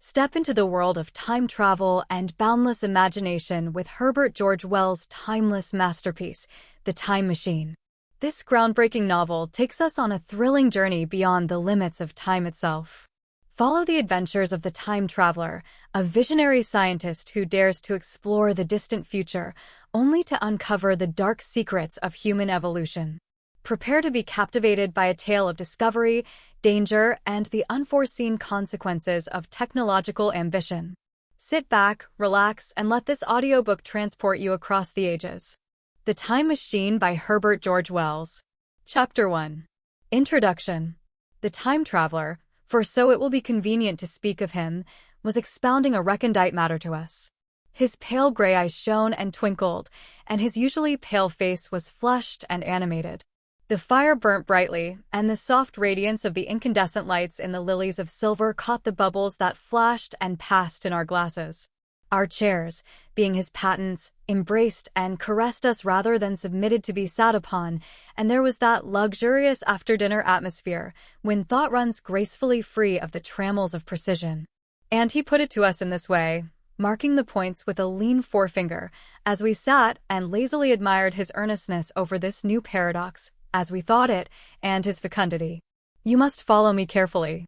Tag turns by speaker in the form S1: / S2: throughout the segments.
S1: Step into the world of time travel and boundless imagination with Herbert George Wells' timeless masterpiece, The Time Machine. This groundbreaking novel takes us on a thrilling journey beyond the limits of time itself. Follow the adventures of the time traveler, a visionary scientist who dares to explore the distant future, only to uncover the dark secrets of human evolution. Prepare to be captivated by a tale of discovery, danger, and the unforeseen consequences of technological ambition. Sit back, relax, and let this audiobook transport you across the ages. The Time Machine by Herbert George Wells. Chapter 1. Introduction. The time traveler, for so it will be convenient to speak of him, was expounding a recondite matter to us. His pale gray eyes shone and twinkled, and his usually pale face was flushed and animated. The fire burnt brightly, and the soft radiance of the incandescent lights in the lilies of silver caught the bubbles that flashed and passed in our glasses. Our chairs, being his patents, embraced and caressed us rather than submitted to be sat upon, and there was that luxurious after-dinner atmosphere when thought runs gracefully free of the trammels of precision. And he put it to us in this way, marking the points with a lean forefinger, as we sat and lazily admired his earnestness over this new paradox, as we thought it, and his fecundity. You must follow me carefully.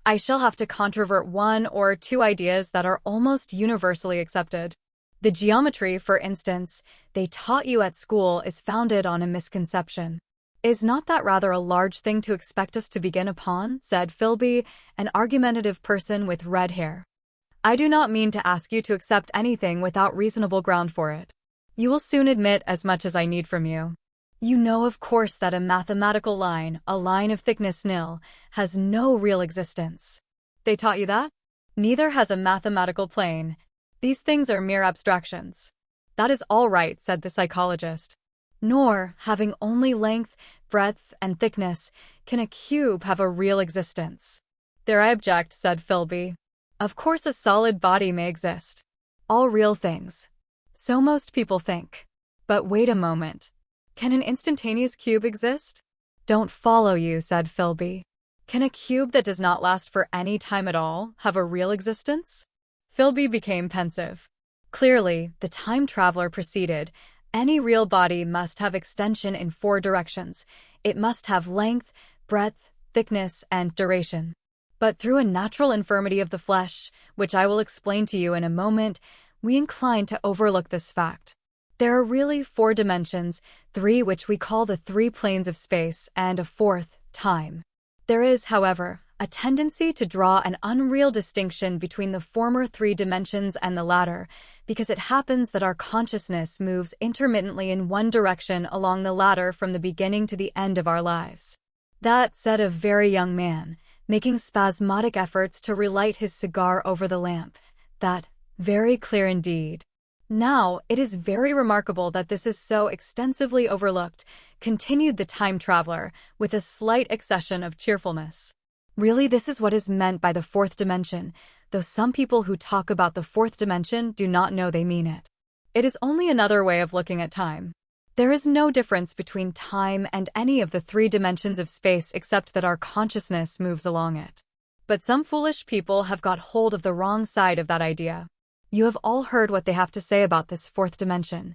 S1: I shall have to controvert one or two ideas that are almost universally accepted. The geometry, for instance, they taught you at school is founded on a misconception. Is not that rather a large thing to expect us to begin upon? Said Philby, an argumentative person with red hair. I do not mean to ask you to accept anything without reasonable ground for it. You will soon admit as much as I need from you. You know, of course, that a mathematical line, a line of thickness nil, has no real existence. They taught you that? Neither has a mathematical plane. These things are mere abstractions. That is all right, said the psychologist. Nor, having only length, breadth, and thickness, can a cube have a real existence. There I object, said Philby. Of course a solid body may exist. All real things. So most people think. But wait a moment. Can an instantaneous cube exist? Don't follow you, said Philby. Can a cube that does not last for any time at all have a real existence? Philby became pensive. Clearly, the time traveler proceeded. Any real body must have extension in 4 directions. It must have length, breadth, thickness, and duration. But through a natural infirmity of the flesh, which I will explain to you in a moment, we incline to overlook this fact. There are really 4 dimensions, 3 which we call the 3 planes of space, and a 4th, time. There is, however, a tendency to draw an unreal distinction between the former 3 dimensions and the latter, because it happens that our consciousness moves intermittently in one direction along the latter from the beginning to the end of our lives. That said a very young man, making spasmodic efforts to relight his cigar over the lamp. That, very clear indeed. Now, it is very remarkable that this is so extensively overlooked, continued the time traveler, with a slight accession of cheerfulness. Really, this is what is meant by the 4th dimension, though some people who talk about the 4th dimension do not know they mean it. It is only another way of looking at time. There is no difference between time and any of the 3 dimensions of space except that our consciousness moves along it. But some foolish people have got hold of the wrong side of that idea. You have all heard what they have to say about this 4th dimension.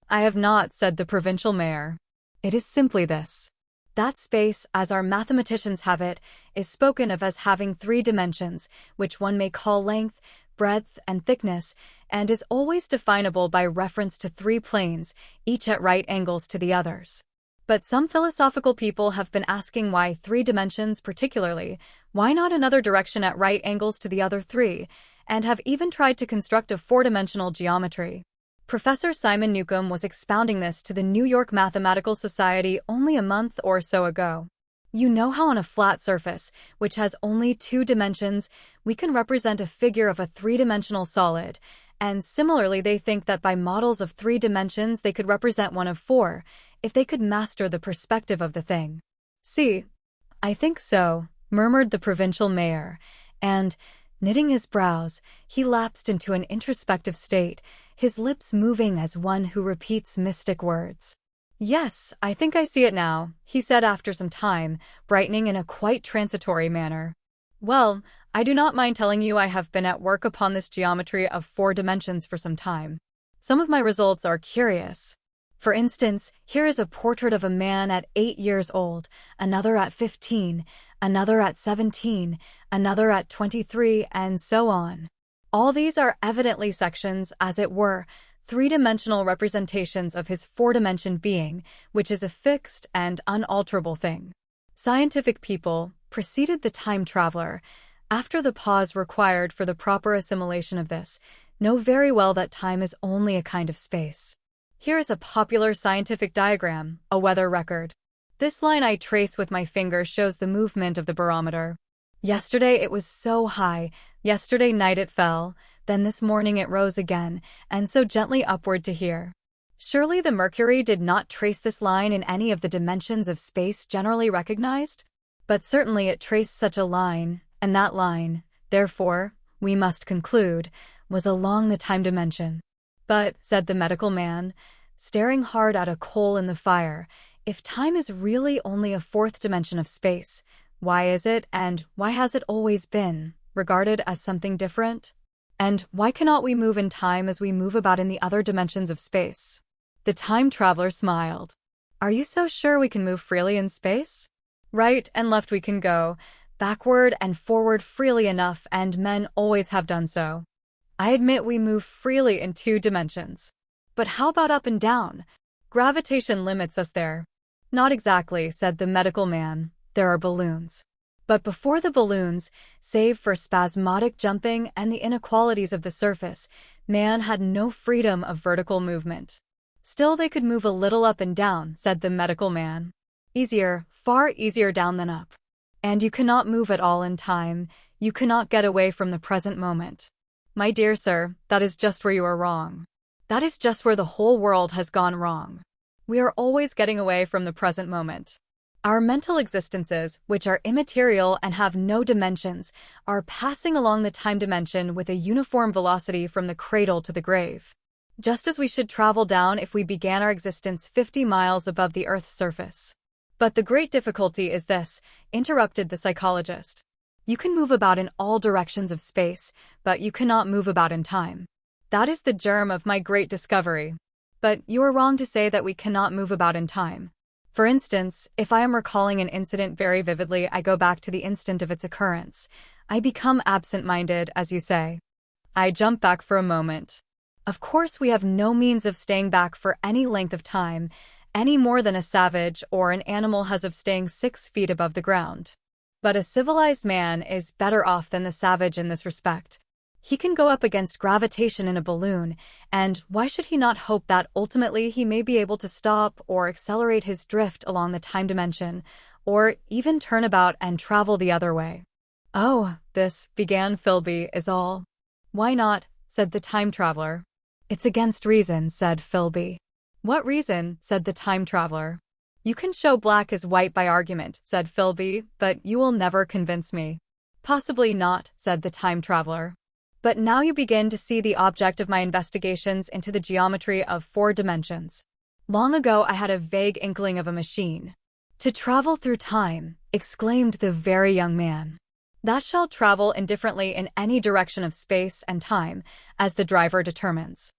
S1: I have not, said the provincial mayor. It is simply this. That space, as our mathematicians have it, is spoken of as having 3 dimensions, which one may call length, breadth, and thickness, and is always definable by reference to 3 planes, each at right angles to the others. But some philosophical people have been asking why 3 dimensions particularly, why not another direction at right angles to the other 3, and have even tried to construct a 4-dimensional geometry. Professor Simon Newcomb was expounding this to the New York Mathematical Society only a month or so ago. You know how on a flat surface, which has only 2 dimensions, we can represent a figure of a 3-dimensional solid, and similarly they think that by models of 3 dimensions they could represent one of 4, if they could master the perspective of the thing. See? I think so, murmured the provincial mayor, and, knitting his brows, he lapsed into an introspective state, his lips moving as one who repeats mystic words. Yes, I think I see it now, he said after some time, brightening in a quite transitory manner. Well, I do not mind telling you I have been at work upon this geometry of 4 dimensions for some time. Some of my results are curious. For instance, here is a portrait of a man at 8 years old, another at 15, another at 17, another at 23, and so on. All these are evidently sections, as it were, 3-dimensional representations of his 4-dimension being, which is a fixed and unalterable thing. Scientific people, preceded the time traveler, after the pause required for the proper assimilation of this, know very well that time is only a kind of space. Here is a popular scientific diagram, a weather record. This line I trace with my finger shows the movement of the barometer. Yesterday it was so high, yesterday night it fell, then this morning it rose again, and so gently upward to here. Surely the mercury did not trace this line in any of the dimensions of space generally recognized? But certainly it traced such a line, and that line, therefore, we must conclude, was along the time dimension. But, said the medical man, staring hard at a coal in the fire, if time is really only a 4th dimension of space, why is it, and why has it always been, regarded as something different? And why cannot we move in time as we move about in the other dimensions of space? The time traveler smiled. Are you so sure we can move freely in space? Right and left we can go, backward and forward freely enough, and men always have done so. I admit we move freely in 2 dimensions. But how about up and down? Gravitation limits us there. Not exactly, said the medical man. There are balloons. But before the balloons, save for spasmodic jumping and the inequalities of the surface, man had no freedom of vertical movement. Still they could move a little up and down, said the medical man. Easier, far easier down than up. And you cannot move at all in time, you cannot get away from the present moment. My dear sir, that is just where you are wrong. That is just where the whole world has gone wrong. We are always getting away from the present moment. Our mental existences, which are immaterial and have no dimensions, are passing along the time dimension with a uniform velocity from the cradle to the grave. Just as we should travel down if we began our existence 50 miles above the Earth's surface. But the great difficulty is this, interrupted the psychologist. You can move about in all directions of space, but you cannot move about in time. That is the germ of my great discovery. But you are wrong to say that we cannot move about in time. For instance, if I am recalling an incident very vividly, I go back to the instant of its occurrence. I become absent-minded, as you say. I jump back for a moment. Of course, we have no means of staying back for any length of time, any more than a savage or an animal has of staying 6 feet above the ground. But a civilized man is better off than the savage in this respect. He can go up against gravitation in a balloon, and why should he not hope that ultimately he may be able to stop or accelerate his drift along the time dimension, or even turn about and travel the other way? Oh, this, began Philby, is all. Why not, said the time traveler. It's against reason, said Philby. What reason, said the time traveler. You can show black as white by argument, said Philby, but you will never convince me. Possibly not, said the time traveler. But now you begin to see the object of my investigations into the geometry of 4 dimensions. Long ago I had a vague inkling of a machine. To travel through time, exclaimed the very young man. That shall travel indifferently in any direction of space and time, as the driver determines.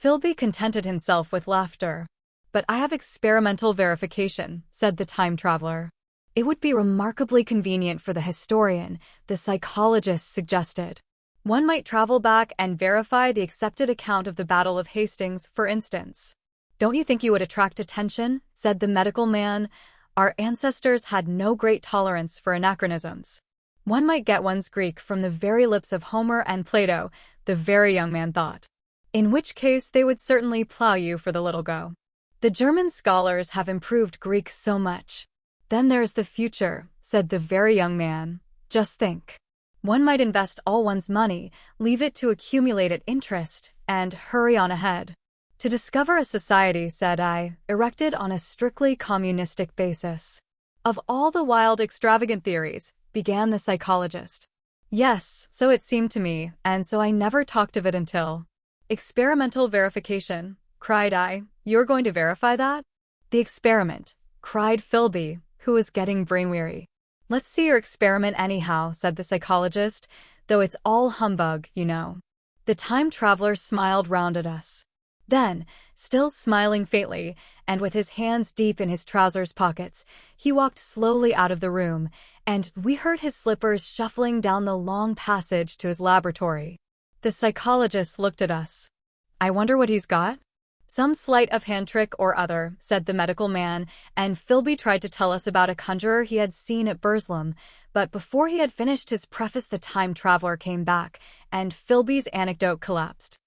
S1: Philby contented himself with laughter. But I have experimental verification, said the time traveler. It would be remarkably convenient for the historian, the psychologist suggested. One might travel back and verify the accepted account of the Battle of Hastings, for instance. Don't you think you would attract attention? Said the medical man. Our ancestors had no great tolerance for anachronisms. One might get one's Greek from the very lips of Homer and Plato, the very young man thought. In which case they would certainly plow you for the little go. The German scholars have improved Greek so much. Then there's the future, said the very young man. Just think. One might invest all one's money, leave it to accumulate at interest, and hurry on ahead. To discover a society, said I, erected on a strictly communistic basis. Of all the wild, extravagant theories, began the psychologist. Yes, so it seemed to me, and so I never talked of it until. Experimental verification, cried I. You're going to verify that? The experiment, cried Philby, who was getting brain-weary. "Let's see your experiment anyhow," said the psychologist, "though it's all humbug, you know." The time traveler smiled round at us. Then, still smiling faintly, and with his hands deep in his trousers pockets, he walked slowly out of the room, and we heard his slippers shuffling down the long passage to his laboratory. The psychologist looked at us. "I wonder what he's got?" "Some sleight of hand trick or other," said the medical man, and Philby tried to tell us about a conjurer he had seen at Burslem, but before he had finished his preface the time traveler came back, and Philby's anecdote collapsed.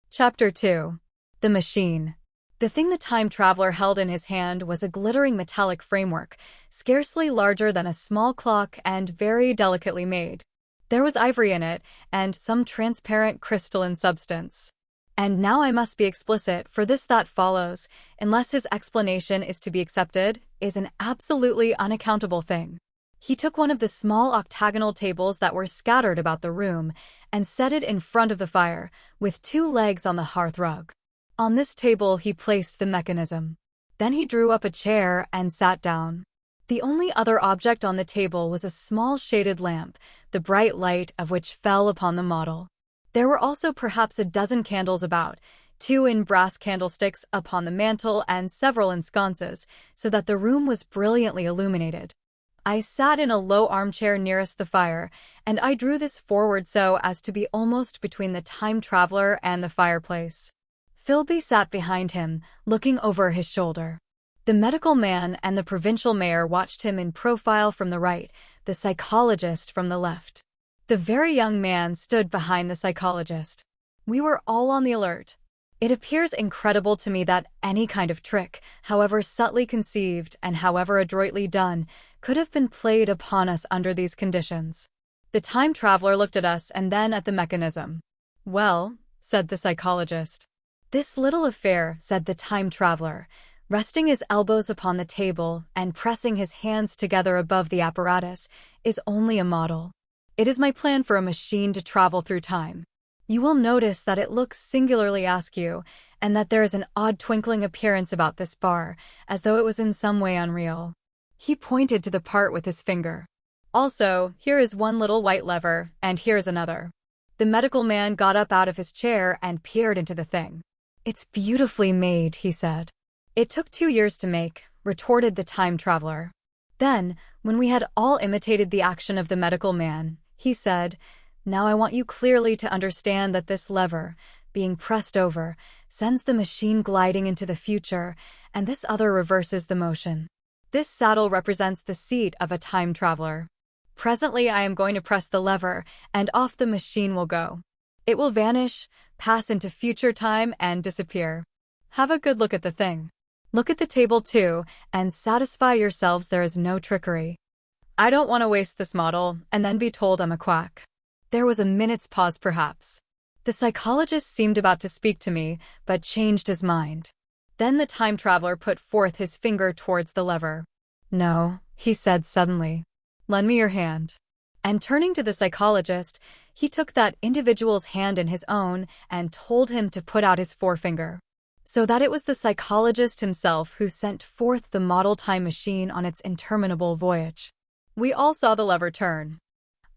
S1: Chapter 2. The Machine. The thing the time traveler held in his hand was a glittering metallic framework, scarcely larger than a small clock and very delicately made. There was ivory in it, and some transparent crystalline substance. And now I must be explicit, for this that follows, unless his explanation is to be accepted, is an absolutely unaccountable thing. He took one of the small octagonal tables that were scattered about the room and set it in front of the fire, with 2 legs on the hearth rug. On this table he placed the mechanism. Then he drew up a chair and sat down. The only other object on the table was a small shaded lamp, the bright light of which fell upon the model. There were also perhaps a dozen candles about, 2 in brass candlesticks upon the mantel and several in sconces, so that the room was brilliantly illuminated. I sat in a low armchair nearest the fire, and I drew this forward so as to be almost between the time traveler and the fireplace. Philby sat behind him, looking over his shoulder. The medical man and the provincial mayor watched him in profile from the right, the psychologist from the left. The very young man stood behind the psychologist. We were all on the alert. It appears incredible to me that any kind of trick, however subtly conceived and however adroitly done, could have been played upon us under these conditions. The time traveler looked at us and then at the mechanism. "Well," said the psychologist. "This little affair," said the time traveler, resting his elbows upon the table and pressing his hands together above the apparatus, "is only a model. It is my plan for a machine to travel through time. You will notice that it looks singularly askew, and that there is an odd twinkling appearance about this bar, as though it was in some way unreal." He pointed to the part with his finger. "Also, here is one little white lever, and here's another." The medical man got up out of his chair and peered into the thing. "It's beautifully made," he said. "It took 2 years to make," retorted the time traveler. Then, when we had all imitated the action of the medical man, he said, "Now I want you clearly to understand that this lever, being pressed over, sends the machine gliding into the future, and this other reverses the motion. This saddle represents the seat of a time traveler. Presently I am going to press the lever, and off the machine will go. It will vanish, pass into future time, and disappear. Have a good look at the thing. Look at the table too, and satisfy yourselves there is no trickery. I don't want to waste this model, and then be told I'm a quack." There was a minute's pause perhaps. The psychologist seemed about to speak to me, but changed his mind. Then the time traveler put forth his finger towards the lever. "No," he said suddenly. "Lend me your hand." And turning to the psychologist, he took that individual's hand in his own and told him to put out his forefinger. So that it was the psychologist himself who sent forth the model time machine on its interminable voyage. We all saw the lever turn.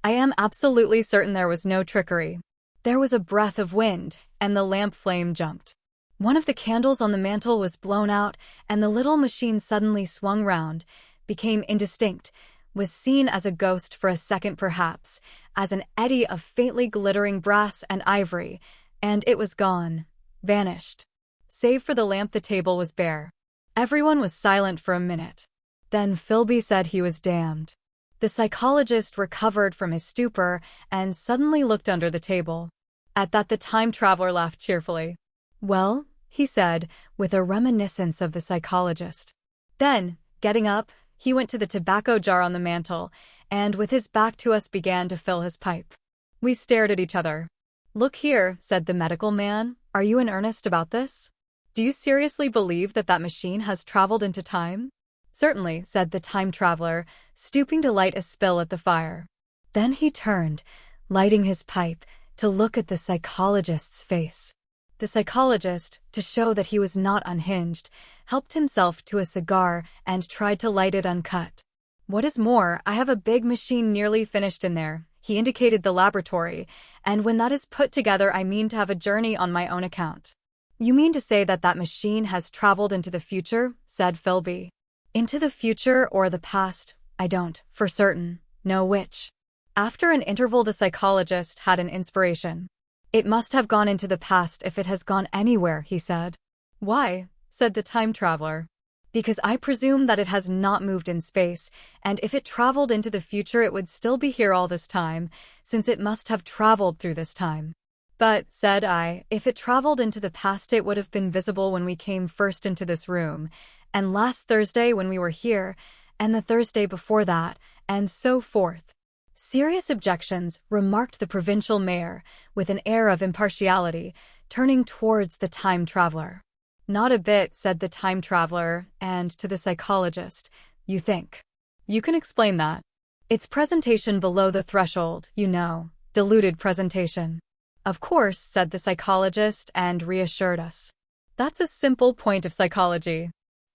S1: I am absolutely certain there was no trickery. There was a breath of wind, and the lamp flame jumped. One of the candles on the mantel was blown out, and the little machine suddenly swung round, became indistinct, was seen as a ghost for a second perhaps, as an eddy of faintly glittering brass and ivory, and it was gone, vanished. Save for the lamp, the table was bare. Everyone was silent for a minute. Then Philby said he was damned. The psychologist recovered from his stupor and suddenly looked under the table. At that the time traveler laughed cheerfully. "Well," he said, with a reminiscence of the psychologist. Then, getting up, he went to the tobacco jar on the mantel, and with his back to us began to fill his pipe. We stared at each other. "Look here," said the medical man, "are you in earnest about this? Do you seriously believe that that machine has traveled into time?" "Certainly," said the time traveler, stooping to light a spill at the fire. Then he turned, lighting his pipe, to look at the psychologist's face. The psychologist, to show that he was not unhinged, helped himself to a cigar and tried to light it uncut. What is more, I have a big machine nearly finished in there. He indicated the laboratory, and when that is put together, I mean to have a journey on my own account. You mean to say that that machine has traveled into the future? Said Philby. Into the future or the past? I don't, for certain, know which. After an interval, the psychologist had an inspiration. It must have gone into the past if it has gone anywhere, he said. Why? Said the time traveler. Because I presume that it has not moved in space, and if it traveled into the future it would still be here all this time, since it must have traveled through this time. But, said I, if it traveled into the past it would have been visible when we came first into this room, and last Thursday when we were here, and the Thursday before that, and so forth. Serious objections, remarked the provincial mayor, with an air of impartiality, turning towards the time traveler. Not a bit, said the time traveler, and to the psychologist, you think. You can explain that. It's presentation below the threshold, you know, diluted presentation. Of course, said the psychologist, and reassured us. That's a simple point of psychology.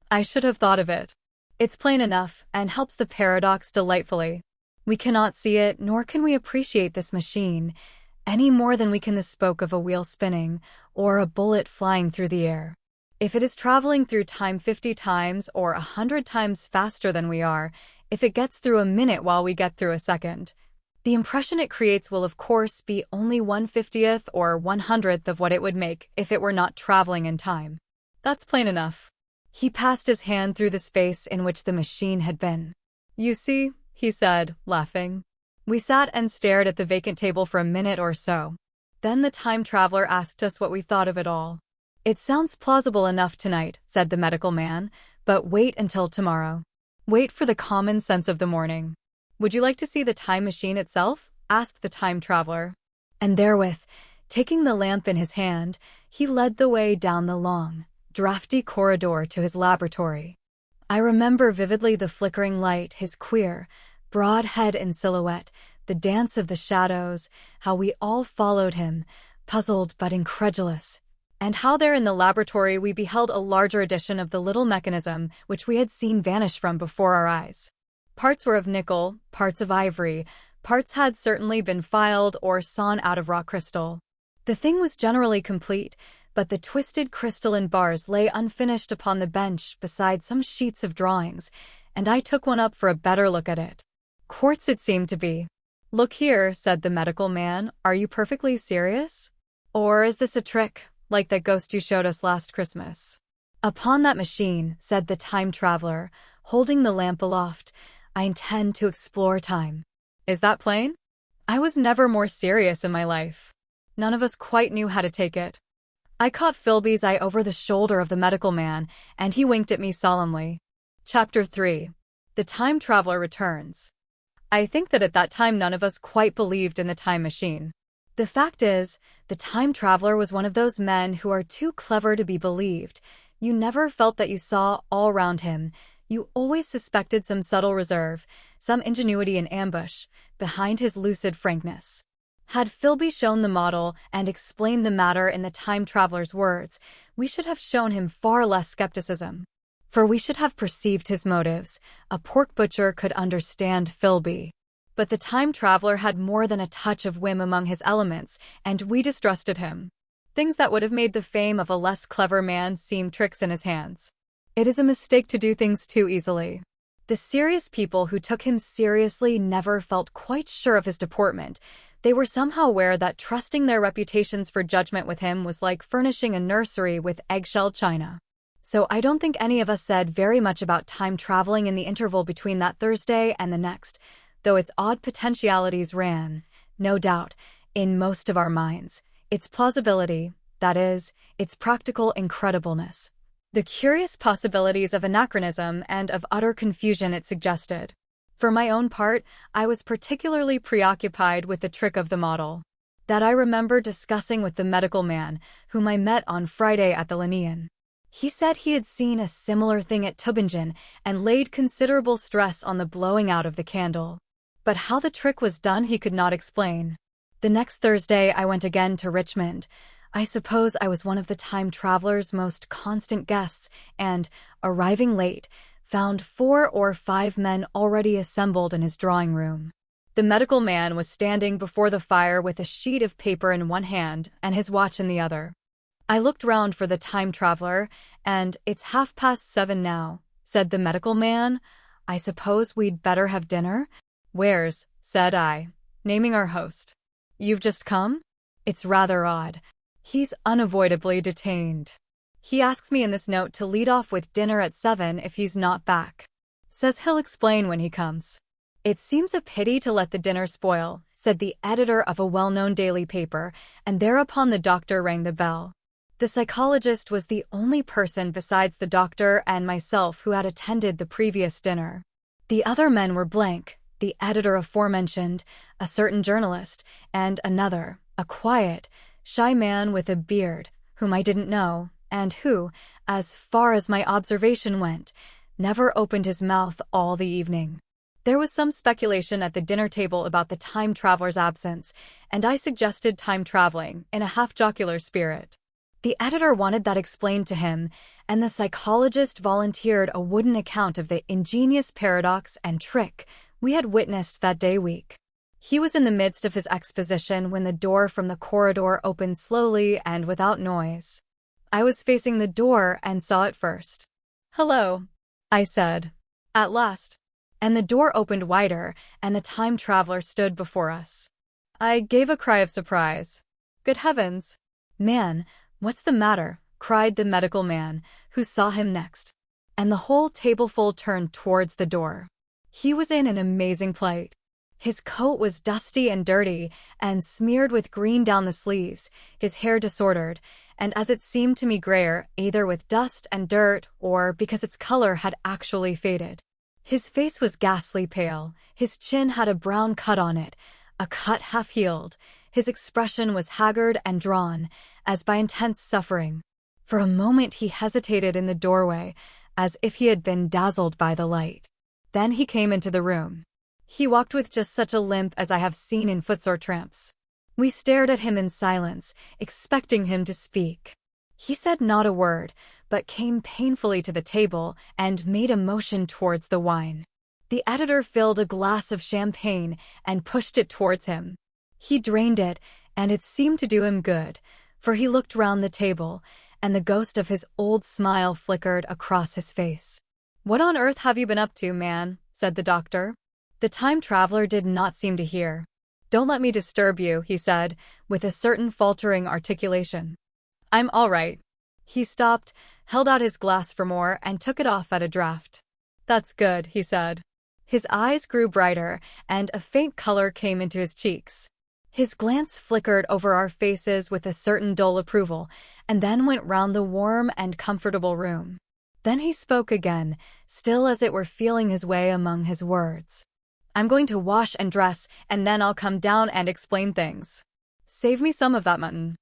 S1: I should have thought of it. It's plain enough, and helps the paradox delightfully. We cannot see it, nor can we appreciate this machine, any more than we can the spoke of a wheel spinning, or a bullet flying through the air. If it is traveling through time 50 times or 100 times faster than we are, if it gets through a minute while we get through a second, the impression it creates will of course be only 1/50th or 100th of what it would make if it were not traveling in time. That's plain enough. He passed his hand through the space in which the machine had been. You see, he said, laughing. We sat and stared at the vacant table for a minute or so. Then the time traveler asked us what we thought of it all. It sounds plausible enough tonight, said the medical man, but wait until tomorrow. Wait for the common sense of the morning. Would you like to see the time machine itself? Asked the time traveler. And therewith, taking the lamp in his hand, he led the way down the long, drafty corridor to his laboratory. I remember vividly the flickering light, his queer, broad head in silhouette, the dance of the shadows, how we all followed him, puzzled but incredulous. And how there in the laboratory we beheld a larger edition of the little mechanism which we had seen vanish from before our eyes. Parts were of nickel, parts of ivory, parts had certainly been filed or sawn out of rock crystal. The thing was generally complete, but the twisted crystalline bars lay unfinished upon the bench beside some sheets of drawings, and I took one up for a better look at it. Quartz it seemed to be. Look here, said the medical man, are you perfectly serious? Or is this a trick? Like that ghost you showed us last Christmas. Upon that machine, said the time traveler, holding the lamp aloft, I intend to explore time. Is that plain? I was never more serious in my life. None of us quite knew how to take it. I caught Philby's eye over the shoulder of the medical man, and he winked at me solemnly. Chapter 3. The Time Traveler Returns. I think that at that time none of us quite believed in the time machine. The fact is, the time traveler was one of those men who are too clever to be believed. You never felt that you saw all round him. You always suspected some subtle reserve, some ingenuity in ambush, behind his lucid frankness. Had Philby shown the model and explained the matter in the time traveler's words, we should have shown him far less skepticism. For we should have perceived his motives. A pork butcher could understand Philby. But the time traveler had more than a touch of whim among his elements, and we distrusted him. Things that would have made the fame of a less clever man seem tricks in his hands. It is a mistake to do things too easily. The serious people who took him seriously never felt quite sure of his deportment. They were somehow aware that trusting their reputations for judgment with him was like furnishing a nursery with eggshell china. So I don't think any of us said very much about time traveling in the interval between that Thursday and the next, though its odd potentialities ran, no doubt, in most of our minds, its plausibility, that is, its practical incredibleness, the curious possibilities of anachronism and of utter confusion it suggested. For my own part, I was particularly preoccupied with the trick of the model. That I remember discussing with the medical man, whom I met on Friday at the Linnean. He said he had seen a similar thing at Tübingen and laid considerable stress on the blowing out of the candle. But how the trick was done he could not explain. The next Thursday I went again to Richmond. I suppose I was one of the time traveler's most constant guests, and, arriving late, found 4 or 5 men already assembled in his drawing room. The medical man was standing before the fire with a sheet of paper in one hand and his watch in the other. I looked round for the time traveler, and "It's 7:30 now," said the medical man. "I suppose we'd better have dinner?" "Where's?" said I, naming our host. "You've just come?" "It's rather odd. He's unavoidably detained. He asks me in this note to lead off with dinner at 7 if he's not back. Says he'll explain when he comes." "It seems a pity to let the dinner spoil," said the editor of a well-known daily paper, and thereupon the doctor rang the bell. The psychologist was the only person besides the doctor and myself who had attended the previous dinner. The other men were blank, the editor aforementioned, a certain journalist, and another, a quiet, shy man with a beard, whom I didn't know, and who, as far as my observation went, never opened his mouth all the evening. There was some speculation at the dinner table about the time traveler's absence, and I suggested time traveling in a half-jocular spirit. The editor wanted that explained to him, and the psychologist volunteered a wooden account of the ingenious paradox and trick we had witnessed that day week. He was in the midst of his exposition when the door from the corridor opened slowly and without noise. I was facing the door and saw it first. "Hello," I said, at last, and the door opened wider, and the time traveler stood before us. I gave a cry of surprise. "Good heavens, man, what's the matter?" cried the medical man, who saw him next, and the whole tableful turned towards the door. He was in an amazing plight. His coat was dusty and dirty, and smeared with green down the sleeves, his hair disordered, and as it seemed to me grayer, either with dust and dirt or because its color had actually faded. His face was ghastly pale, his chin had a brown cut on it, a cut half-healed. His expression was haggard and drawn, as by intense suffering. For a moment he hesitated in the doorway, as if he had been dazzled by the light. Then he came into the room. He walked with just such a limp as I have seen in footsore tramps. We stared at him in silence, expecting him to speak. He said not a word, but came painfully to the table and made a motion towards the wine. The editor filled a glass of champagne and pushed it towards him. He drained it, and it seemed to do him good, for he looked round the table, and the ghost of his old smile flickered across his face. "What on earth have you been up to, man?" said the doctor. The time traveler did not seem to hear. "Don't let me disturb you," he said, with a certain faltering articulation. "I'm all right." He stopped, held out his glass for more, and took it off at a draught. "That's good," he said. His eyes grew brighter, and a faint color came into his cheeks. His glance flickered over our faces with a certain dull approval, and then went round the warm and comfortable room. Then he spoke again, still as it were feeling his way among his words. "I'm going to wash and dress, and then I'll come down and explain things. Save me some of that mutton.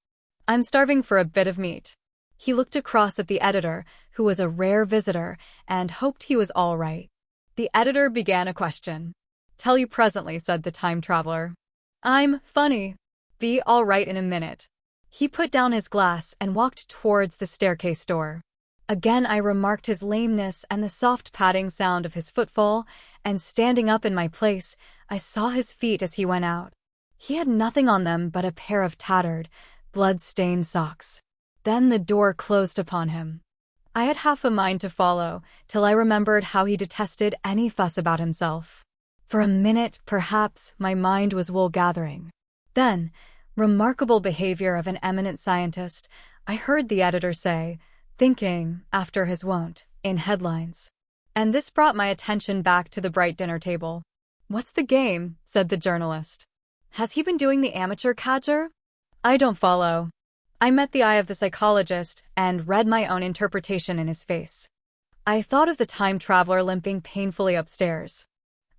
S1: I'm starving for a bit of meat." He looked across at the editor, who was a rare visitor, and hoped he was all right. The editor began a question. "Tell you presently," said the time traveler. "I'm funny. Be all right in a minute." He put down his glass and walked towards the staircase door. Again I remarked his lameness and the soft padding sound of his footfall, and standing up in my place, I saw his feet as he went out. He had nothing on them but a pair of tattered, blood-stained socks. Then the door closed upon him. I had half a mind to follow, till I remembered how he detested any fuss about himself. For a minute, perhaps, my mind was wool-gathering. Then, remarkable behavior of an eminent scientist, I heard the editor say, thinking, after his wont, in headlines. And this brought my attention back to the bright dinner table. "What's the game?" said the journalist. "Has he been doing the amateur cadger?" "I don't follow." I met the eye of the psychologist and read my own interpretation in his face. I thought of the time traveler limping painfully upstairs.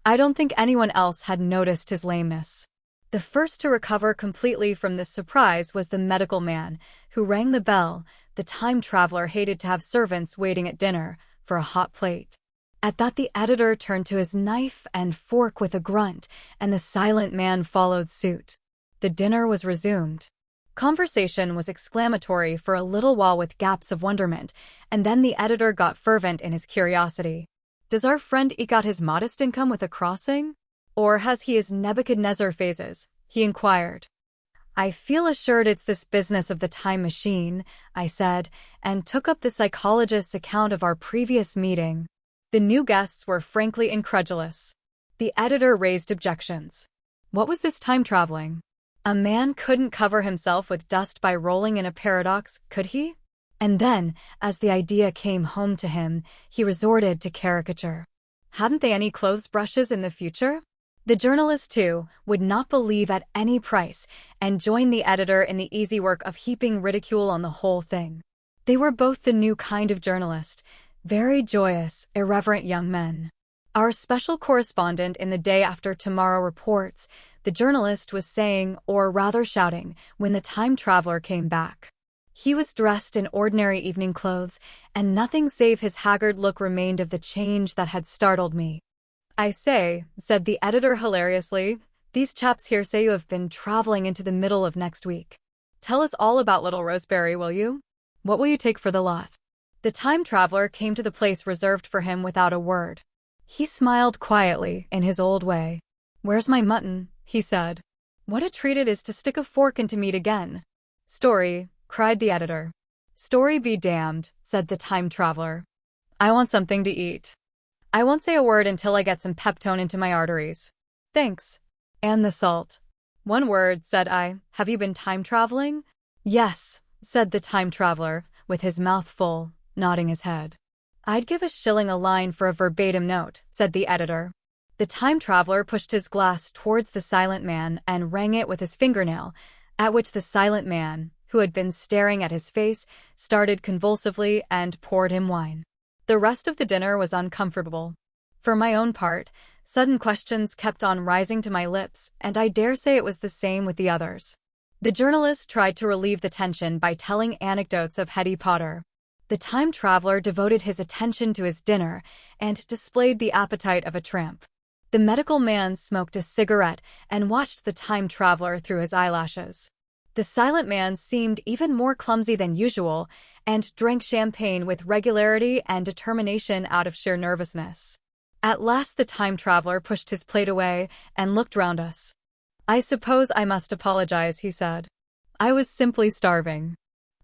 S1: I don't think anyone else had noticed his lameness. The first to recover completely from this surprise was the medical man, who rang the bell. The time traveler hated to have servants waiting at dinner for a hot plate. At that the editor turned to his knife and fork with a grunt, and the silent man followed suit. The dinner was resumed. Conversation was exclamatory for a little while with gaps of wonderment, and then the editor got fervent in his curiosity. Does our friend eke out his modest income with a crossing? Or has he his Nebuchadnezzar phases? He inquired. I feel assured it's this business of the time machine, I said, and took up the psychologist's account of our previous meeting. The new guests were frankly incredulous. The editor raised objections. What was this time traveling? A man couldn't cover himself with dust by rolling in a paradox, could he? And then, as the idea came home to him, he resorted to caricature. Hadn't they any clothes brushes in the future? The journalist, too, would not believe at any price and joined the editor in the easy work of heaping ridicule on the whole thing. They were both the new kind of journalist, very joyous, irreverent young men. Our special correspondent in the Day After Tomorrow reports, the journalist was saying, or rather shouting, when the time traveler came back. He was dressed in ordinary evening clothes, and nothing save his haggard look remained of the change that had startled me. I say, said the editor hilariously, these chaps here say you have been traveling into the middle of next week. Tell us all about little Roseberry, will you? What will you take for the lot? The time traveler came to the place reserved for him without a word. He smiled quietly, in his old way. Where's my mutton? He said. What a treat it is to stick a fork into meat again. Story, cried the editor. Story be damned, said the time traveler. I want something to eat. I won't say a word until I get some peptone into my arteries. Thanks. And the salt. One word, said I. Have you been time traveling? Yes, said the time traveler, with his mouth full, nodding his head. I'd give $1 a line for a verbatim note, said the editor. The time traveler pushed his glass towards the silent man and rang it with his fingernail, at which the silent man, who had been staring at his face, started convulsively and poured him wine. The rest of the dinner was uncomfortable. For my own part, sudden questions kept on rising to my lips, and I dare say it was the same with the others. The journalist tried to relieve the tension by telling anecdotes of Hetty Potter. The time traveler devoted his attention to his dinner and displayed the appetite of a tramp. The medical man smoked a cigarette and watched the time traveler through his eyelashes. The silent man seemed even more clumsy than usual and drank champagne with regularity and determination out of sheer nervousness. At last the time traveler pushed his plate away and looked round us. I suppose I must apologize, he said. I was simply starving.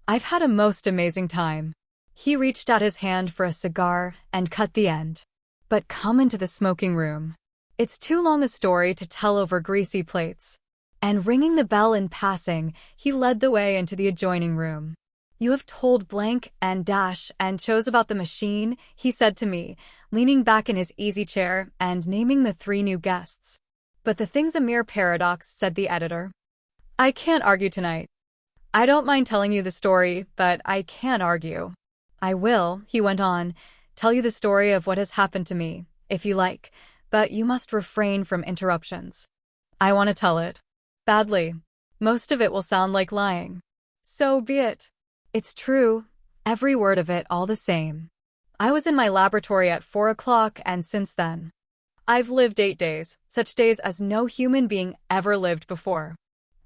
S1: I've had a most amazing time. He reached out his hand for a cigar and cut the end. But come into the smoking room. It's too long a story to tell over greasy plates. And ringing the bell in passing, he led the way into the adjoining room. You have told blank and dash and chose about the machine, he said to me, leaning back in his easy chair and naming the 3 new guests. But the thing's a mere paradox, said the editor. I can't argue tonight. I don't mind telling you the story, but I can't argue. I will, he went on, tell you the story of what has happened to me, if you like, but you must refrain from interruptions. I want to tell it. Badly. Most of it will sound like lying. So be it. It's true, every word of it all the same. I was in my laboratory at 4 o'clock, and since then, I've lived 8 days, such days as no human being ever lived before.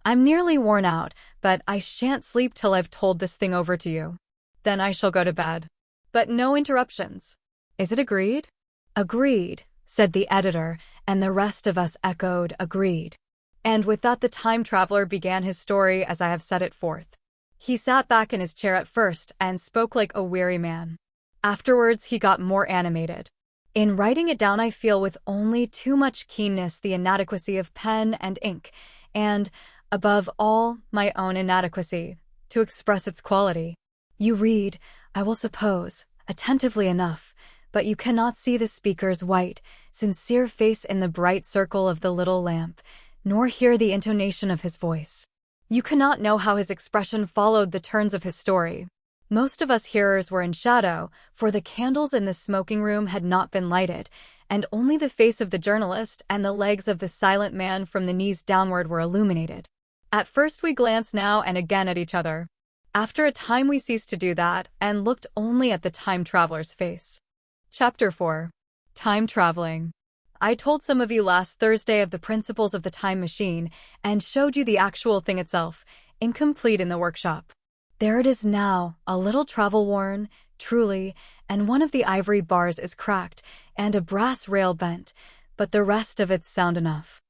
S1: I'm nearly worn out, but I shan't sleep till I've told this thing over to you. Then I shall go to bed. But no interruptions. Is it agreed? Agreed, said the editor, and the rest of us echoed agreed. And with that the time traveler began his story as I have set it forth. He sat back in his chair at first and spoke like a weary man. Afterwards he got more animated. In writing it down I feel with only too much keenness the inadequacy of pen and ink, and, above all, my own inadequacy, to express its quality. You read, I will suppose, attentively enough, but you cannot see the speaker's white, sincere face in the bright circle of the little lamp, nor hear the intonation of his voice. You cannot know how his expression followed the turns of his story. Most of us hearers were in shadow, for the candles in the smoking room had not been lighted, and only the face of the journalist and the legs of the silent man from the knees downward were illuminated. At first we glanced now and again at each other. After a time we ceased to do that and looked only at the time traveler's face. Chapter 4. Time Traveling. I told some of you last Thursday of the principles of the time machine and showed you the actual thing itself, incomplete in the workshop. There it is now, a little travel-worn, truly, and one of the ivory bars is cracked, and a brass rail bent, but the rest of it's sound enough.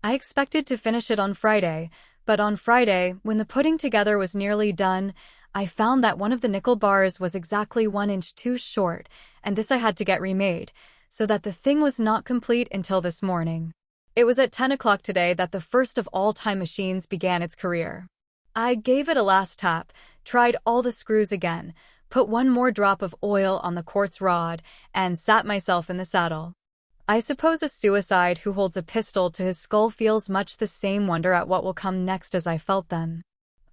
S1: I expected to finish it on Friday, but on Friday, when the putting together was nearly done, I found that one of the nickel bars was exactly 1 inch too short, and this I had to get remade, so that the thing was not complete until this morning. It was at 10 o'clock today that the first of all time machines began its career. I gave it a last tap, tried all the screws again, put one more drop of oil on the quartz rod, and sat myself in the saddle. I suppose a suicide who holds a pistol to his skull feels much the same wonder at what will come next as I felt then.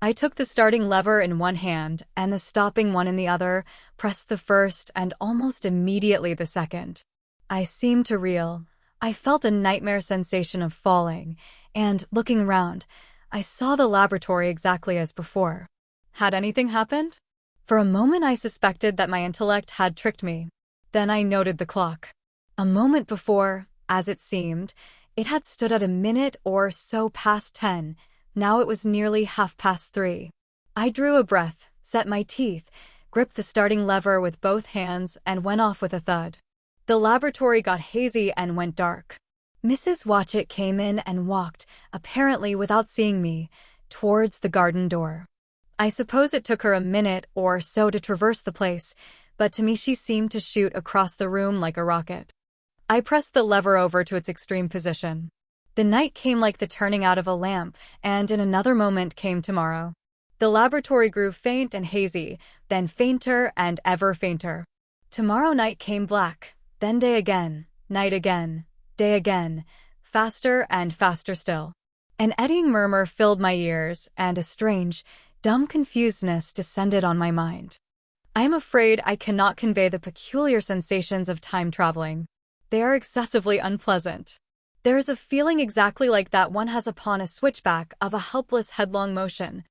S1: I took the starting lever in one hand and the stopping one in the other, pressed the first and almost immediately the second. I seemed to reel. I felt a nightmare sensation of falling, and, looking round, I saw the laboratory exactly as before. Had anything happened? For a moment I suspected that my intellect had tricked me. Then I noted the clock. A moment before, as it seemed, it had stood at a minute or so past 10. Now it was nearly 3:30. I drew a breath, set my teeth, gripped the starting lever with both hands, and went off with a thud. The laboratory got hazy and went dark. Mrs. Watchett came in and walked, apparently without seeing me, towards the garden door. I suppose it took her a minute or so to traverse the place, but to me she seemed to shoot across the room like a rocket. I pressed the lever over to its extreme position. The night came like the turning out of a lamp, and in another moment came tomorrow. The laboratory grew faint and hazy, then fainter and ever fainter. Tomorrow night came black, then day again, night again, day again, faster and faster still. An eddying murmur filled my ears, and a strange, dumb confusedness descended on my mind. I am afraid I cannot convey the peculiar sensations of time traveling. They are excessively unpleasant. There is a feeling exactly like that one has upon a switchback of a helpless headlong motion.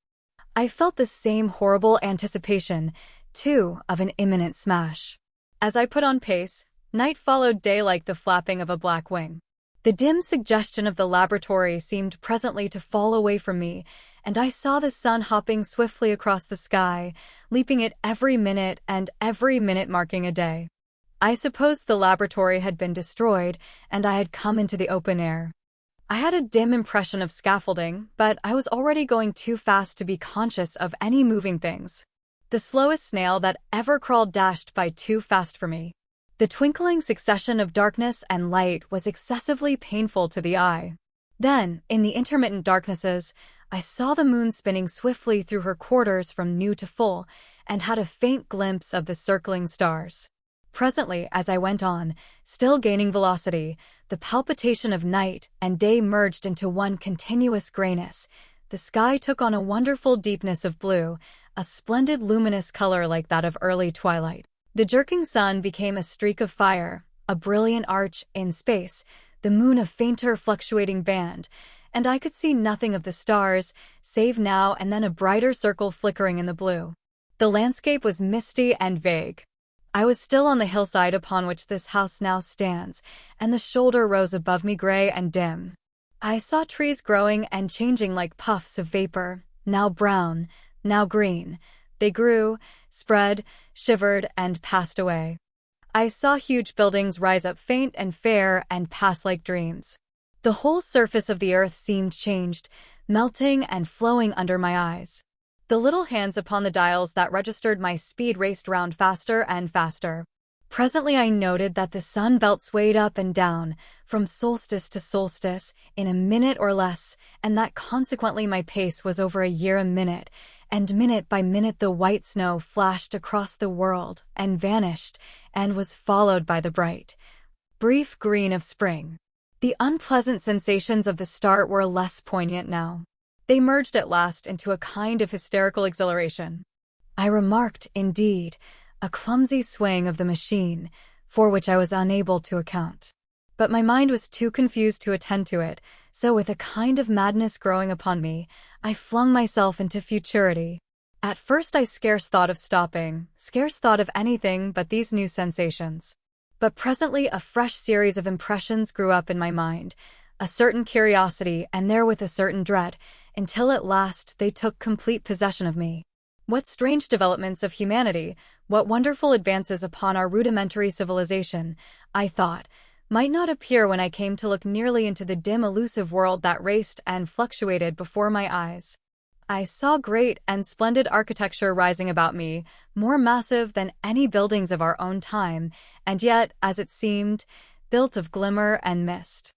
S1: I felt the same horrible anticipation, too, of an imminent smash. As I put on pace, night followed day like the flapping of a black wing. The dim suggestion of the laboratory seemed presently to fall away from me, and I saw the sun hopping swiftly across the sky, leaping it every minute and every minute marking a day. I supposed the laboratory had been destroyed, and I had come into the open air. I had a dim impression of scaffolding, but I was already going too fast to be conscious of any moving things. The slowest snail that ever crawled dashed by too fast for me. The twinkling succession of darkness and light was excessively painful to the eye. Then, in the intermittent darknesses, I saw the moon spinning swiftly through her quarters from new to full, and had a faint glimpse of the circling stars. Presently, as I went on, still gaining velocity, the palpitation of night and day merged into one continuous grayness. The sky took on a wonderful deepness of blue, a splendid luminous color like that of early twilight. The jerking sun became a streak of fire, a brilliant arch in space, the moon a fainter fluctuating band, and I could see nothing of the stars, save now and then a brighter circle flickering in the blue. The landscape was misty and vague. I was still on the hillside upon which this house now stands, and the shoulder rose above me gray and dim. I saw trees growing and changing like puffs of vapor, now brown, now green. They grew, spread, shivered, and passed away. I saw huge buildings rise up faint and fair and pass like dreams. The whole surface of the earth seemed changed, melting and flowing under my eyes. The little hands upon the dials that registered my speed raced round faster and faster. Presently I noted that the sun belt swayed up and down, from solstice to solstice, in a minute or less, and that consequently my pace was over a year a minute, and minute by minute the white snow flashed across the world and vanished, and was followed by the bright, brief green of spring. The unpleasant sensations of the start were less poignant now. They merged at last into a kind of hysterical exhilaration. I remarked, indeed, a clumsy swaying of the machine, for which I was unable to account. But my mind was too confused to attend to it, so with a kind of madness growing upon me, I flung myself into futurity. At first I scarce thought of stopping, scarce thought of anything but these new sensations. But presently a fresh series of impressions grew up in my mind, a certain curiosity and therewith a certain dread, until at last they took complete possession of me. What strange developments of humanity, what wonderful advances upon our rudimentary civilization, I thought, might not appear when I came to look nearly into the dim elusive world that raced and fluctuated before my eyes. I saw great and splendid architecture rising about me, more massive than any buildings of our own time, and yet, as it seemed, built of glimmer and mist.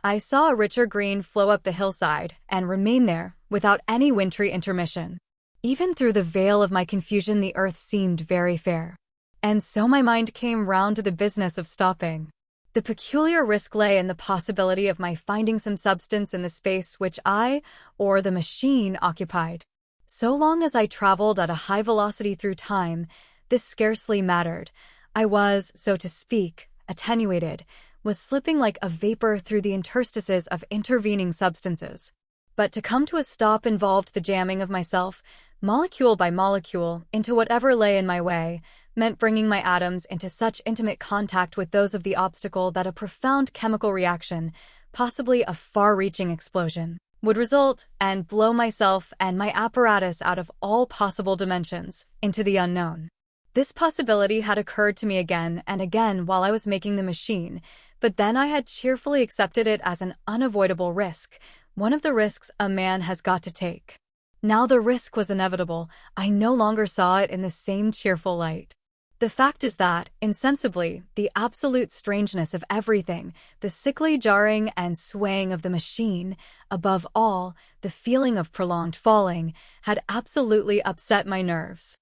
S1: I saw a richer green flow up the hillside and remain there without any wintry intermission. Even through the veil of my confusion, the earth seemed very fair. And so my mind came round to the business of stopping. The peculiar risk lay in the possibility of my finding some substance in the space which I, or the machine, occupied. So long as I traveled at a high velocity through time, this scarcely mattered. I was, so to speak, attenuated, was slipping like a vapor through the interstices of intervening substances. But to come to a stop involved the jamming of myself, molecule by molecule, into whatever lay in my way, meant bringing my atoms into such intimate contact with those of the obstacle that a profound chemical reaction, possibly a far-reaching explosion, would result and blow myself and my apparatus out of all possible dimensions, into the unknown. This possibility had occurred to me again and again while I was making the machine, but then I had cheerfully accepted it as an unavoidable risk, one of the risks a man has got to take. Now the risk was inevitable. I no longer saw it in the same cheerful light. The fact is that, insensibly, the absolute strangeness of everything, the sickly jarring and swaying of the machine, above all, the feeling of prolonged falling, had absolutely upset my nerves.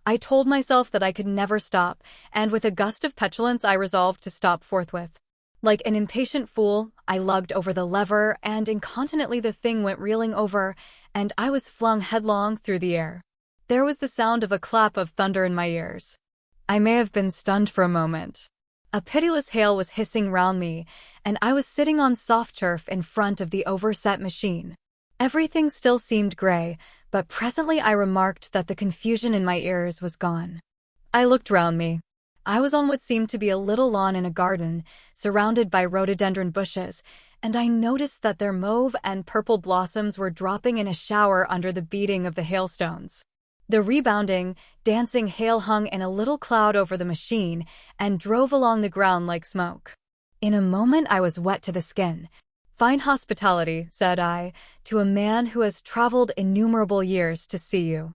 S1: I told myself that I could never stop, and with a gust of petulance I resolved to stop forthwith. Like an impatient fool, I lugged over the lever, and incontinently the thing went reeling over, and I was flung headlong through the air. There was the sound of a clap of thunder in my ears. I may have been stunned for a moment. A pitiless hail was hissing round me, and I was sitting on soft turf in front of the overset machine. Everything still seemed gray, but presently I remarked that the confusion in my ears was gone. I looked round me. I was on what seemed to be a little lawn in a garden, surrounded by rhododendron bushes, and I noticed that their mauve and purple blossoms were dropping in a shower under the beating of the hailstones. The rebounding, dancing hail hung in a little cloud over the machine and drove along the ground like smoke. In a moment I was wet to the skin. "Fine hospitality," said I, "to a man who has traveled innumerable years to see you."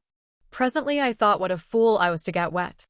S1: Presently I thought what a fool I was to get wet.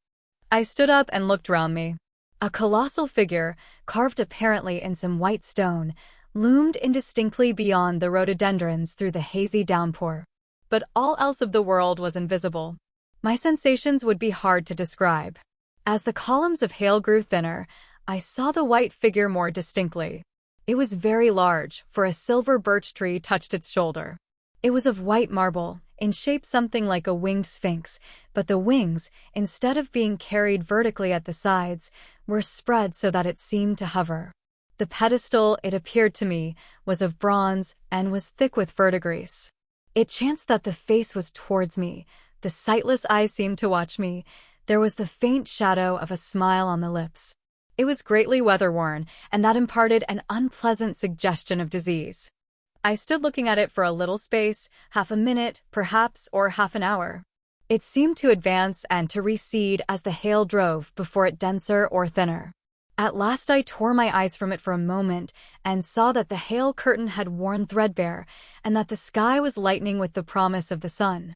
S1: I stood up and looked round me. A colossal figure, carved apparently in some white stone, loomed indistinctly beyond the rhododendrons through the hazy downpour. But all else of the world was invisible. My sensations would be hard to describe. As the columns of hail grew thinner, I saw the white figure more distinctly. It was very large, for a silver birch tree touched its shoulder. It was of white marble, in shape something like a winged sphinx, but the wings, instead of being carried vertically at the sides, were spread so that it seemed to hover. The pedestal, it appeared to me, was of bronze and was thick with verdigris. It chanced that the face was towards me, the sightless eyes seemed to watch me, there was the faint shadow of a smile on the lips. It was greatly weather-worn, and that imparted an unpleasant suggestion of disease. I stood looking at it for a little space, half a minute, perhaps, or half an hour. It seemed to advance and to recede as the hail drove before it denser or thinner. At last I tore my eyes from it for a moment and saw that the hail curtain had worn threadbare and that the sky was lightening with the promise of the sun.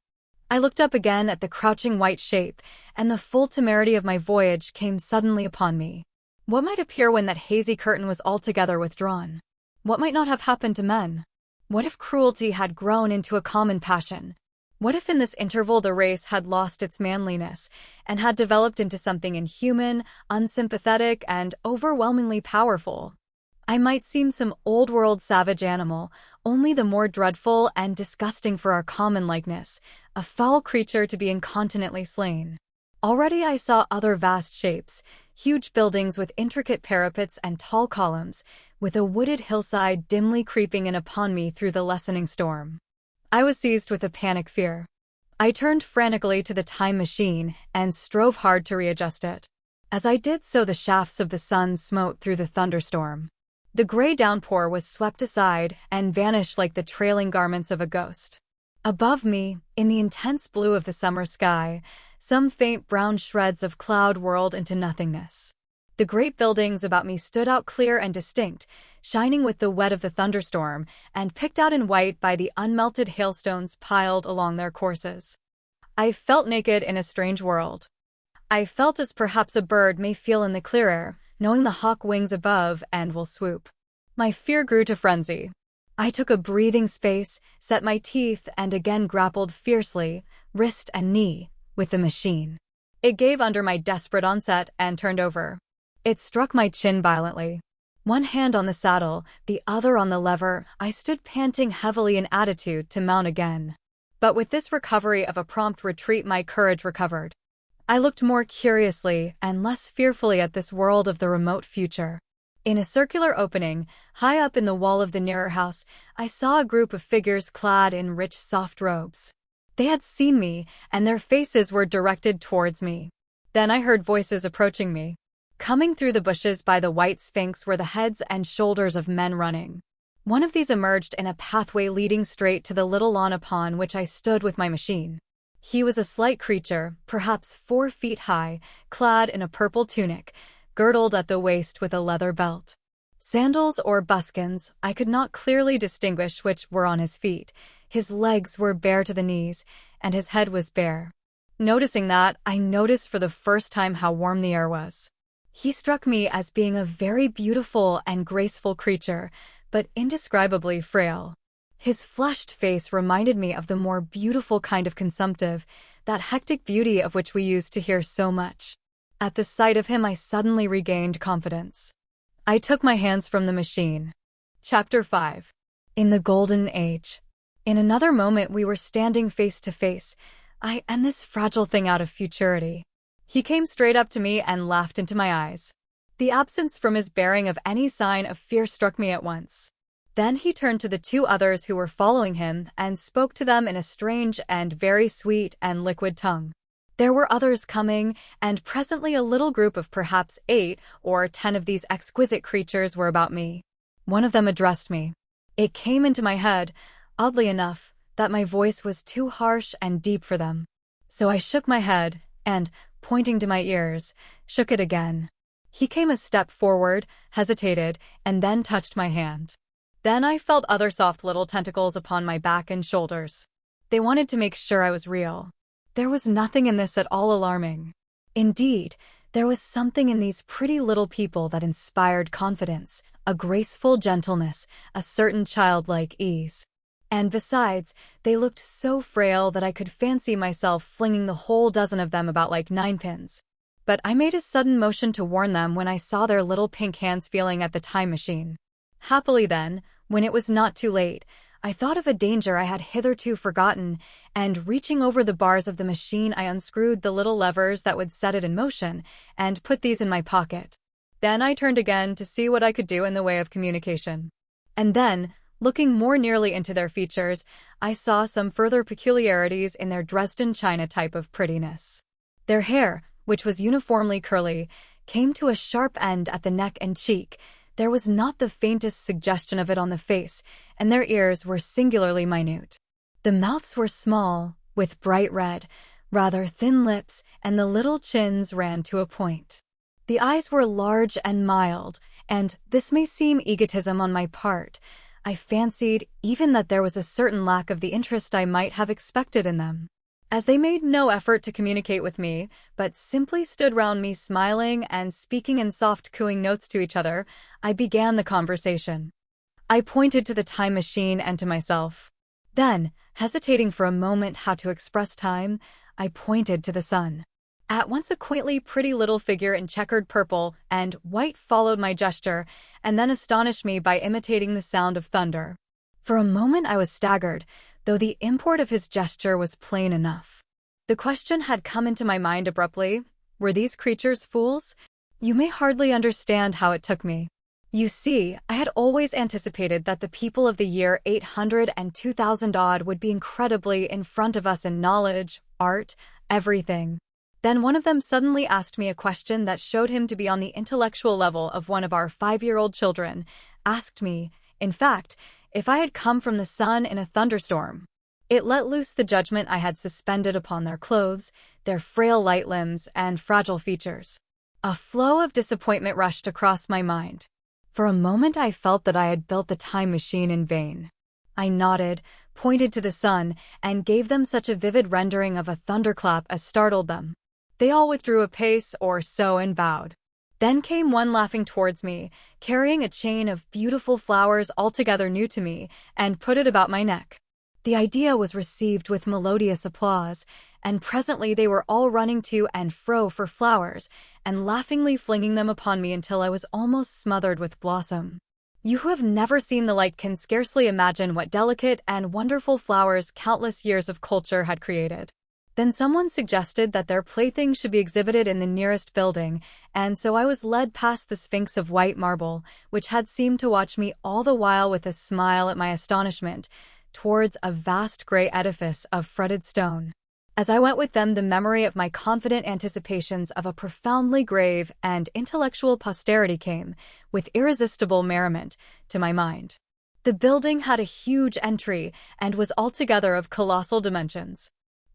S1: I looked up again at the crouching white shape, and the full temerity of my voyage came suddenly upon me. What might appear when that hazy curtain was altogether withdrawn? What might not have happened to men? What if cruelty had grown into a common passion? What if in this interval the race had lost its manliness and had developed into something inhuman, unsympathetic, and overwhelmingly powerful? I might seem some old-world savage animal, only the more dreadful and disgusting for our common likeness, a foul creature to be incontinently slain. Already I saw other vast shapes, huge buildings with intricate parapets and tall columns, with a wooded hillside dimly creeping in upon me through the lessening storm. I was seized with a panic fear. I turned frantically to the time machine and strove hard to readjust it. As I did so, the shafts of the sun smote through the thunderstorm. The gray downpour was swept aside and vanished like the trailing garments of a ghost. Above me, in the intense blue of the summer sky, some faint brown shreds of cloud whirled into nothingness. The great buildings about me stood out clear and distinct, shining with the wet of the thunderstorm, and picked out in white by the unmelted hailstones piled along their courses. I felt naked in a strange world. I felt as perhaps a bird may feel in the clear air, knowing the hawk wings above and will swoop. My fear grew to frenzy. I took a breathing space, set my teeth, and again grappled fiercely, wrist and knee, with the machine. It gave under my desperate onset and turned over. It struck my chin violently. One hand on the saddle, the other on the lever, I stood panting heavily in attitude to mount again. But with this recovery of a prompt retreat, my courage recovered. I looked more curiously and less fearfully at this world of the remote future. In a circular opening, high up in the wall of the nearer house, I saw a group of figures clad in rich, soft robes. They had seen me, and their faces were directed towards me. Then I heard voices approaching me. Coming through the bushes by the white sphinx were the heads and shoulders of men running. One of these emerged in a pathway leading straight to the little lawn upon which I stood with my machine. He was a slight creature, perhaps 4 feet high, clad in a purple tunic, girdled at the waist with a leather belt. Sandals or buskins, I could not clearly distinguish which were on his feet. His legs were bare to the knees, and his head was bare. Noticing that, I noticed for the first time how warm the air was. He struck me as being a very beautiful and graceful creature, but indescribably frail. His flushed face reminded me of the more beautiful kind of consumptive, that hectic beauty of which we used to hear so much. At the sight of him, I suddenly regained confidence. I took my hands from the machine. Chapter 5. In the Golden Age. In another moment we were standing face to face, I and this fragile thing out of futurity. He came straight up to me and laughed into my eyes. The absence from his bearing of any sign of fear struck me at once. Then he turned to the 2 others who were following him and spoke to them in a strange and very sweet and liquid tongue. There were others coming, and presently a little group of perhaps 8 or 10 of these exquisite creatures were about me. One of them addressed me. It came into my head, oddly enough, that my voice was too harsh and deep for them. So I shook my head, and, pointing to my ears, shook it again. He came a step forward, hesitated, and then touched my hand. Then I felt other soft little tentacles upon my back and shoulders. They wanted to make sure I was real. There was nothing in this at all alarming. Indeed, there was something in these pretty little people that inspired confidence, a graceful gentleness, a certain childlike ease. And besides, they looked so frail that I could fancy myself flinging the whole dozen of them about like ninepins. But I made a sudden motion to warn them when I saw their little pink hands feeling at the time machine. Happily then, when it was not too late, I thought of a danger I had hitherto forgotten, and reaching over the bars of the machine I unscrewed the little levers that would set it in motion, and put these in my pocket. Then I turned again to see what I could do in the way of communication. And then, looking more nearly into their features, I saw some further peculiarities in their Dresden china type of prettiness. Their hair, which was uniformly curly, came to a sharp end at the neck and cheek. There was not the faintest suggestion of it on the face, and their ears were singularly minute. The mouths were small, with bright red, rather thin lips, and the little chins ran to a point. The eyes were large and mild, and, this may seem egotism on my part, I fancied even that there was a certain lack of the interest I might have expected in them. As they made no effort to communicate with me, but simply stood round me smiling and speaking in soft cooing notes to each other, I began the conversation. I pointed to the time machine and to myself. Then, hesitating for a moment how to express time, I pointed to the sun. At once a quaintly pretty little figure in checkered purple and white followed my gesture, and then astonished me by imitating the sound of thunder. For a moment I was staggered, though the import of his gesture was plain enough. The question had come into my mind abruptly: were these creatures fools? You may hardly understand how it took me. You see, I had always anticipated that the people of the year 800 and 2000 odd would be incredibly in front of us in knowledge, art, everything. Then one of them suddenly asked me a question that showed him to be on the intellectual level of one of our 5-year-old children, asked me, in fact, if I had come from the sun in a thunderstorm. It let loose the judgment I had suspended upon their clothes, their frail light limbs, and fragile features. A flow of disappointment rushed across my mind. For a moment I felt that I had built the time machine in vain. I nodded, pointed to the sun, and gave them such a vivid rendering of a thunderclap as startled them. They all withdrew a pace or so and bowed. Then came one laughing towards me, carrying a chain of beautiful flowers altogether new to me, and put it about my neck. The idea was received with melodious applause, and presently they were all running to and fro for flowers, and laughingly flinging them upon me until I was almost smothered with blossom. You who have never seen the like can scarcely imagine what delicate and wonderful flowers countless years of culture had created. Then someone suggested that their playthings should be exhibited in the nearest building, and so I was led past the Sphinx of white marble, which had seemed to watch me all the while with a smile at my astonishment, towards a vast gray edifice of fretted stone. As I went with them, the memory of my confident anticipations of a profoundly grave and intellectual posterity came, with irresistible merriment, to my mind. The building had a huge entry and was altogether of colossal dimensions.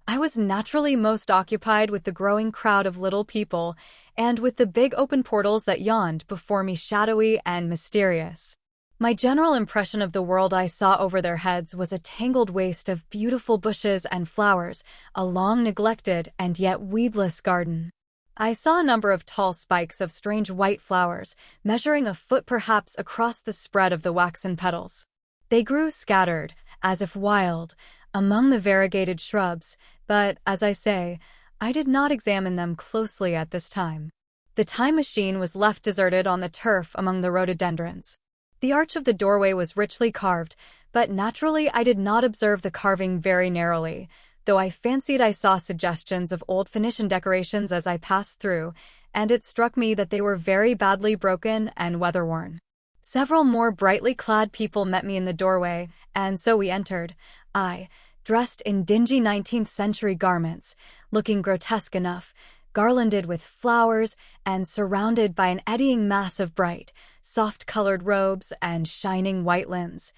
S1: I was naturally most occupied with the growing crowd of little people and with the big open portals that yawned before me, shadowy and mysterious. My general impression of the world I saw over their heads was a tangled waste of beautiful bushes and flowers, a long neglected and yet weedless garden. I saw a number of tall spikes of strange white flowers, measuring a foot perhaps across the spread of the waxen petals. They grew scattered, as if wild, among the variegated shrubs, but, as I say, I did not examine them closely at this time. The time machine was left deserted on the turf among the rhododendrons. The arch of the doorway was richly carved, but naturally I did not observe the carving very narrowly, though I fancied I saw suggestions of old Phoenician decorations as I passed through, and it struck me that they were very badly broken and weather-worn. Several more brightly clad people met me in the doorway, and so we entered, I, dressed in dingy 19th-century garments, looking grotesque enough, garlanded with flowers and surrounded by an eddying mass of bright, soft-colored robes and shining white limbs.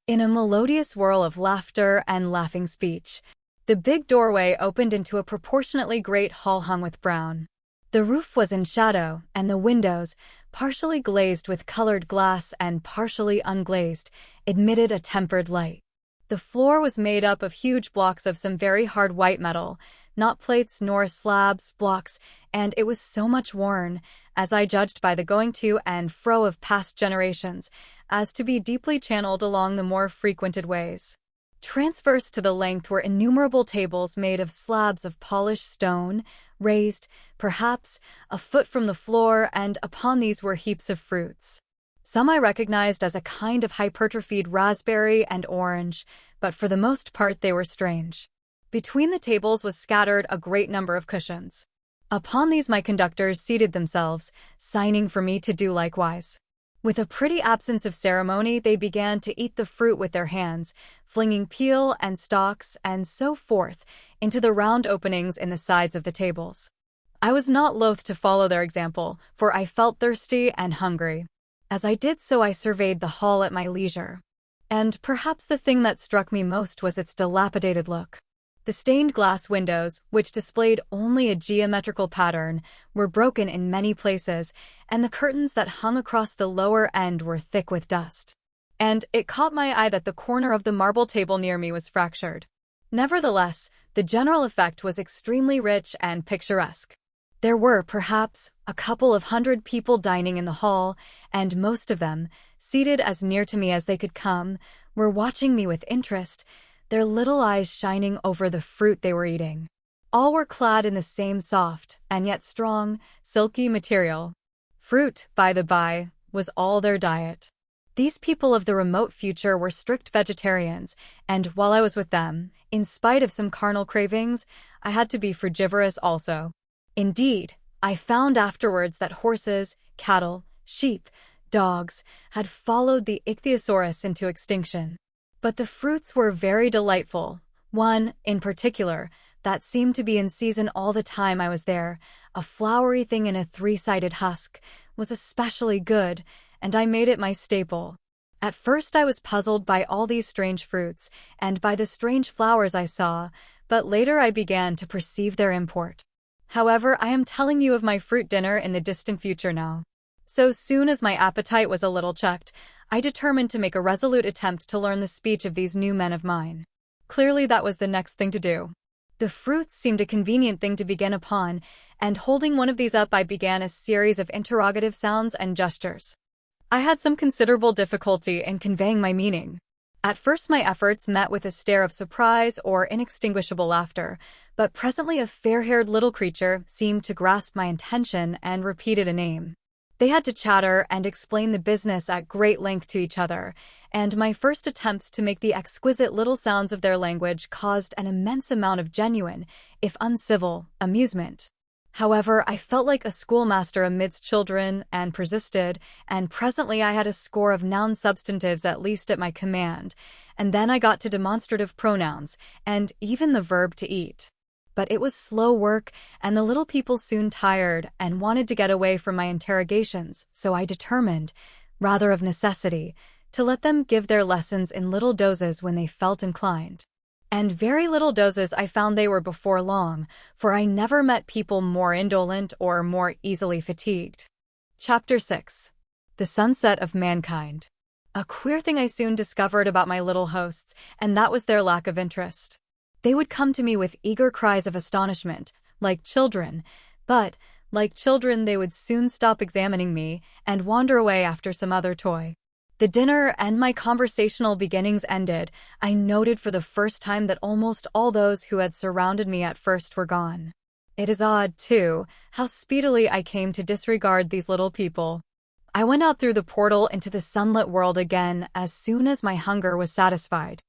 S1: In a melodious whirl of laughter and laughing speech, the big doorway opened into a proportionately great hall hung with brown. The roof was in shadow, and the windows, partially glazed with colored glass and partially unglazed, admitted a tempered light. The floor was made up of huge blocks of some very hard white metal, not plates nor slabs, blocks, and it was so much worn, as I judged by the going to and fro of past generations, as to be deeply channeled along the more frequented ways. Transverse to the length were innumerable tables made of slabs of polished stone, raised, perhaps, a foot from the floor, and upon these were heaps of fruits. Some I recognized as a kind of hypertrophied raspberry and orange, but for the most part they were strange. Between the tables was scattered a great number of cushions. Upon these my conductors seated themselves, signing for me to do likewise. With a pretty absence of ceremony they began to eat the fruit with their hands, flinging peel and stalks and so forth into the round openings in the sides of the tables. I was not loath to follow their example, for I felt thirsty and hungry. As I did so I surveyed the hall at my leisure. And perhaps the thing that struck me most was its dilapidated look. The stained glass windows, which displayed only a geometrical pattern, were broken in many places, and the curtains that hung across the lower end were thick with dust. And it caught my eye that the corner of the marble table near me was fractured. Nevertheless, the general effect was extremely rich and picturesque. There were, perhaps, a couple of hundred people dining in the hall, and most of them, seated as near to me as they could come, were watching me with interest, their little eyes shining over the fruit they were eating. All were clad in the same soft, and yet strong, silky material. Fruit, by the by, was all their diet. These people of the remote future were strict vegetarians, and while I was with them, in spite of some carnal cravings, I had to be frugivorous also. Indeed, I found afterwards that horses, cattle, sheep, dogs had followed the ichthyosaurus into extinction. But the fruits were very delightful. One, in particular, that seemed to be in season all the time I was there, a flowery thing in a three-sided husk, was especially good, and I made it my staple. At first I was puzzled by all these strange fruits, and by the strange flowers I saw, but later I began to perceive their import. However, I am telling you of my fruit dinner in the distant future now. So soon as my appetite was a little checked, I determined to make a resolute attempt to learn the speech of these new men of mine. Clearly that was the next thing to do. The fruits seemed a convenient thing to begin upon, and holding one of these up I began a series of interrogative sounds and gestures. I had some considerable difficulty in conveying my meaning. At first my efforts met with a stare of surprise or inextinguishable laughter, but presently a fair-haired little creature seemed to grasp my intention and repeated a name. They had to chatter and explain the business at great length to each other, and my first attempts to make the exquisite little sounds of their language caused an immense amount of genuine, if uncivil, amusement. However, I felt like a schoolmaster amidst children and persisted, and presently I had a score of noun substantives at least at my command, and then I got to demonstrative pronouns, and even the verb to eat. But it was slow work, and the little people soon tired and wanted to get away from my interrogations, so I determined, rather of necessity, to let them give their lessons in little doses when they felt inclined. And very little doses I found they were before long, for I never met people more indolent or more easily fatigued. Chapter 6. The Sunset of Mankind. A queer thing I soon discovered about my little hosts, and that was their lack of interest. They would come to me with eager cries of astonishment, like children, but, like children, they would soon stop examining me and wander away after some other toy. The dinner and my conversational beginnings ended, I noted for the first time that almost all those who had surrounded me at first were gone. It is odd, too, how speedily I came to disregard these little people. I went out through the portal into the sunlit world again as soon as my hunger was satisfied.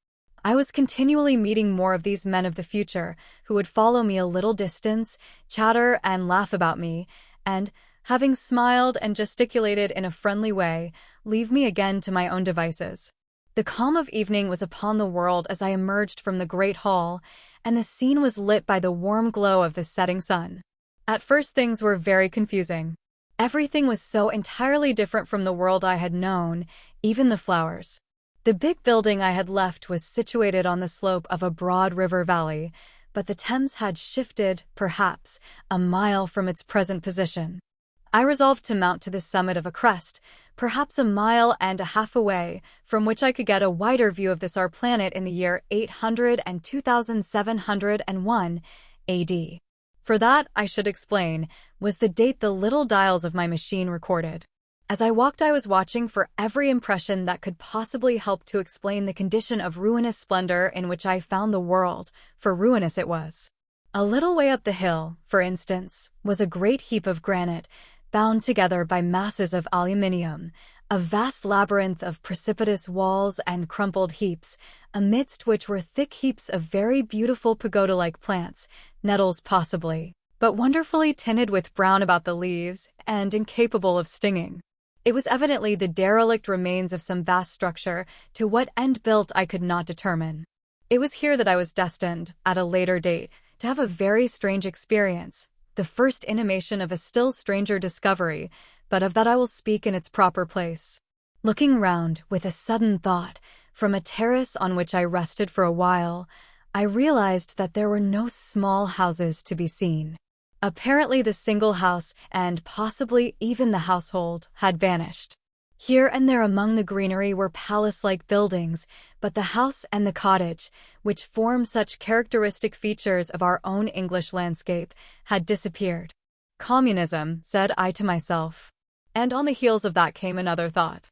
S1: I was continually meeting more of these men of the future, who would follow me a little distance, chatter and laugh about me, and, having smiled and gesticulated in a friendly way, leave me again to my own devices. The calm of evening was upon the world as I emerged from the great hall, and the scene was lit by the warm glow of the setting sun. At first things were very confusing. Everything was so entirely different from the world I had known, even the flowers. The big building I had left was situated on the slope of a broad river valley, but the Thames had shifted, perhaps, a mile from its present position. I resolved to mount to the summit of a crest, perhaps a mile and a half away, from which I could get a wider view of this our planet in the year 800 and 2701 AD. For that, I should explain, was the date the little dials of my machine recorded. As I walked, I was watching for every impression that could possibly help to explain the condition of ruinous splendor in which I found the world, for ruinous it was. A little way up the hill, for instance, was a great heap of granite, bound together by masses of aluminium, a vast labyrinth of precipitous walls and crumpled heaps, amidst which were thick heaps of very beautiful pagoda-like plants, nettles possibly, but wonderfully tinted with brown about the leaves, and incapable of stinging. It was evidently the derelict remains of some vast structure, to what end built I could not determine. It was here that I was destined, at a later date, to have a very strange experience, the first intimation of a still stranger discovery, but of that I will speak in its proper place. Looking round, with a sudden thought, from a terrace on which I rested for a while, I realized that there were no small houses to be seen. Apparently the single house, and possibly even the household, had vanished. Here and there among the greenery were palace-like buildings, but the house and the cottage, which form such characteristic features of our own English landscape, had disappeared. Communism, said I to myself. And on the heels of that came another thought.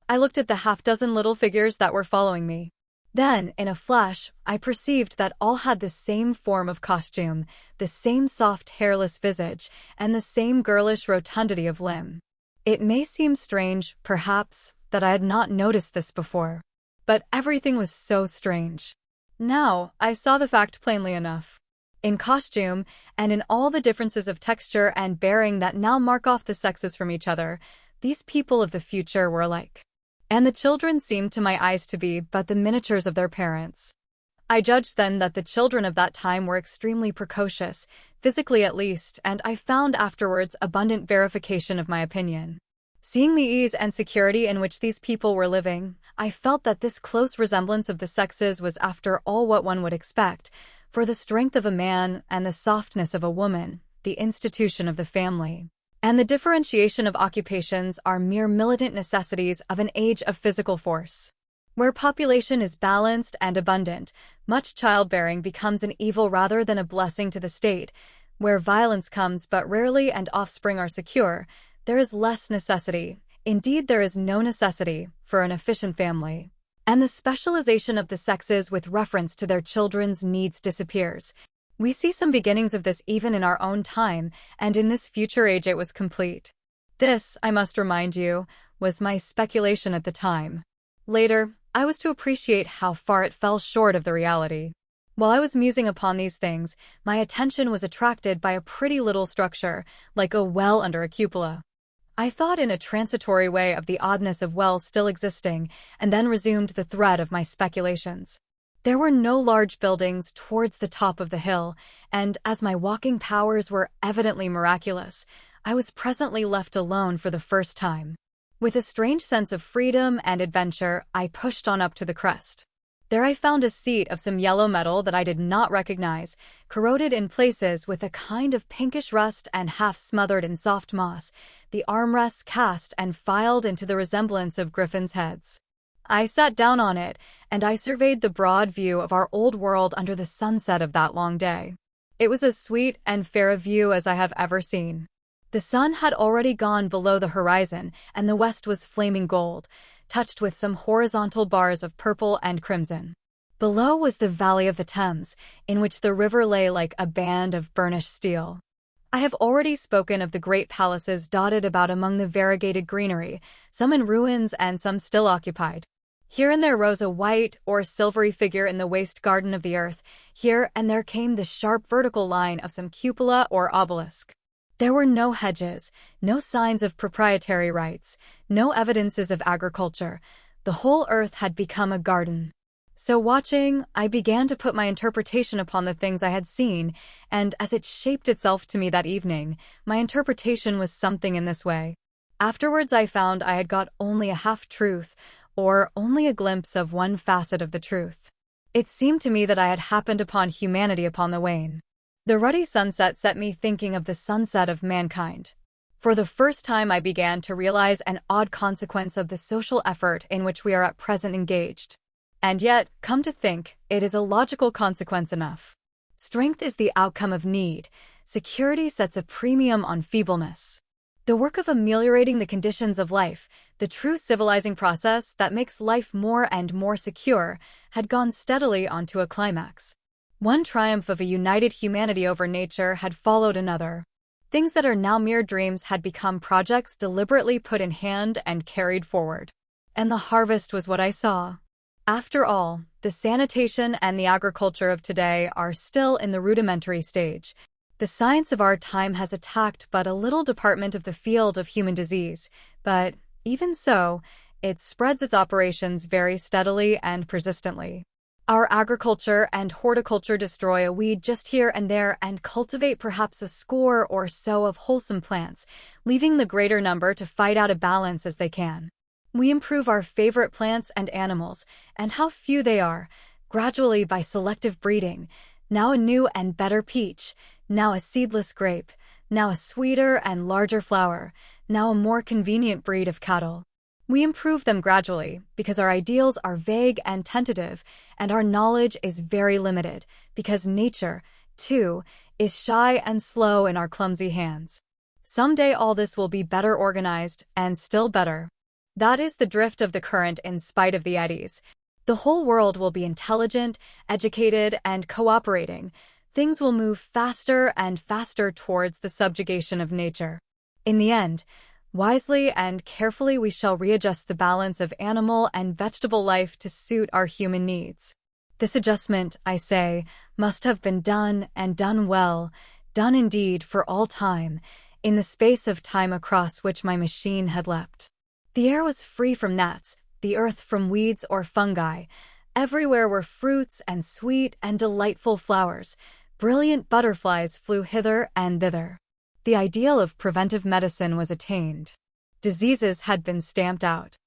S1: I looked at the half-dozen little figures that were following me. Then, in a flash, I perceived that all had the same form of costume, the same soft hairless visage, and the same girlish rotundity of limb. It may seem strange, perhaps, that I had not noticed this before. But everything was so strange. Now, I saw the fact plainly enough. In costume, and in all the differences of texture and bearing that now mark off the sexes from each other, these people of the future were alike. And the children seemed to my eyes to be but the miniatures of their parents. I judged then that the children of that time were extremely precocious, physically at least, and I found afterwards abundant verification of my opinion. Seeing the ease and security in which these people were living, I felt that this close resemblance of the sexes was after all what one would expect, for the strength of a man and the softness of a woman, the institution of the family, and the differentiation of occupations are mere militant necessities of an age of physical force. Where population is balanced and abundant, much childbearing becomes an evil rather than a blessing to the state. Where violence comes but rarely and offspring are secure, there is less necessity, indeed there is no necessity, for an efficient family. And the specialization of the sexes with reference to their children's needs disappears. We see some beginnings of this even in our own time, and in this future age it was complete. This, I must remind you, was my speculation at the time. Later, I was to appreciate how far it fell short of the reality. While I was musing upon these things, my attention was attracted by a pretty little structure, like a well under a cupola. I thought in a transitory way of the oddness of wells still existing, and then resumed the thread of my speculations. There were no large buildings towards the top of the hill, and as my walking powers were evidently miraculous, I was presently left alone for the first time. With a strange sense of freedom and adventure, I pushed on up to the crest. There I found a seat of some yellow metal that I did not recognize, corroded in places with a kind of pinkish rust and half smothered in soft moss, the armrests cast and filed into the resemblance of griffins' heads. I sat down on it, and I surveyed the broad view of our old world under the sunset of that long day. It was as sweet and fair a view as I have ever seen. The sun had already gone below the horizon, and the west was flaming gold, touched with some horizontal bars of purple and crimson. Below was the valley of the Thames, in which the river lay like a band of burnished steel. I have already spoken of the great palaces dotted about among the variegated greenery, some in ruins and some still occupied. Here and there rose a white or silvery figure in the waste garden of the earth. Here and there came the sharp vertical line of some cupola or obelisk. There were no hedges, no signs of proprietary rights, no evidences of agriculture. The whole earth had become a garden. So watching, I began to put my interpretation upon the things I had seen, and as it shaped itself to me that evening, my interpretation was something in this way. Afterwards I found I had got only a half-truth, or only a glimpse of one facet of the truth. It seemed to me that I had happened upon humanity upon the wane. The ruddy sunset set me thinking of the sunset of mankind. For the first time I began to realize an odd consequence of the social effort in which we are at present engaged. And yet, come to think, it is a logical consequence enough. Strength is the outcome of need. Security sets a premium on feebleness. The work of ameliorating the conditions of life, the true civilizing process that makes life more and more secure, had gone steadily on to a climax. One triumph of a united humanity over nature had followed another. Things that are now mere dreams had become projects deliberately put in hand and carried forward. And the harvest was what I saw. After all, the sanitation and the agriculture of today are still in the rudimentary stage. The science of our time has attacked but a little department of the field of human disease, but, even so, it spreads its operations very steadily and persistently. Our agriculture and horticulture destroy a weed just here and there and cultivate perhaps a score or so of wholesome plants, leaving the greater number to fight out a balance as they can. We improve our favorite plants and animals, and how few they are, gradually by selective breeding, now a new and better peach, now a seedless grape, now a sweeter and larger flower, now a more convenient breed of cattle. We improve them gradually because our ideals are vague and tentative, and our knowledge is very limited because nature, too, is shy and slow in our clumsy hands. Someday all this will be better organized and still better. That is the drift of the current in spite of the eddies. The whole world will be intelligent, educated, and cooperating. Things will move faster and faster towards the subjugation of nature. In the end, wisely and carefully we shall readjust the balance of animal and vegetable life to suit our human needs. This adjustment, I say, must have been done and done well, done indeed for all time, in the space of time across which my machine had leapt. The air was free from gnats, the earth from weeds or fungi. Everywhere were fruits and sweet and delightful flowers. Brilliant butterflies flew hither and thither. The ideal of preventive medicine was attained. Diseases had been stamped out.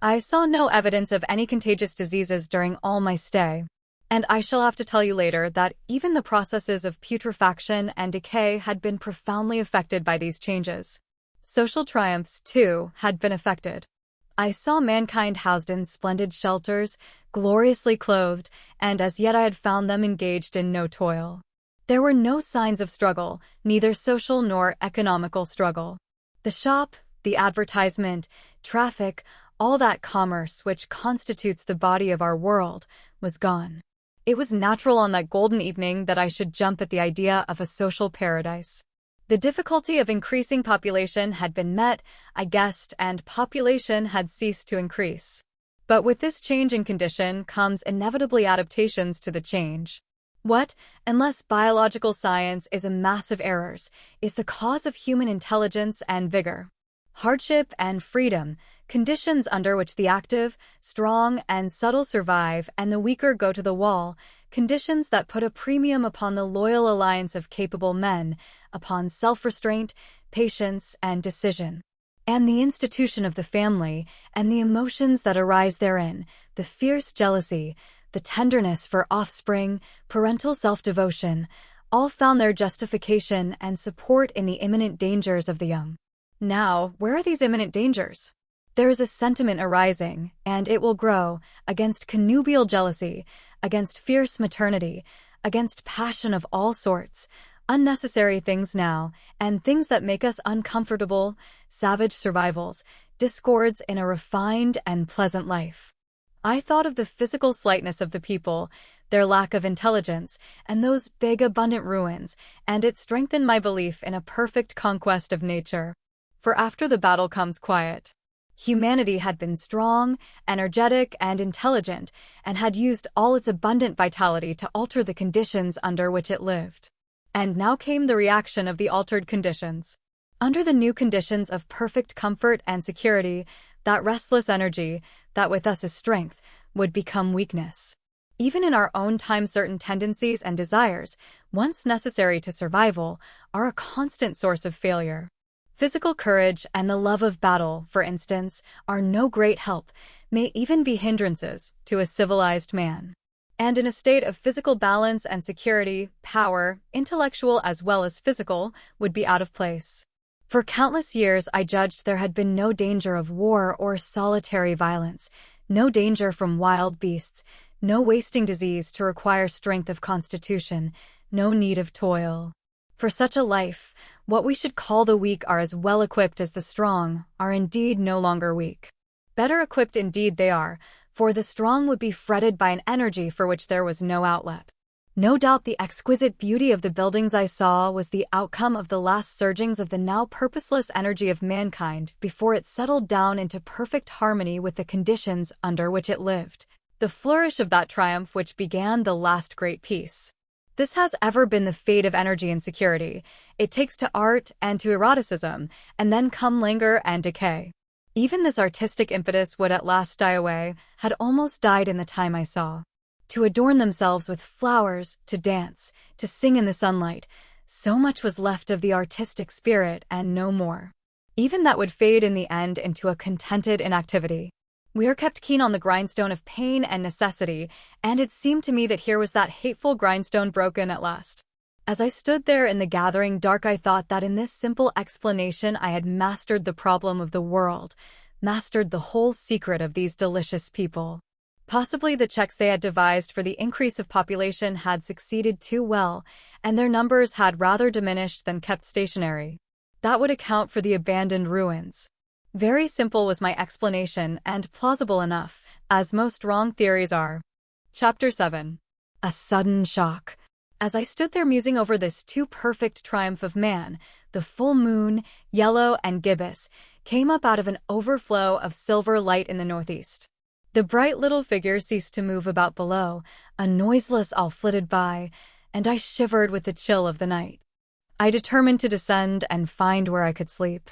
S1: I saw no evidence of any contagious diseases during all my stay. And I shall have to tell you later that even the processes of putrefaction and decay had been profoundly affected by these changes. Social triumphs, too, had been affected. I saw mankind housed in splendid shelters, gloriously clothed, and as yet I had found them engaged in no toil. There were no signs of struggle, neither social nor economical struggle. The shop, the advertisement, traffic, all that commerce which constitutes the body of our world, was gone. It was natural on that golden evening that I should jump at the idea of a social paradise. The difficulty of increasing population had been met, I guessed, and population had ceased to increase. But with this change in condition comes inevitably adaptations to the change. What, unless biological science is a mass of errors, is the cause of human intelligence and vigor? Hardship and freedom, conditions under which the active, strong, and subtle survive and the weaker go to the wall, conditions that put a premium upon the loyal alliance of capable men, upon self-restraint, patience, and decision. And the institution of the family, and the emotions that arise therein, the fierce jealousy, the tenderness for offspring, parental self-devotion, all found their justification and support in the imminent dangers of the young. Now, where are these imminent dangers? There is a sentiment arising, and it will grow, against connubial jealousy, against fierce maternity, against passion of all sorts, unnecessary things now, and things that make us uncomfortable, savage survivals, discords in a refined and pleasant life. I thought of the physical slightness of the people, their lack of intelligence, and those big abundant ruins, and it strengthened my belief in a perfect conquest of nature. For after the battle comes quiet. Humanity had been strong, energetic, and intelligent, and had used all its abundant vitality to alter the conditions under which it lived. And now came the reaction of the altered conditions. Under the new conditions of perfect comfort and security, that restless energy, that with us is strength, would become weakness. Even in our own time, certain tendencies and desires, once necessary to survival, are a constant source of failure. Physical courage and the love of battle, for instance, are no great help, may even be hindrances to a civilized man. And in a state of physical balance and security, power, intellectual as well as physical, would be out of place. For countless years I judged there had been no danger of war or solitary violence, no danger from wild beasts, no wasting disease to require strength of constitution, no need of toil. For such a life, what we should call the weak are as well equipped as the strong, are indeed no longer weak. Better equipped indeed they are, for the strong would be fretted by an energy for which there was no outlet. No doubt the exquisite beauty of the buildings I saw was the outcome of the last surgings of the now purposeless energy of mankind before it settled down into perfect harmony with the conditions under which it lived, the flourish of that triumph which began the last great peace. This has ever been the fate of energy and security. It takes to art and to eroticism, and then come languor and decay. Even this artistic impetus would at last die away, had almost died in the time I saw. To adorn themselves with flowers, to dance, to sing in the sunlight, so much was left of the artistic spirit and no more. Even that would fade in the end into a contented inactivity. We are kept keen on the grindstone of pain and necessity, and it seemed to me that here was that hateful grindstone broken at last. As I stood there in the gathering dark, I thought that in this simple explanation I had mastered the problem of the world, mastered the whole secret of these delicious people. Possibly the checks they had devised for the increase of population had succeeded too well, and their numbers had rather diminished than kept stationary. That would account for the abandoned ruins. Very simple was my explanation, and plausible enough, as most wrong theories are. Chapter 7. A sudden shock. As I stood there musing over this too perfect triumph of man, the full moon, yellow and gibbous, came up out of an overflow of silver light in the northeast. The bright little figure ceased to move about below, a noiseless all flitted by, and I shivered with the chill of the night. I determined to descend and find where I could sleep.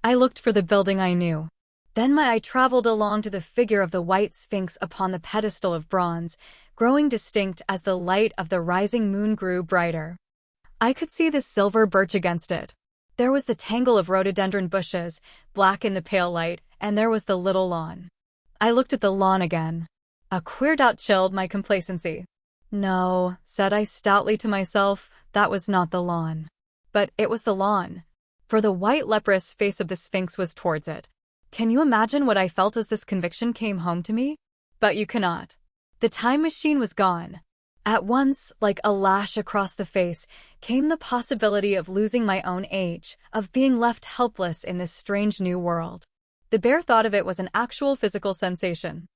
S1: I looked for the building I knew. Then my eye traveled along to the figure of the white sphinx upon the pedestal of bronze, growing distinct as the light of the rising moon grew brighter. I could see the silver birch against it. There was the tangle of rhododendron bushes, black in the pale light, and there was the little lawn. I looked at the lawn again. A queer doubt chilled my complacency. No, said I stoutly to myself, that was not the lawn. But it was the lawn, for the white leprous face of the Sphinx was towards it. Can you imagine what I felt as this conviction came home to me? But you cannot. The time machine was gone. At once, like a lash across the face, came the possibility of losing my own age, of being left helpless in this strange new world. The bare thought of it was an actual physical sensation.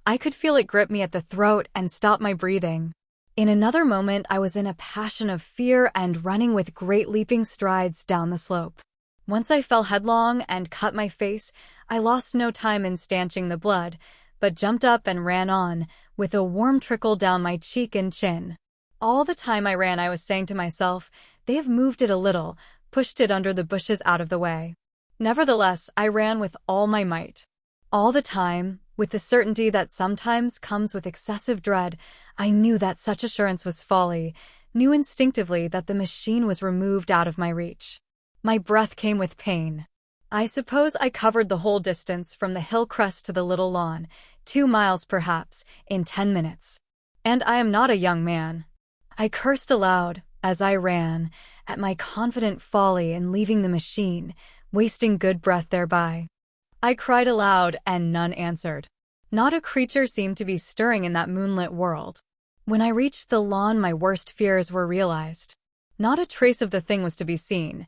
S1: I could feel it grip me at the throat and stop my breathing. In another moment, I was in a passion of fear and running with great leaping strides down the slope. Once I fell headlong and cut my face, I lost no time in stanching the blood, but jumped up and ran on, with a warm trickle down my cheek and chin. All the time I ran, I was saying to myself, they have moved it a little, pushed it under the bushes out of the way. Nevertheless, I ran with all my might. All the time, with the certainty that sometimes comes with excessive dread, I knew that such assurance was folly, knew instinctively that the machine was removed out of my reach. My breath came with pain. I suppose I covered the whole distance from the hill crest to the little lawn, 2 miles perhaps, in 10 minutes. And I am not a young man. I cursed aloud, as I ran, at my confident folly in leaving the machine, wasting good breath thereby. I cried aloud, and none answered. Not a creature seemed to be stirring in that moonlit world. When I reached the lawn, my worst fears were realized. Not a trace of the thing was to be seen.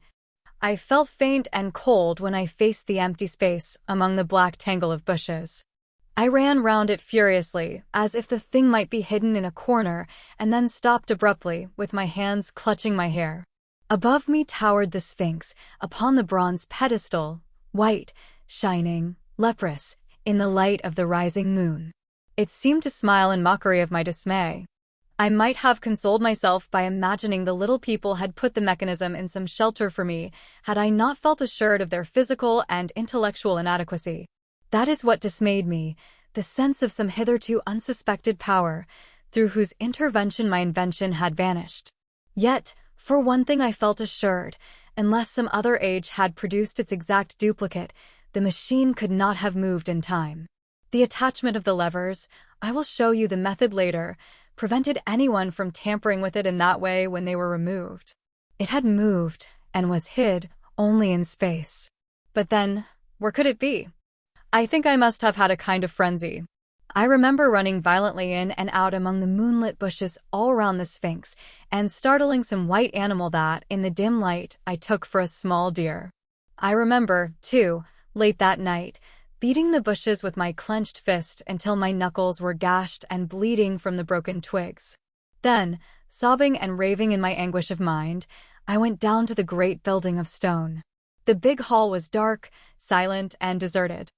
S1: I felt faint and cold when I faced the empty space among the black tangle of bushes. I ran round it furiously, as if the thing might be hidden in a corner, and then stopped abruptly, with my hands clutching my hair. Above me towered the Sphinx, upon the bronze pedestal, white, shining, leprous, in the light of the rising moon. It seemed to smile in mockery of my dismay. I might have consoled myself by imagining the little people had put the mechanism in some shelter for me, had I not felt assured of their physical and intellectual inadequacy. That is what dismayed me, the sense of some hitherto unsuspected power, through whose intervention my invention had vanished. Yet, for one thing I felt assured, unless some other age had produced its exact duplicate, the machine could not have moved in time. The attachment of the levers, I will show you the method later, prevented anyone from tampering with it in that way when they were removed. It had moved, and was hid, only in space. But then, where could it be? I think I must have had a kind of frenzy. I remember running violently in and out among the moonlit bushes all round the Sphinx, and startling some white animal that, in the dim light, I took for a small deer. I remember, too, late that night, beating the bushes with my clenched fist until my knuckles were gashed and bleeding from the broken twigs. Then, sobbing and raving in my anguish of mind, I went down to the great building of stone. The big hall was dark, silent, and deserted.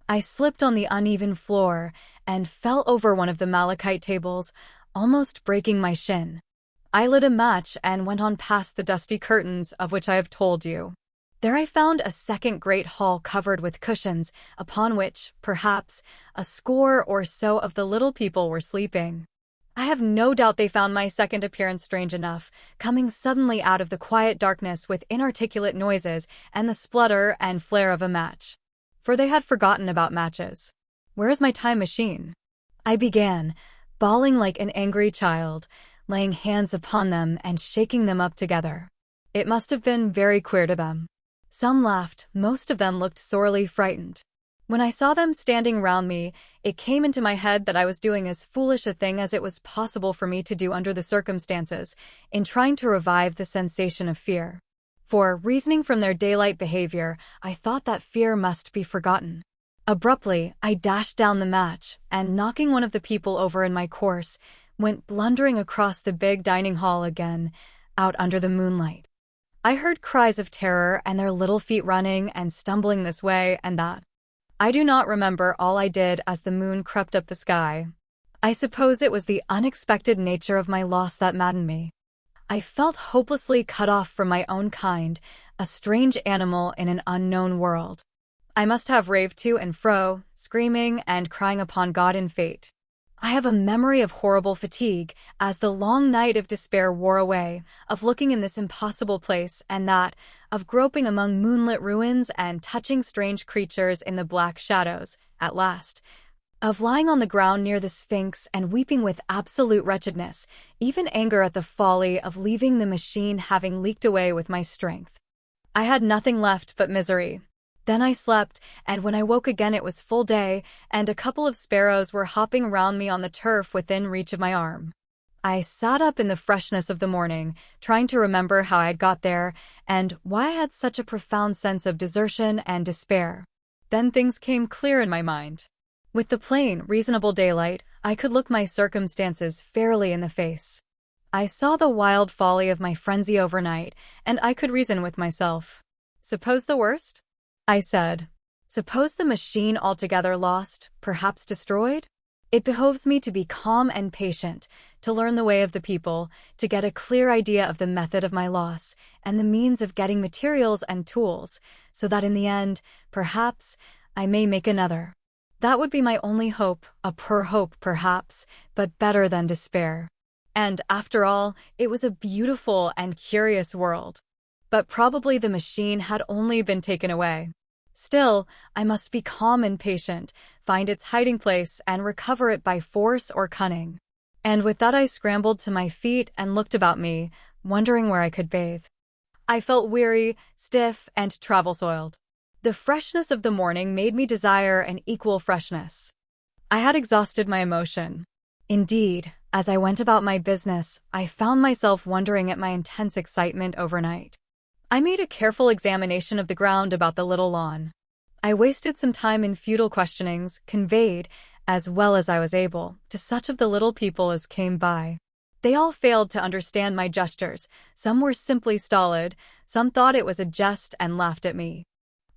S1: I slipped on the uneven floor and fell over one of the malachite tables, almost breaking my shin. I lit a match and went on past the dusty curtains of which I have told you. There I found a second great hall covered with cushions, upon which, perhaps, a score or so of the little people were sleeping. I have no doubt they found my second appearance strange enough, coming suddenly out of the quiet darkness with inarticulate noises and the splutter and flare of a match. For they had forgotten about matches. Where is my time machine? I began, bawling like an angry child, laying hands upon them and shaking them up together. It must have been very queer to them. Some laughed, most of them looked sorely frightened. When I saw them standing round me, it came into my head that I was doing as foolish a thing as it was possible for me to do under the circumstances, in trying to revive the sensation of fear. For, reasoning from their daylight behavior, I thought that fear must be forgotten. Abruptly, I dashed down the match, and knocking one of the people over in my course, went blundering across the big dining hall again, out under the moonlight. I heard cries of terror and their little feet running and stumbling this way and that. I do not remember all I did as the moon crept up the sky. I suppose it was the unexpected nature of my loss that maddened me. I felt hopelessly cut off from my own kind, a strange animal in an unknown world. I must have raved to and fro, screaming and crying upon God and fate. I have a memory of horrible fatigue as the long night of despair wore away, of looking in this impossible place and that, of groping among moonlit ruins and touching strange creatures in the black shadows, at last, of lying on the ground near the Sphinx and weeping with absolute wretchedness, even anger at the folly of leaving the machine having leaked away with my strength. I had nothing left but misery. Then I slept, and when I woke again it was full day, and a couple of sparrows were hopping round me on the turf within reach of my arm. I sat up in the freshness of the morning, trying to remember how I had got there, and why I had such a profound sense of desertion and despair. Then things came clear in my mind. With the plain, reasonable daylight, I could look my circumstances fairly in the face. I saw the wild folly of my frenzy overnight, and I could reason with myself. Suppose the worst? I said. Suppose the machine altogether lost, perhaps destroyed? It behoves me to be calm and patient, to learn the way of the people, to get a clear idea of the method of my loss, and the means of getting materials and tools, so that in the end, perhaps, I may make another. That would be my only hope, a poor hope perhaps, but better than despair. And after all, it was a beautiful and curious world. But probably the machine had only been taken away. Still, I must be calm and patient, find its hiding place and recover it by force or cunning. And with that I scrambled to my feet and looked about me, wondering where I could bathe. I felt weary, stiff, and travel-soiled. The freshness of the morning made me desire an equal freshness. I had exhausted my emotion. Indeed, as I went about my business, I found myself wondering at my intense excitement overnight. I made a careful examination of the ground about the little lawn. I wasted some time in futile questionings, conveyed, as well as I was able, to such of the little people as came by. They all failed to understand my gestures, some were simply stolid, some thought it was a jest and laughed at me.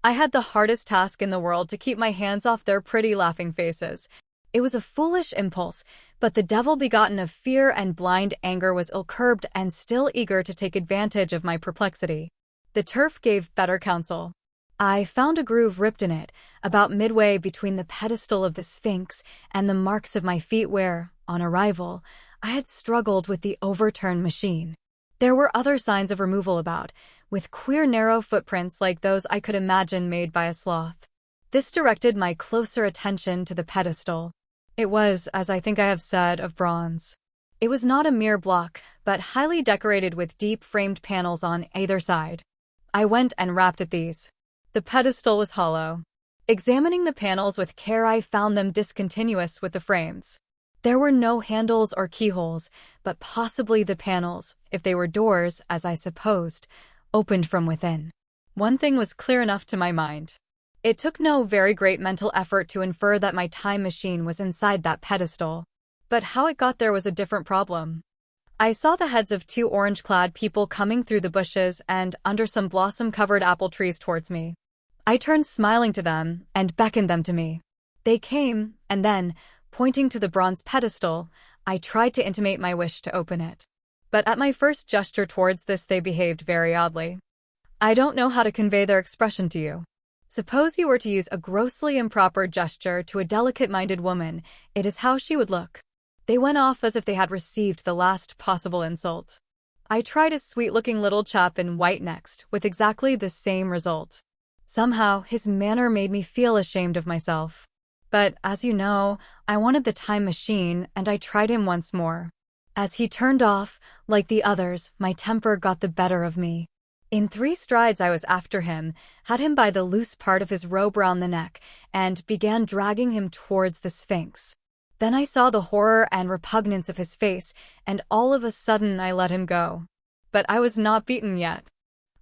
S1: I had the hardest task in the world to keep my hands off their pretty laughing faces. It was a foolish impulse, but the devil begotten of fear and blind anger was ill-curbed and still eager to take advantage of my perplexity. The turf gave better counsel. I found a groove ripped in it, about midway between the pedestal of the Sphinx and the marks of my feet where, on arrival, I had struggled with the overturned machine. There were other signs of removal about, with queer narrow footprints like those I could imagine made by a sloth. This directed my closer attention to the pedestal. It was, as I think I have said, of bronze. It was not a mere block, but highly decorated with deep framed panels on either side. I went and rapped at these. The pedestal was hollow. Examining the panels with care, I found them discontinuous with the frames. There were no handles or keyholes, but possibly the panels, if they were doors, as I supposed, opened from within. One thing was clear enough to my mind. It took no very great mental effort to infer that my time machine was inside that pedestal. But how it got there was a different problem. I saw the heads of two orange-clad people coming through the bushes and under some blossom-covered apple trees towards me. I turned smiling to them and beckoned them to me. They came, and then, pointing to the bronze pedestal, I tried to intimate my wish to open it. But at my first gesture towards this they behaved very oddly. I don't know how to convey their expression to you. Suppose you were to use a grossly improper gesture to a delicate-minded woman, it is how she would look. They went off as if they had received the last possible insult. I tried a sweet-looking little chap in white next, with exactly the same result. Somehow, his manner made me feel ashamed of myself. But, as you know, I wanted the time machine, and I tried him once more. As he turned off, like the others, my temper got the better of me. In 3 strides I was after him, had him by the loose part of his robe round the neck, and began dragging him towards the Sphinx. Then I saw the horror and repugnance of his face, and all of a sudden I let him go. But I was not beaten yet.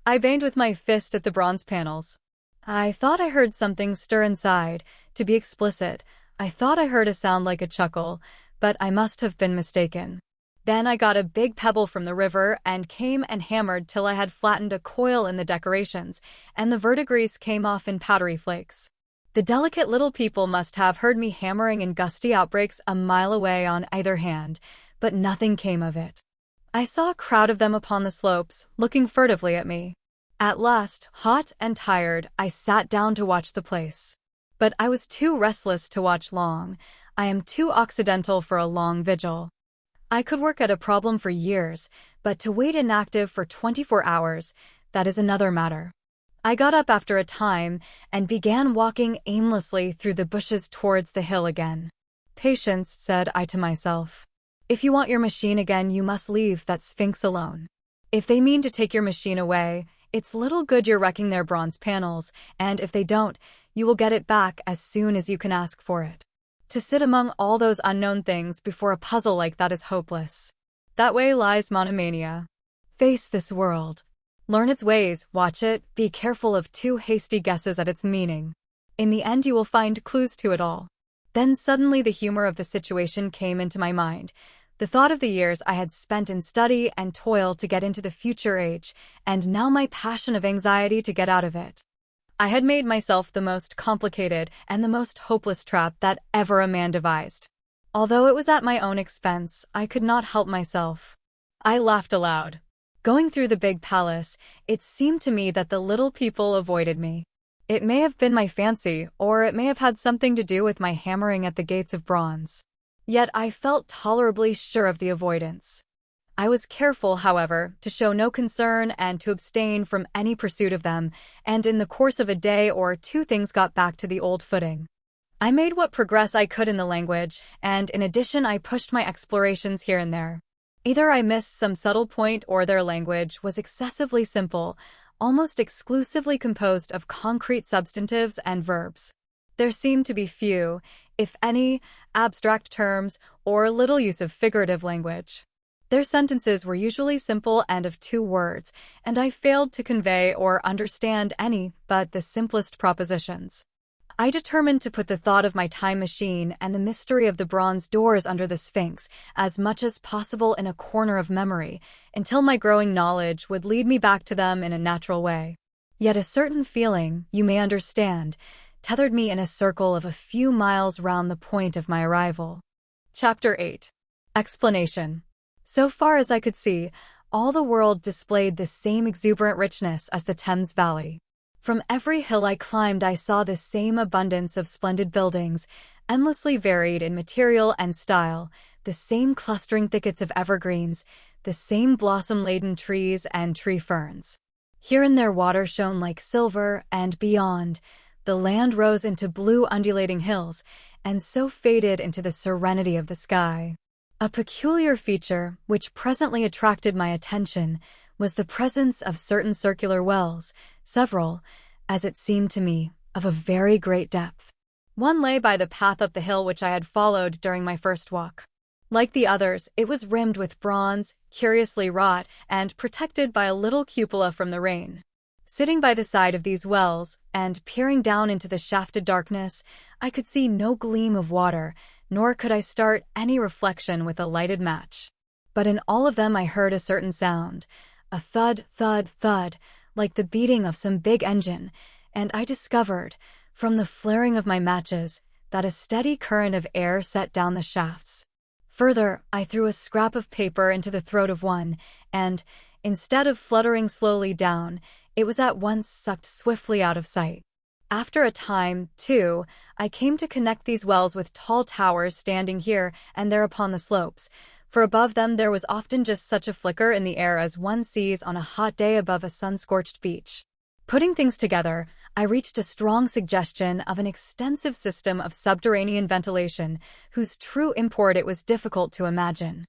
S1: I banged with my fist at the bronze panels. I thought I heard something stir inside. To be explicit, I thought I heard a sound like a chuckle, but I must have been mistaken. Then I got a big pebble from the river and came and hammered till I had flattened a coil in the decorations, and the verdigris came off in powdery flakes. The delicate little people must have heard me hammering in gusty outbreaks a mile away on either hand, but nothing came of it. I saw a crowd of them upon the slopes, looking furtively at me. At last, hot and tired, I sat down to watch the place. But I was too restless to watch long. I am too occidental for a long vigil. I could work at a problem for years, but to wait inactive for 24 hours, that is another matter. I got up after a time and began walking aimlessly through the bushes towards the hill again. Patience, said I to myself. If you want your machine again, you must leave that sphinx alone. If they mean to take your machine away, it's little good you're wrecking their bronze panels, and if they don't, you will get it back as soon as you can ask for it. To sit among all those unknown things before a puzzle like that is hopeless. That way lies monomania. Face this world. Learn its ways, watch it, be careful of too hasty guesses at its meaning. In the end you will find clues to it all. Then suddenly the humor of the situation came into my mind. The thought of the years I had spent in study and toil to get into the future age, and now my passion of anxiety to get out of it. I had made myself the most complicated and the most hopeless trap that ever a man devised. Although it was at my own expense, I could not help myself. I laughed aloud. Going through the big palace, it seemed to me that the little people avoided me. It may have been my fancy, or it may have had something to do with my hammering at the gates of bronze. Yet I felt tolerably sure of the avoidance. I was careful, however, to show no concern and to abstain from any pursuit of them, and in the course of a day or two things got back to the old footing. I made what progress I could in the language, and in addition I pushed my explorations here and there. Either I missed some subtle point or their language was excessively simple, almost exclusively composed of concrete substantives and verbs. There seemed to be few, if any, abstract terms or little use of figurative language. Their sentences were usually simple and of 2 words, and I failed to convey or understand any but the simplest propositions. I determined to put the thought of my time machine and the mystery of the bronze doors under the Sphinx as much as possible in a corner of memory, until my growing knowledge would lead me back to them in a natural way. Yet a certain feeling, you may understand, tethered me in a circle of a few miles round the point of my arrival. Chapter 8. Explanation. So far as I could see, all the world displayed the same exuberant richness as the Thames Valley. From every hill I climbed I saw the same abundance of splendid buildings, endlessly varied in material and style, the same clustering thickets of evergreens, the same blossom-laden trees and tree ferns. Here and there water shone like silver, and beyond, the land rose into blue undulating hills, and so faded into the serenity of the sky. A peculiar feature, which presently attracted my attention, was the presence of certain circular wells, several, as it seemed to me, of a very great depth. One lay by the path up the hill which I had followed during my first walk. Like the others, it was rimmed with bronze, curiously wrought, and protected by a little cupola from the rain. Sitting by the side of these wells, and peering down into the shafted darkness, I could see no gleam of water, nor could I start any reflection with a lighted match. But in all of them I heard a certain sound, a thud, thud, thud, like the beating of some big engine, and I discovered, from the flaring of my matches, that a steady current of air set down the shafts. Further, I threw a scrap of paper into the throat of one, and, instead of fluttering slowly down, it was at once sucked swiftly out of sight. After a time, too, I came to connect these wells with tall towers standing here and there upon the slopes, for above them there was often just such a flicker in the air as one sees on a hot day above a sun-scorched beach. Putting things together, I reached a strong suggestion of an extensive system of subterranean ventilation, whose true import it was difficult to imagine.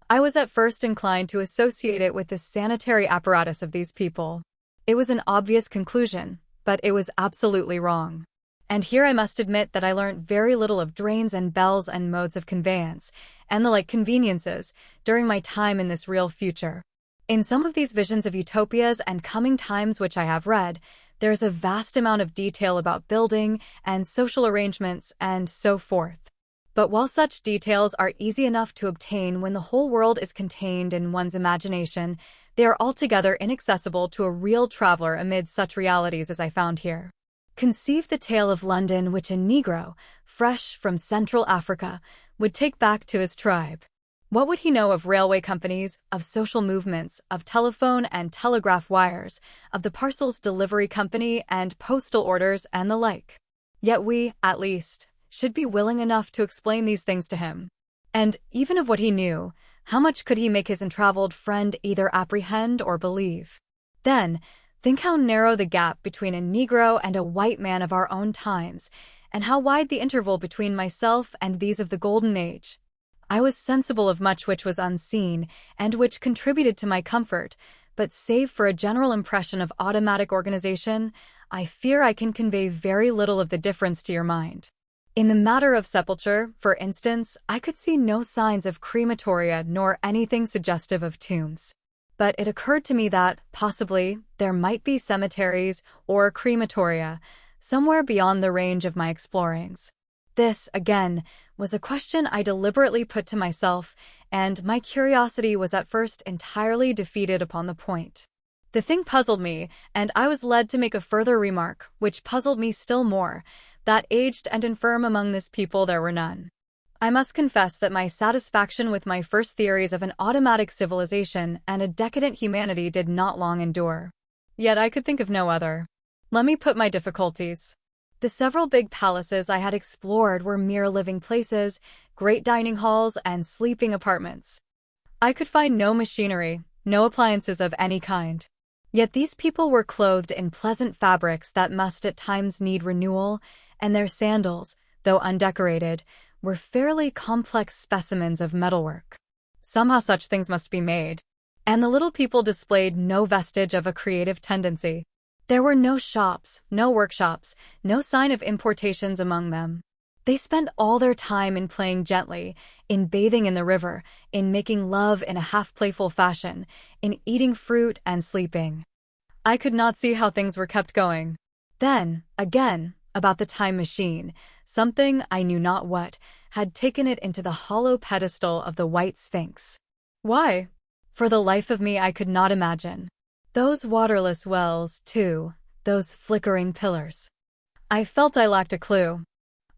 S1: I was at first inclined to associate it with the sanitary apparatus of these people. It was an obvious conclusion, but it was absolutely wrong. And here I must admit that I learnt very little of drains and bells and modes of conveyance, and the like conveniences, during my time in this real future. In some of these visions of utopias and coming times which I have read, there is a vast amount of detail about building and social arrangements and so forth. But while such details are easy enough to obtain when the whole world is contained in one's imagination, they are altogether inaccessible to a real traveler amid such realities as I found here. Conceive the tale of London which a Negro, fresh from Central Africa, would take back to his tribe. What would he know of railway companies, of social movements, of telephone and telegraph wires, of the parcels delivery company and postal orders and the like? Yet we, at least, should be willing enough to explain these things to him. And even of what he knew, how much could he make his untraveled friend either apprehend or believe? Then, think how narrow the gap between a Negro and a white man of our own times, and how wide the interval between myself and these of the Golden Age. I was sensible of much which was unseen, and which contributed to my comfort, but save for a general impression of automatic organization, I fear I can convey very little of the difference to your mind. In the matter of sepulture, for instance, I could see no signs of crematoria nor anything suggestive of tombs. But it occurred to me that, possibly, there might be cemeteries or crematoria somewhere beyond the range of my explorings. This, again, was a question I deliberately put to myself, and my curiosity was at first entirely defeated upon the point. The thing puzzled me, and I was led to make a further remark, which puzzled me still more, that aged and infirm among this people there were none. I must confess that my satisfaction with my first theories of an automatic civilization and a decadent humanity did not long endure. Yet I could think of no other. Let me put my difficulties. The several big palaces I had explored were mere living places, great dining halls, and sleeping apartments. I could find no machinery, no appliances of any kind. Yet these people were clothed in pleasant fabrics that must at times need renewal, and their sandals, though undecorated, were fairly complex specimens of metalwork. Somehow such things must be made. And the little people displayed no vestige of a creative tendency. There were no shops, no workshops, no sign of importations among them. They spent all their time in playing gently, in bathing in the river, in making love in a half-playful fashion, in eating fruit and sleeping. I could not see how things were kept going. Then, again, about the time machine, something, I knew not what, had taken it into the hollow pedestal of the White Sphinx. Why? For the life of me I could not imagine. Those waterless wells, too, those flickering pillars. I felt I lacked a clue.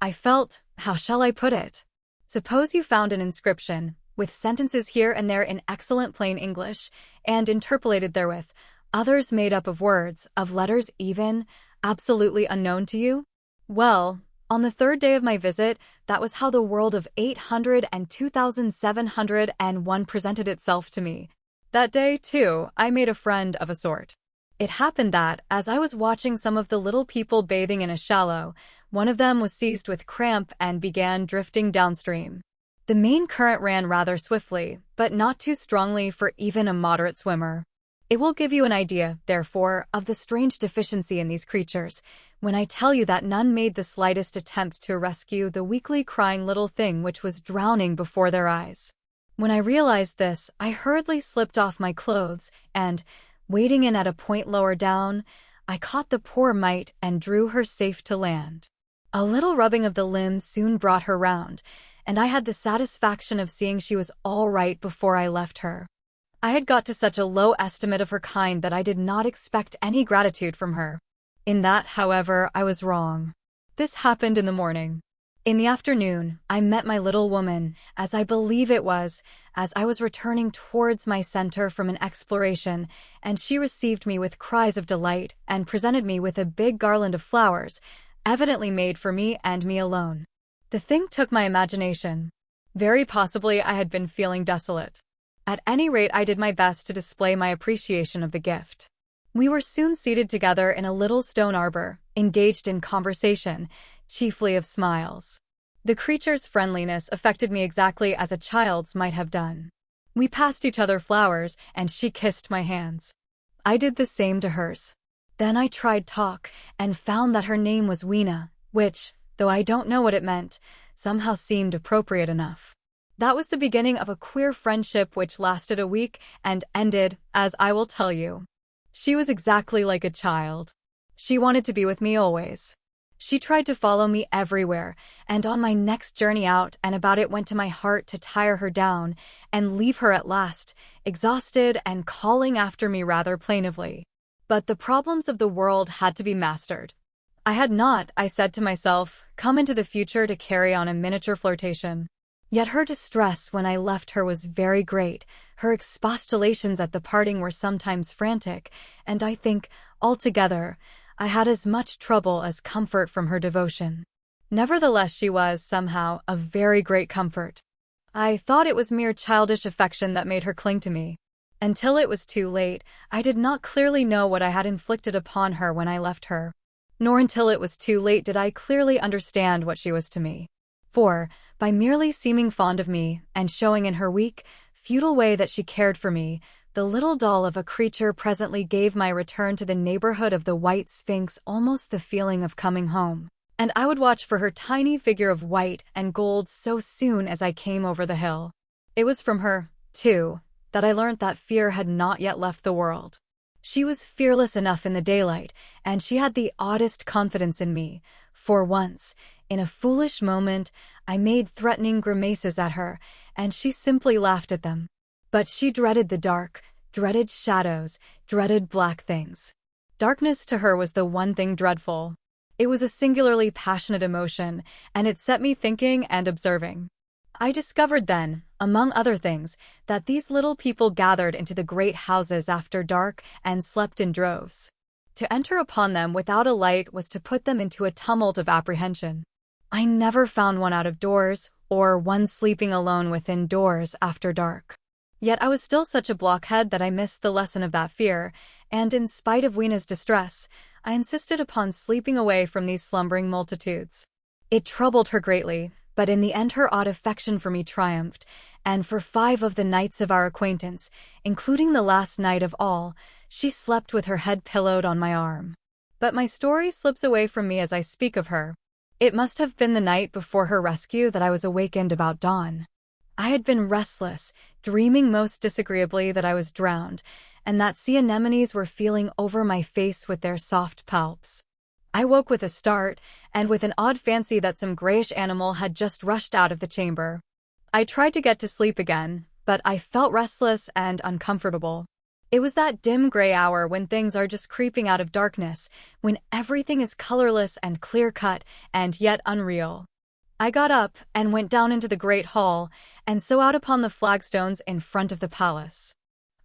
S1: I felt, how shall I put it? Suppose you found an inscription, with sentences here and there in excellent plain English, and interpolated therewith, others made up of words, of letters even, absolutely unknown to you? Well, on the third day of my visit, that was how the world of 802,701 presented itself to me. That day, too, I made a friend of a sort. It happened that, as I was watching some of the little people bathing in a shallow, one of them was seized with cramp and began drifting downstream. The main current ran rather swiftly, but not too strongly for even a moderate swimmer. It will give you an idea, therefore, of the strange deficiency in these creatures, when I tell you that none made the slightest attempt to rescue the weakly crying little thing which was drowning before their eyes. When I realized this, I hurriedly slipped off my clothes, and, wading in at a point lower down, I caught the poor mite and drew her safe to land. A little rubbing of the limbs soon brought her round, and I had the satisfaction of seeing she was all right before I left her. I had got to such a low estimate of her kind that I did not expect any gratitude from her. In that, however, I was wrong. This happened in the morning. In the afternoon, I met my little woman, as I believe it was, as I was returning towards my center from an exploration, and she received me with cries of delight and presented me with a big garland of flowers, evidently made for me and me alone. The thing took my imagination. Very possibly I had been feeling desolate. At any rate, I did my best to display my appreciation of the gift. We were soon seated together in a little stone arbor, engaged in conversation, chiefly of smiles. The creature's friendliness affected me exactly as a child's might have done. We passed each other flowers, and she kissed my hands. I did the same to hers. Then I tried talk, and found that her name was Weena, which, though I don't know what it meant, somehow seemed appropriate enough. That was the beginning of a queer friendship which lasted a week and ended, as I will tell you. She was exactly like a child. She wanted to be with me always. She tried to follow me everywhere, and on my next journey out and about it went to my heart to tire her down and leave her at last, exhausted and calling after me rather plaintively. But the problems of the world had to be mastered. I had not, I said to myself, come into the future to carry on a miniature flirtation. Yet her distress when I left her was very great, her expostulations at the parting were sometimes frantic, and I think, altogether, I had as much trouble as comfort from her devotion. Nevertheless, she was, somehow, a very great comfort. I thought it was mere childish affection that made her cling to me. Until it was too late, I did not clearly know what I had inflicted upon her when I left her. Nor until it was too late did I clearly understand what she was to me. For, by merely seeming fond of me, and showing in her weak, futile way that she cared for me, the little doll of a creature presently gave my return to the neighborhood of the White Sphinx almost the feeling of coming home. And I would watch for her tiny figure of white and gold so soon as I came over the hill. It was from her, too, that I learnt that fear had not yet left the world. She was fearless enough in the daylight, and she had the oddest confidence in me. For once, in a foolish moment, I made threatening grimaces at her, and she simply laughed at them. But she dreaded the dark, dreaded shadows, dreaded black things. Darkness to her was the one thing dreadful. It was a singularly passionate emotion, and it set me thinking and observing. I discovered then, among other things, that these little people gathered into the great houses after dark and slept in droves. To enter upon them without a light was to put them into a tumult of apprehension. I never found one out of doors, or one sleeping alone within doors after dark. Yet I was still such a blockhead that I missed the lesson of that fear, and in spite of Weena's distress, I insisted upon sleeping away from these slumbering multitudes. It troubled her greatly, but in the end her odd affection for me triumphed, and for 5 of the nights of our acquaintance, including the last night of all, she slept with her head pillowed on my arm. But my story slips away from me as I speak of her. It must have been the night before her rescue that I was awakened about dawn. I had been restless, dreaming most disagreeably that I was drowned, and that sea anemones were feeling over my face with their soft palps. I woke with a start, and with an odd fancy that some grayish animal had just rushed out of the chamber. I tried to get to sleep again, but I felt restless and uncomfortable. It was that dim gray hour when things are just creeping out of darkness, when everything is colorless and clear-cut, and yet unreal. I got up and went down into the great hall, and so out upon the flagstones in front of the palace.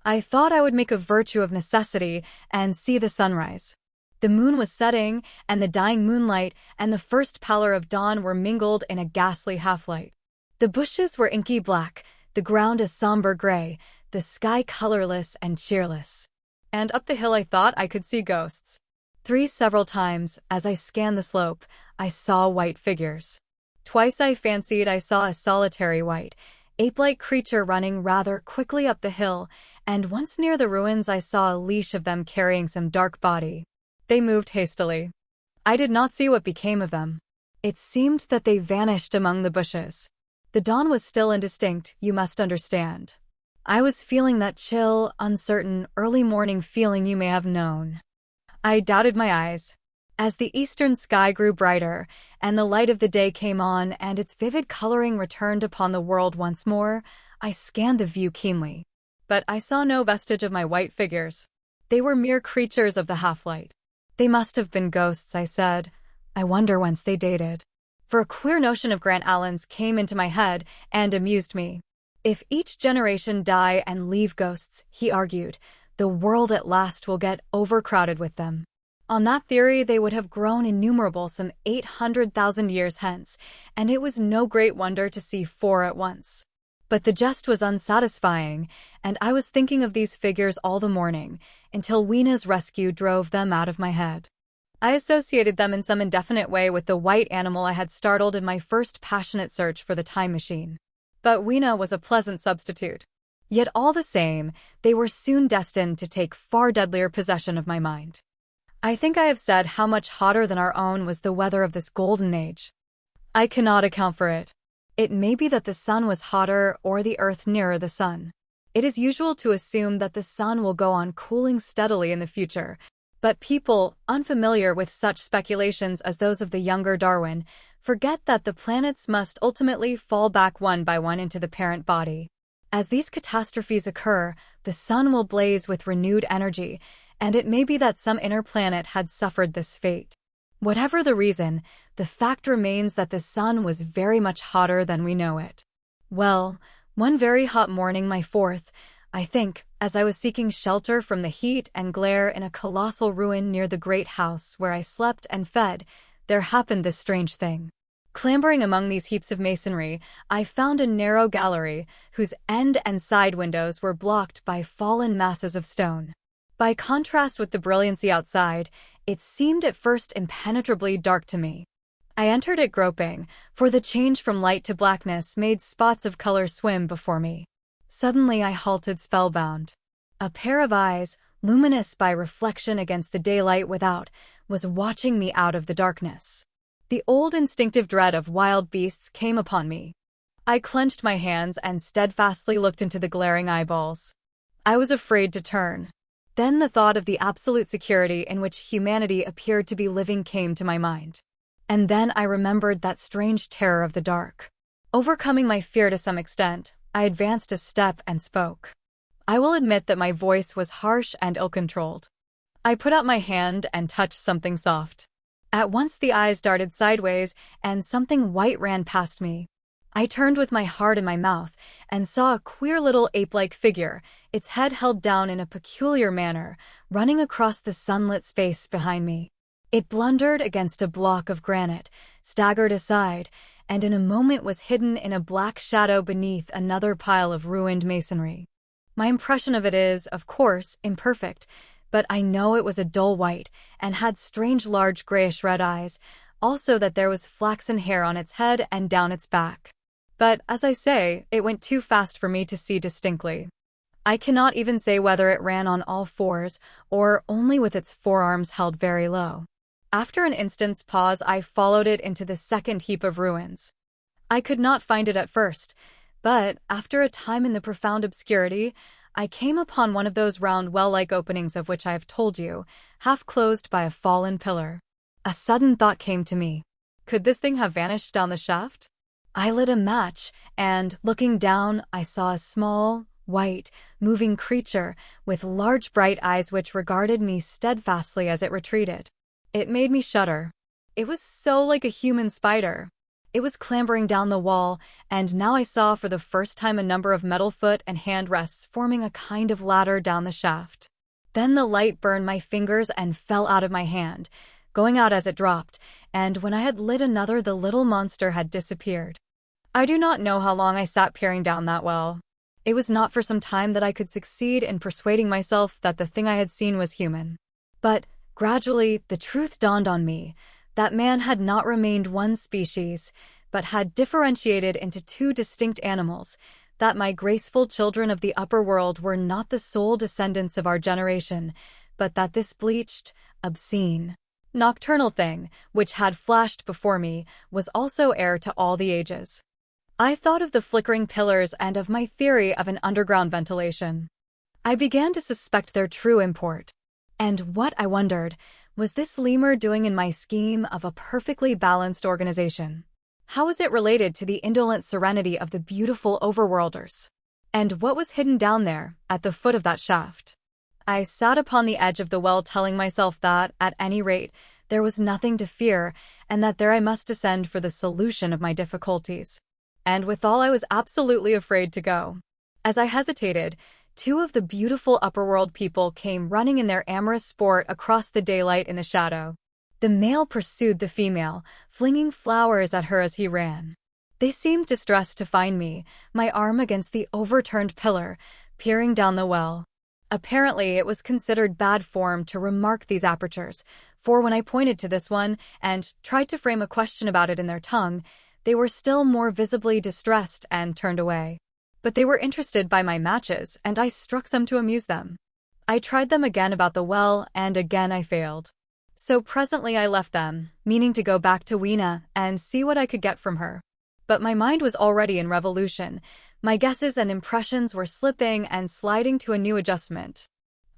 S1: I thought I would make a virtue of necessity and see the sunrise. The moon was setting, and the dying moonlight and the first pallor of dawn were mingled in a ghastly half-light. The bushes were inky black, the ground a somber gray, the sky colorless and cheerless. And up the hill I thought I could see ghosts. Several times, as I scanned the slope, I saw white figures. Twice I fancied I saw a solitary white, ape-like creature running rather quickly up the hill, and once near the ruins I saw a leash of them carrying some dark body. They moved hastily. I did not see what became of them. It seemed that they vanished among the bushes. The dawn was still indistinct, you must understand. I was feeling that chill, uncertain, early morning feeling you may have known. I doubted my eyes. As the eastern sky grew brighter, and the light of the day came on and its vivid coloring returned upon the world once more, I scanned the view keenly. But I saw no vestige of my white figures. They were mere creatures of the half-light. They must have been ghosts, I said. I wonder whence they dated. For a queer notion of Grant Allen's came into my head and amused me. If each generation die and leave ghosts, he argued, the world at last will get overcrowded with them. On that theory, they would have grown innumerable some 800,000 years hence, and it was no great wonder to see 4 at once. But the jest was unsatisfying, and I was thinking of these figures all the morning, until Weena's rescue drove them out of my head. I associated them in some indefinite way with the white animal I had startled in my first passionate search for the time machine. But Weena was a pleasant substitute. Yet all the same, they were soon destined to take far deadlier possession of my mind. I think I have said how much hotter than our own was the weather of this golden age. I cannot account for it. It may be that the sun was hotter or the earth nearer the sun. It is usual to assume that the sun will go on cooling steadily in the future, but people, unfamiliar with such speculations as those of the younger Darwin, forget that the planets must ultimately fall back one by one into the parent body. As these catastrophes occur, the sun will blaze with renewed energy, and it may be that some inner planet had suffered this fate. Whatever the reason, the fact remains that the sun was very much hotter than we know it. Well, one very hot morning, my 4th, I think, as I was seeking shelter from the heat and glare in a colossal ruin near the great house where I slept and fed, there happened this strange thing. Clambering among these heaps of masonry, I found a narrow gallery whose end and side windows were blocked by fallen masses of stone. By contrast with the brilliancy outside, it seemed at first impenetrably dark to me. I entered it groping, for the change from light to blackness made spots of color swim before me. Suddenly I halted spellbound. A pair of eyes, luminous by reflection against the daylight without, was watching me out of the darkness. The old instinctive dread of wild beasts came upon me. I clenched my hands and steadfastly looked into the glaring eyeballs. I was afraid to turn. Then the thought of the absolute security in which humanity appeared to be living came to my mind. And then I remembered that strange terror of the dark. Overcoming my fear to some extent, I advanced a step and spoke. I will admit that my voice was harsh and ill-controlled. I put out my hand and touched something soft. At once the eyes darted sideways, and something white ran past me. I turned with my heart in my mouth and saw a queer little ape-like figure, its head held down in a peculiar manner, running across the sunlit space behind me. It blundered against a block of granite, staggered aside, and in a moment was hidden in a black shadow beneath another pile of ruined masonry. My impression of it is, of course, imperfect, but I know it was a dull white and had strange large grayish-red eyes, also that there was flaxen hair on its head and down its back. But, as I say, it went too fast for me to see distinctly. I cannot even say whether it ran on all fours or only with its forearms held very low. After an instant's pause, I followed it into the second heap of ruins. I could not find it at first, but, after a time in the profound obscurity, I came upon one of those round well-like openings of which I have told you, half closed by a fallen pillar. A sudden thought came to me. Could this thing have vanished down the shaft? I lit a match, and, looking down, I saw a small, white, moving creature with large bright eyes which regarded me steadfastly as it retreated. It made me shudder. It was so like a human spider. It was clambering down the wall, and now I saw for the first time a number of metal foot and hand rests forming a kind of ladder down the shaft. Then the light burned my fingers and fell out of my hand, going out as it dropped, and when I had lit another the little monster had disappeared. I do not know how long I sat peering down that well. It was not for some time that I could succeed in persuading myself that the thing I had seen was human. But, gradually, the truth dawned on me. That man had not remained one species, but had differentiated into two distinct animals, that my graceful children of the upper world were not the sole descendants of our generation, but that this bleached, obscene, nocturnal thing, which had flashed before me, was also heir to all the ages. I thought of the flickering pillars and of my theory of an underground ventilation. I began to suspect their true import. And what, I wondered, was this lemur doing in my scheme of a perfectly balanced organization? How was it related to the indolent serenity of the beautiful overworlders? And what was hidden down there, at the foot of that shaft? I sat upon the edge of the well telling myself that, at any rate, there was nothing to fear, and that there I must descend for the solution of my difficulties. And withal I was absolutely afraid to go. As I hesitated, two of the beautiful upperworld people came running in their amorous sport across the daylight in the shadow. The male pursued the female, flinging flowers at her as he ran. They seemed distressed to find me, my arm against the overturned pillar, peering down the well. Apparently, it was considered bad form to remark these apertures, for when I pointed to this one and tried to frame a question about it in their tongue, they were still more visibly distressed and turned away. But they were interested by my matches, and I struck some to amuse them. I tried them again about the well, and again I failed. So presently I left them, meaning to go back to Weena and see what I could get from her. But my mind was already in revolution. My guesses and impressions were slipping and sliding to a new adjustment.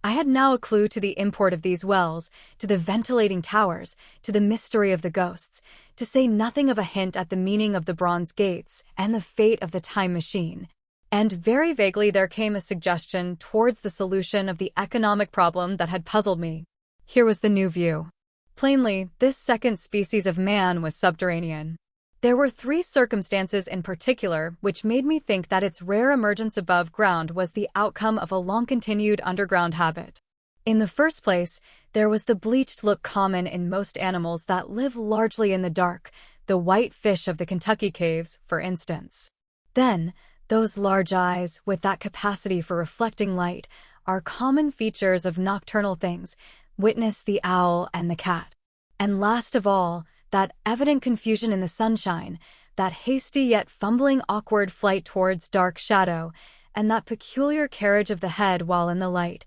S1: I had now a clue to the import of these wells, to the ventilating towers, to the mystery of the ghosts, to say nothing of a hint at the meaning of the bronze gates and the fate of the time machine. And very vaguely there came a suggestion towards the solution of the economic problem that had puzzled me. Here was the new view. Plainly, this second species of man was subterranean. There were three circumstances in particular which made me think that its rare emergence above ground was the outcome of a long-continued underground habit. In the first place, there was the bleached look common in most animals that live largely in the dark, the white fish of the Kentucky caves, for instance. Then, those large eyes, with that capacity for reflecting light, are common features of nocturnal things, witness the owl and the cat. And last of all, that evident confusion in the sunshine, that hasty yet fumbling awkward flight towards dark shadow, and that peculiar carriage of the head while in the light,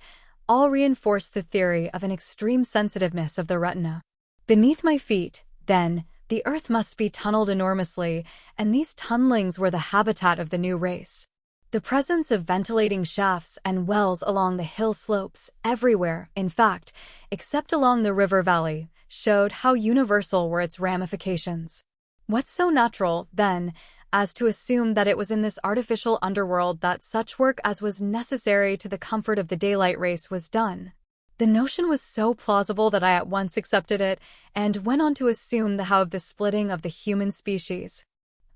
S1: all reinforce the theory of an extreme sensitiveness of the retina. Beneath my feet, then, the earth must be tunneled enormously, and these tunnelings were the habitat of the new race. The presence of ventilating shafts and wells along the hill slopes, everywhere, in fact, except along the river valley, showed how universal were its ramifications. What's so natural, then, as to assume that it was in this artificial underworld that such work as was necessary to the comfort of the daylight race was done? The notion was so plausible that I at once accepted it, and went on to assume the how of the splitting of the human species.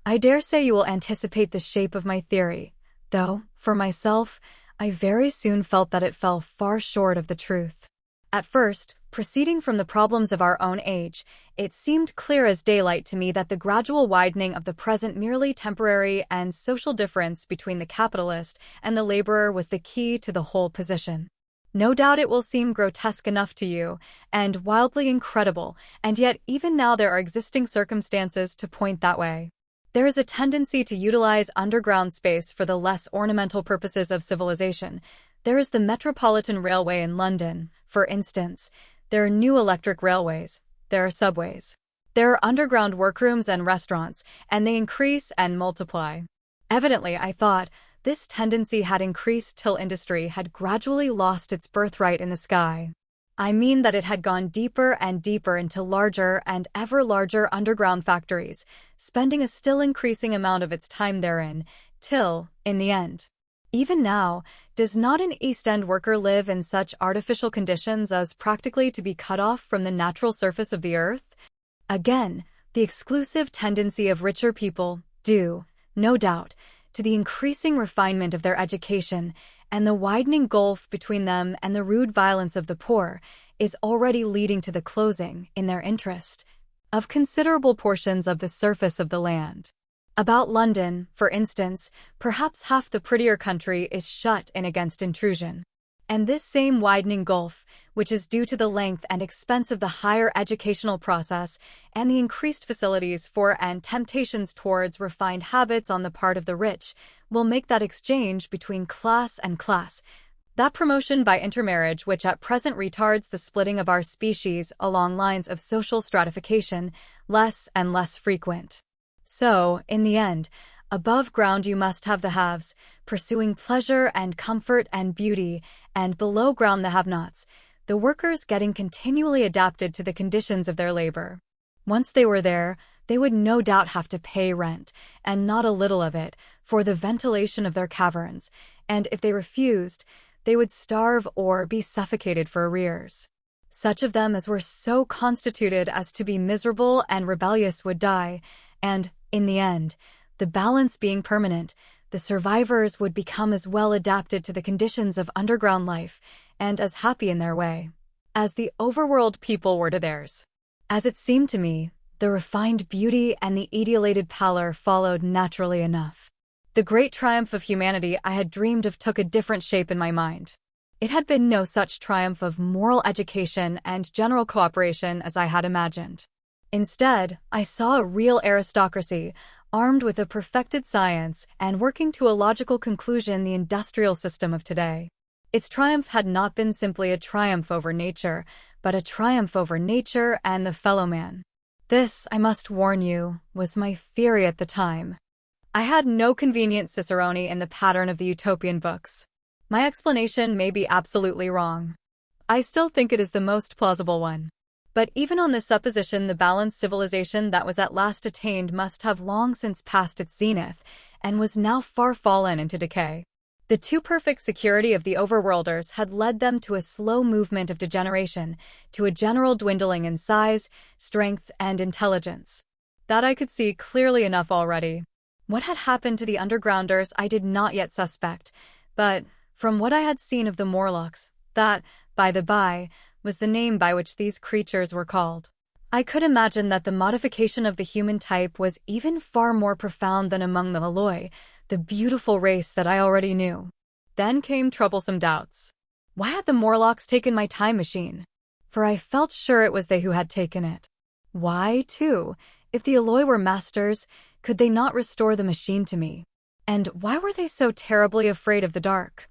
S1: I dare say you will anticipate the shape of my theory, though, for myself, I very soon felt that it fell far short of the truth. At first, proceeding from the problems of our own age, it seemed clear as daylight to me that the gradual widening of the present merely temporary and social difference between the capitalist and the laborer was the key to the whole position. No doubt it will seem grotesque enough to you, and wildly incredible, and yet even now there are existing circumstances to point that way. There is a tendency to utilize underground space for the less ornamental purposes of civilization. There is the Metropolitan Railway in London, for instance. There are new electric railways. There are subways. There are underground workrooms and restaurants, and they increase and multiply. Evidently, I thought, this tendency had increased till industry had gradually lost its birthright in the sky. I mean that it had gone deeper and deeper into larger and ever larger underground factories, spending a still increasing amount of its time therein, till, in the end. Even now, does not an East End worker live in such artificial conditions as practically to be cut off from the natural surface of the earth? Again, the exclusive tendency of richer people, due, no doubt, to the increasing refinement of their education, and the widening gulf between them and the rude violence of the poor, is already leading to the closing, in their interest, of considerable portions of the surface of the land. About London, for instance, perhaps half the prettier country is shut in against intrusion. And this same widening gulf, which is due to the length and expense of the higher educational process and the increased facilities for and temptations towards refined habits on the part of the rich, will make that exchange between class and class, that promotion by intermarriage which at present retards the splitting of our species along lines of social stratification, less and less frequent. So, in the end, above ground you must have the haves, pursuing pleasure and comfort and beauty, and below ground the have-nots, the workers getting continually adapted to the conditions of their labor. Once they were there, they would no doubt have to pay rent, and not a little of it, for the ventilation of their caverns, and if they refused, they would starve or be suffocated for arrears. Such of them as were so constituted as to be miserable and rebellious would die, and, in the end, the balance being permanent, the survivors would become as well adapted to the conditions of underground life, and as happy in their way, as the overworld people were to theirs. As it seemed to me, the refined beauty and the etiolated pallor followed naturally enough. The great triumph of humanity I had dreamed of took a different shape in my mind. It had been no such triumph of moral education and general cooperation as I had imagined. Instead, I saw a real aristocracy, armed with a perfected science and working to a logical conclusion the industrial system of today. Its triumph had not been simply a triumph over nature, but a triumph over nature and the fellow man. This, I must warn you, was my theory at the time. I had no convenient cicerone in the pattern of the utopian books. My explanation may be absolutely wrong. I still think it is the most plausible one. But even on this supposition, the balanced civilization that was at last attained must have long since passed its zenith, and was now far fallen into decay. The too perfect security of the overworlders had led them to a slow movement of degeneration, to a general dwindling in size, strength, and intelligence. That I could see clearly enough already. What had happened to the undergrounders I did not yet suspect, but, from what I had seen of the Morlocks, that, by the by, was the name by which these creatures were called. I could imagine that the modification of the human type was even far more profound than among the Eloi, the beautiful race that I already knew. Then came troublesome doubts. Why had the Morlocks taken my time machine? For I felt sure it was they who had taken it. Why, too? If the Eloi were masters, could they not restore the machine to me? And why were they so terribly afraid of the dark?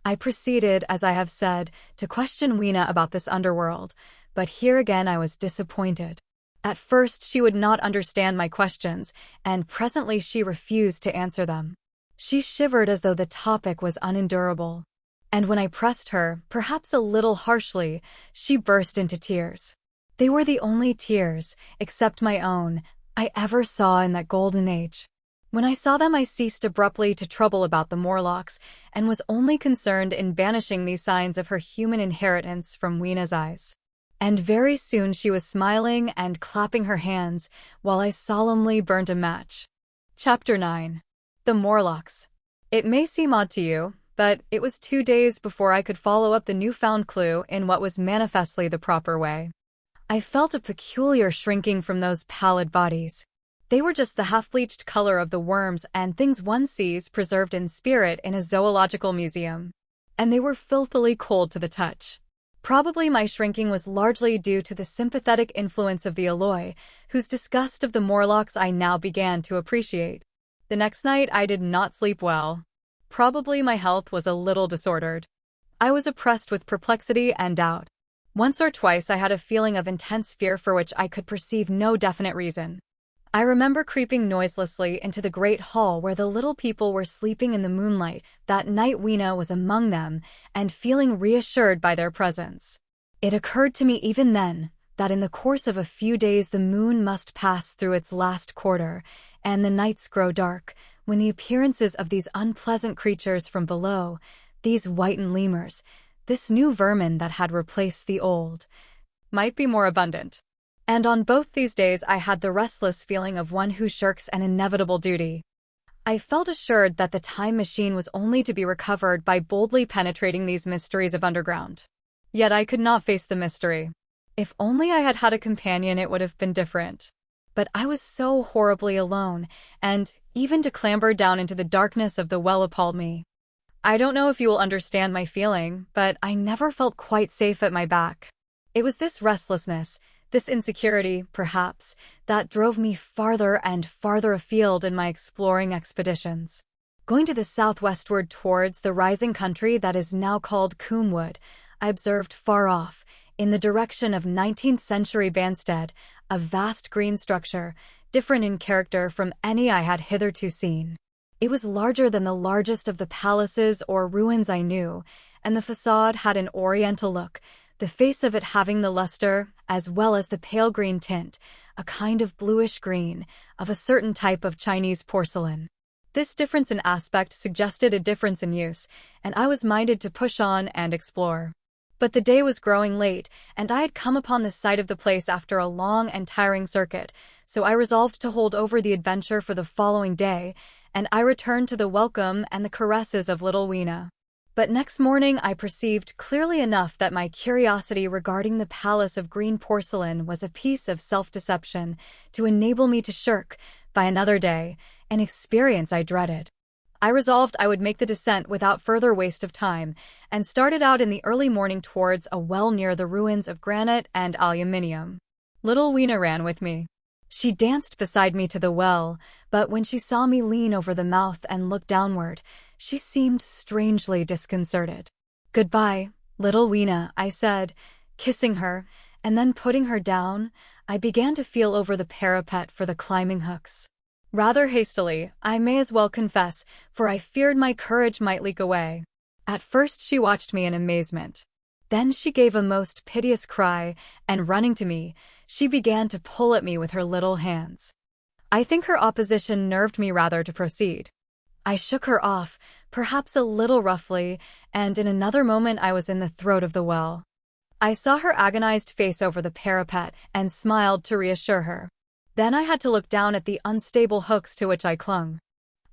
S1: I proceeded, as I have said, to question Weena about this underworld, but here again I was disappointed. At first she would not understand my questions, and presently she refused to answer them. She shivered as though the topic was unendurable. And when I pressed her, perhaps a little harshly, she burst into tears. They were the only tears, except my own, I ever saw in that golden age. When I saw them I ceased abruptly to trouble about the Morlocks, and was only concerned in banishing these signs of her human inheritance from Weena's eyes. And very soon she was smiling and clapping her hands, while I solemnly burnt a match. Chapter 9. The Morlocks. It may seem odd to you, but it was 2 days before I could follow up the newfound clue in what was manifestly the proper way. I felt a peculiar shrinking from those pallid bodies. They were just the half-bleached color of the worms and things one sees preserved in spirit in a zoological museum. And they were filthily cold to the touch. Probably my shrinking was largely due to the sympathetic influence of the Eloi, whose disgust of the Morlocks I now began to appreciate. The next night I did not sleep well. Probably my health was a little disordered. I was oppressed with perplexity and doubt. Once or twice I had a feeling of intense fear for which I could perceive no definite reason. I remember creeping noiselessly into the great hall where the little people were sleeping in the moonlight that night Weena was among them, and feeling reassured by their presence. It occurred to me even then that in the course of a few days the moon must pass through its last quarter, and the nights grow dark, when the appearances of these unpleasant creatures from below, these whitened lemurs, this new vermin that had replaced the old, might be more abundant. And on both these days I had the restless feeling of one who shirks an inevitable duty. I felt assured that the time machine was only to be recovered by boldly penetrating these mysteries of underground. Yet I could not face the mystery. If only I had had a companion it would have been different. But I was so horribly alone, and even to clamber down into the darkness of the well appalled me. I don't know if you will understand my feeling, but I never felt quite safe at my back. It was this restlessness, this insecurity, perhaps, that drove me farther and farther afield in my exploring expeditions. Going to the southwestward towards the rising country that is now called Coomwood, I observed far off, in the direction of 19th-century Banstead, a vast green structure, different in character from any I had hitherto seen. It was larger than the largest of the palaces or ruins I knew, and the facade had an oriental look, the face of it having the luster, as well as the pale green tint, a kind of bluish green, of a certain type of Chinese porcelain. This difference in aspect suggested a difference in use, and I was minded to push on and explore. But the day was growing late, and I had come upon the site of the place after a long and tiring circuit, so I resolved to hold over the adventure for the following day, and I returned to the welcome and the caresses of little Weena. But next morning I perceived clearly enough that my curiosity regarding the palace of green porcelain was a piece of self-deception to enable me to shirk, by another day, an experience I dreaded. I resolved I would make the descent without further waste of time, and started out in the early morning towards a well near the ruins of granite and aluminium. Little Weena ran with me. She danced beside me to the well, but when she saw me lean over the mouth and look downward, she seemed strangely disconcerted. "Goodbye, little Weena," I said, kissing her, and then putting her down, I began to feel over the parapet for the climbing hooks. Rather hastily, I may as well confess, for I feared my courage might leak away. At first she watched me in amazement. Then she gave a most piteous cry, and running to me, she began to pull at me with her little hands. I think her opposition nerved me rather to proceed. I shook her off, perhaps a little roughly, and in another moment I was in the throat of the well. I saw her agonized face over the parapet and smiled to reassure her. Then I had to look down at the unstable hooks to which I clung.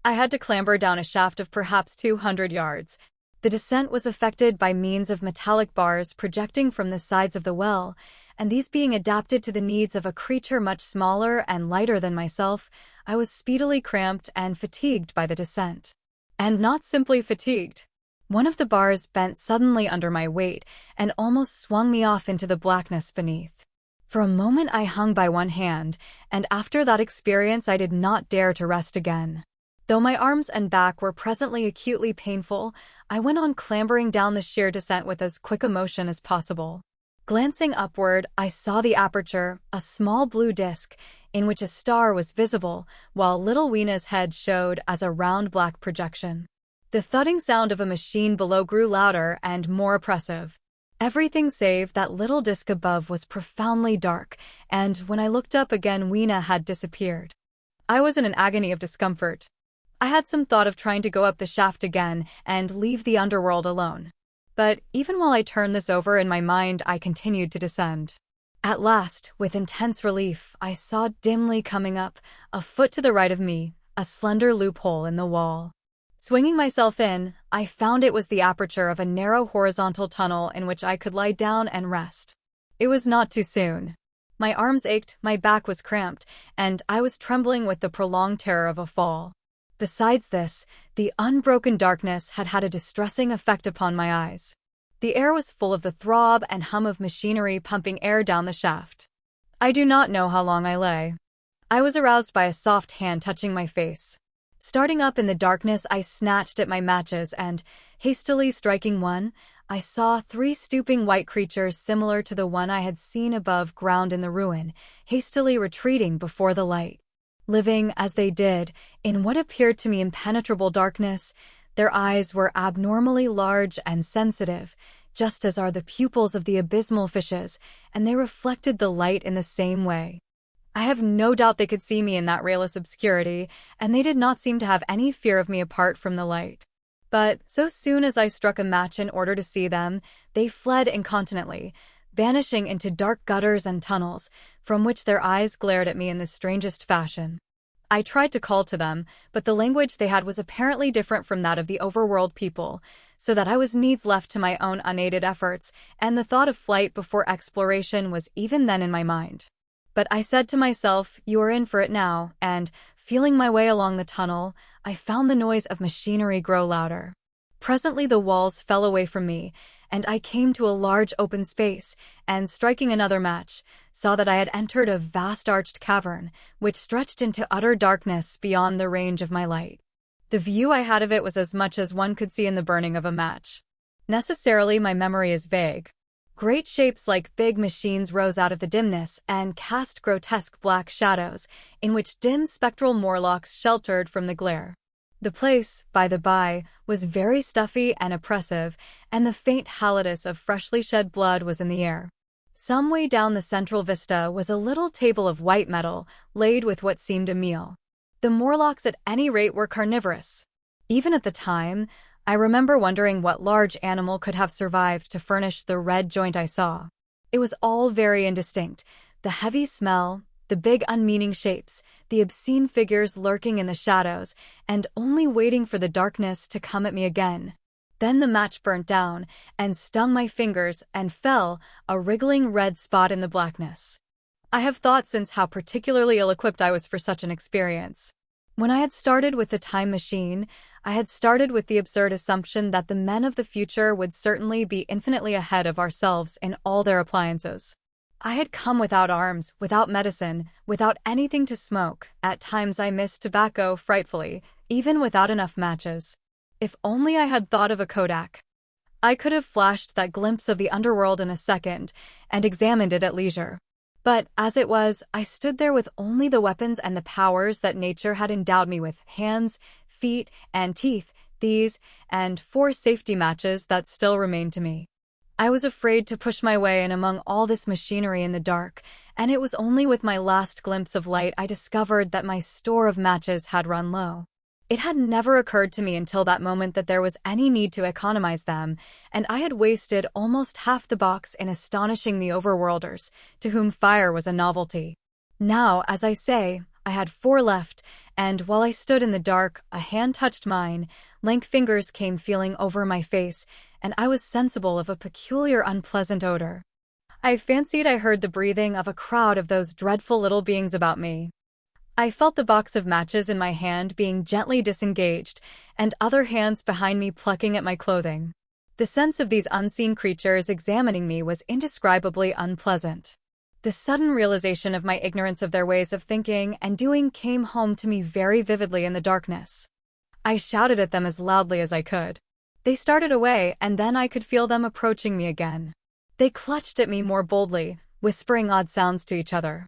S1: I had to clamber down a shaft of perhaps 200 yards. The descent was effected by means of metallic bars projecting from the sides of the well, and these being adapted to the needs of a creature much smaller and lighter than myself, I was speedily cramped and fatigued by the descent. And not simply fatigued. One of the bars bent suddenly under my weight and almost swung me off into the blackness beneath. For a moment I hung by one hand, and after that experience I did not dare to rest again. Though my arms and back were presently acutely painful, I went on clambering down the sheer descent with as quick a motion as possible. Glancing upward, I saw the aperture, a small blue disk, in which a star was visible, while little Weena's head showed as a round black projection. The thudding sound of a machine below grew louder and more oppressive. Everything save that little disk above was profoundly dark, and when I looked up again Weena had disappeared. I was in an agony of discomfort. I had some thought of trying to go up the shaft again and leave the underworld alone. But even while I turned this over in my mind, I continued to descend. At last, with intense relief, I saw dimly coming up, a foot to the right of me, a slender loophole in the wall. Swinging myself in, I found it was the aperture of a narrow horizontal tunnel in which I could lie down and rest. It was not too soon. My arms ached, my back was cramped, and I was trembling with the prolonged terror of a fall. Besides this, the unbroken darkness had had a distressing effect upon my eyes. The air was full of the throb and hum of machinery pumping air down the shaft. I do not know how long I lay. I was aroused by a soft hand touching my face. Starting up in the darkness, I snatched at my matches and, hastily striking one, I saw 3 stooping white creatures similar to the one I had seen above ground in the ruin, hastily retreating before the light. Living, as they did, in what appeared to me impenetrable darkness, their eyes were abnormally large and sensitive, just as are the pupils of the abysmal fishes, and they reflected the light in the same way. I have no doubt they could see me in that rayless obscurity, and they did not seem to have any fear of me apart from the light. But so soon as I struck a match in order to see them, they fled incontinently, vanishing into dark gutters and tunnels, from which their eyes glared at me in the strangest fashion. I tried to call to them, but the language they had was apparently different from that of the overworld people, so that I was needs left to my own unaided efforts, and the thought of flight before exploration was even then in my mind. But I said to myself, you are in for it now, and, feeling my way along the tunnel, I found the noise of machinery grow louder. Presently the walls fell away from me, and I came to a large open space, and striking another match, saw that I had entered a vast arched cavern, which stretched into utter darkness beyond the range of my light. The view I had of it was as much as one could see in the burning of a match. Necessarily my memory is vague. Great shapes like big machines rose out of the dimness and cast grotesque black shadows, in which dim spectral Morlocks sheltered from the glare. The place, by the by, was very stuffy and oppressive, and the faint halitus of freshly shed blood was in the air. Some way down the central vista was a little table of white metal, laid with what seemed a meal. The Morlocks at any rate were carnivorous. Even at the time, I remember wondering what large animal could have survived to furnish the red joint I saw. It was all very indistinct, the heavy smell, the big unmeaning shapes, the obscene figures lurking in the shadows, and only waiting for the darkness to come at me again. Then the match burnt down, and stung my fingers, and fell, a wriggling red spot in the blackness. I have thought since how particularly ill-equipped I was for such an experience. When I had started with the time machine, I had started with the absurd assumption that the men of the future would certainly be infinitely ahead of ourselves in all their appliances. I had come without arms, without medicine, without anything to smoke. At times I missed tobacco frightfully, even without enough matches. If only I had thought of a kodak. I could have flashed that glimpse of the underworld in a second, and examined it at leisure. But, as it was, I stood there with only the weapons and the powers that nature had endowed me with: hands, feet, and teeth, these, and 4 safety matches that still remained to me. I was afraid to push my way in among all this machinery in the dark, and it was only with my last glimpse of light I discovered that my store of matches had run low. It had never occurred to me until that moment that there was any need to economize them, and I had wasted almost half the box in astonishing the overworlders, to whom fire was a novelty. Now, as I say, I had 4 left, and while I stood in the dark, a hand touched mine, lank fingers came feeling over my face, and I was sensible of a peculiar unpleasant odor. I fancied I heard the breathing of a crowd of those dreadful little beings about me. I felt the box of matches in my hand being gently disengaged, and other hands behind me plucking at my clothing. The sense of these unseen creatures examining me was indescribably unpleasant. The sudden realization of my ignorance of their ways of thinking and doing came home to me very vividly in the darkness. I shouted at them as loudly as I could. They started away, and then I could feel them approaching me again. They clutched at me more boldly, whispering odd sounds to each other.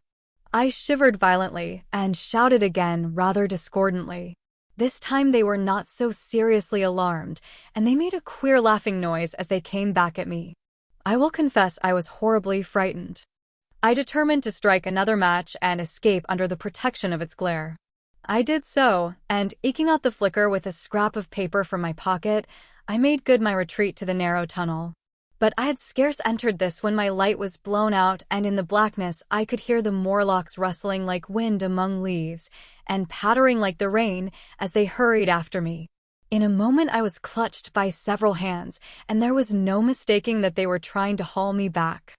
S1: I shivered violently and shouted again rather discordantly. This time they were not so seriously alarmed, and they made a queer laughing noise as they came back at me. I will confess I was horribly frightened. I determined to strike another match and escape under the protection of its glare. I did so, and eking out the flicker with a scrap of paper from my pocket, I made good my retreat to the narrow tunnel. But I had scarce entered this when my light was blown out, and in the blackness I could hear the Morlocks rustling like wind among leaves, and pattering like the rain as they hurried after me. In a moment I was clutched by several hands, and there was no mistaking that they were trying to haul me back.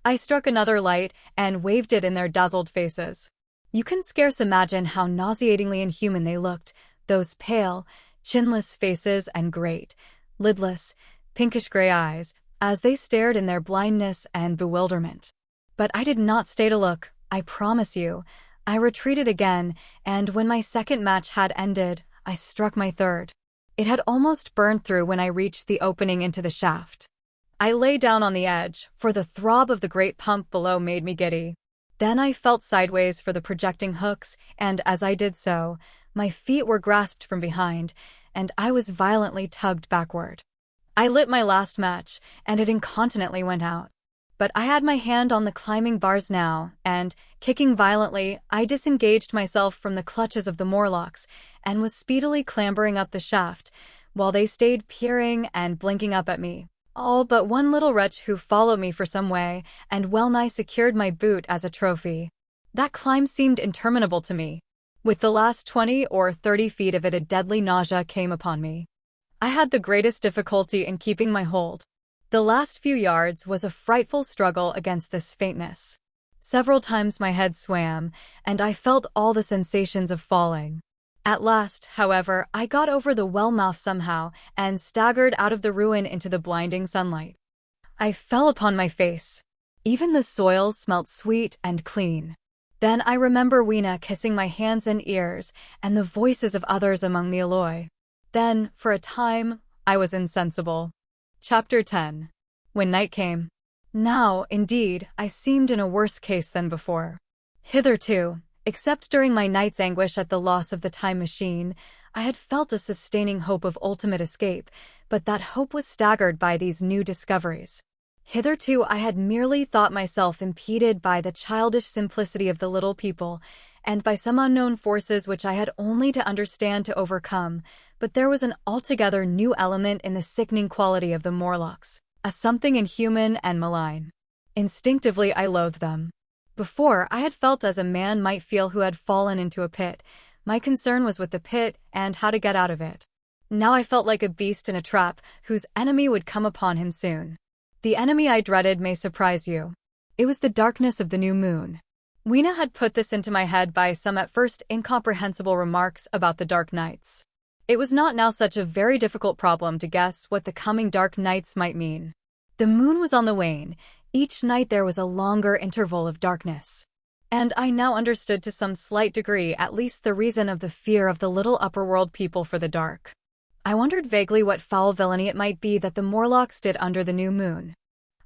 S1: I struck another light and waved it in their dazzled faces. You can scarce imagine how nauseatingly inhuman they looked, those pale, chinless faces and great, lidless, pinkish-gray eyes, as they stared in their blindness and bewilderment. But I did not stay to look, I promise you. I retreated again, and when my second match had ended, I struck my third. It had almost burned through when I reached the opening into the shaft. I lay down on the edge, for the throb of the great pump below made me giddy. Then I felt sideways for the projecting hooks, and as I did so, my feet were grasped from behind, and I was violently tugged backward. I lit my last match, and it incontinently went out. But I had my hand on the climbing bars now, and, kicking violently, I disengaged myself from the clutches of the Morlocks, and was speedily clambering up the shaft, while they stayed peering and blinking up at me. All but one little wretch who followed me for some way, and well-nigh secured my boot as a trophy. That climb seemed interminable to me. With the last 20 or 30 feet of it, a deadly nausea came upon me. I had the greatest difficulty in keeping my hold. The last few yards was a frightful struggle against this faintness. Several times my head swam, and I felt all the sensations of falling. At last, however, I got over the well-mouth somehow, and staggered out of the ruin into the blinding sunlight. I fell upon my face. Even the soil smelt sweet and clean. Then I remember Weena kissing my hands and ears, and the voices of others among the Eloi. Then, for a time, I was insensible. Chapter 10. When night came. Now, indeed, I seemed in a worse case than before. Hitherto, except during my night's anguish at the loss of the time machine, I had felt a sustaining hope of ultimate escape, but that hope was staggered by these new discoveries. Hitherto I had merely thought myself impeded by the childish simplicity of the little people, and by some unknown forces which I had only to understand to overcome, but there was an altogether new element in the sickening quality of the Morlocks, a something inhuman and malign. Instinctively I loathed them. Before, I had felt as a man might feel who had fallen into a pit. My concern was with the pit and how to get out of it. Now I felt like a beast in a trap, whose enemy would come upon him soon. The enemy I dreaded may surprise you. It was the darkness of the new moon. Weena had put this into my head by some at first incomprehensible remarks about the dark nights. It was not now such a very difficult problem to guess what the coming dark nights might mean. The moon was on the wane. Each night there was a longer interval of darkness. And I now understood to some slight degree at least the reason of the fear of the little upper-world people for the dark. I wondered vaguely what foul villainy it might be that the Morlocks did under the new moon.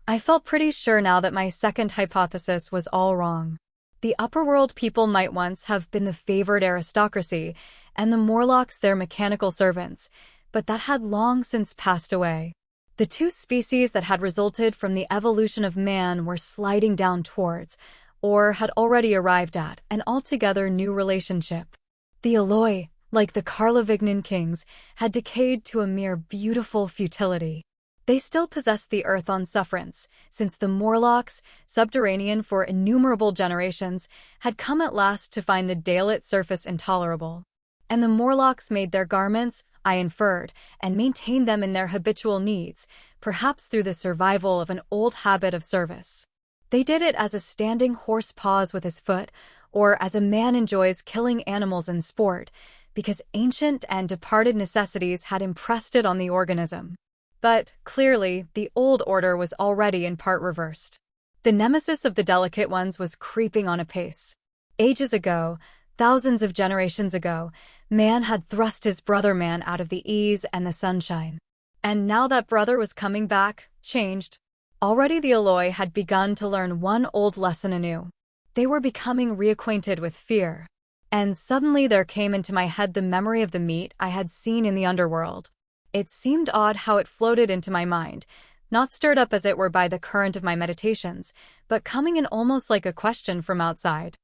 S1: I felt pretty sure now that my second hypothesis was all wrong. The upper-world people might once have been the favored aristocracy, and the Morlocks their mechanical servants, but that had long since passed away. The two species that had resulted from the evolution of man were sliding down towards, or had already arrived at, an altogether new relationship. The Eloi, like the Carlovignan kings, had decayed to a mere beautiful futility. They still possessed the earth on sufferance, since the Morlocks, subterranean for innumerable generations, had come at last to find the daylit surface intolerable. And the Morlocks made their garments, I inferred, and maintained them in their habitual needs, perhaps through the survival of an old habit of service. They did it as a standing horse paws with his foot, or as a man enjoys killing animals in sport, because ancient and departed necessities had impressed it on the organism. But, clearly, the old order was already in part reversed. The nemesis of the delicate ones was creeping on apace. Ages ago, thousands of generations ago, man had thrust his brother man out of the ease and the sunshine. And now that brother was coming back, changed. Already the Eloi had begun to learn one old lesson anew. They were becoming reacquainted with fear. And suddenly there came into my head the memory of the meat I had seen in the underworld. It seemed odd how it floated into my mind, not stirred up as it were by the current of my meditations, but coming in almost like a question from outside.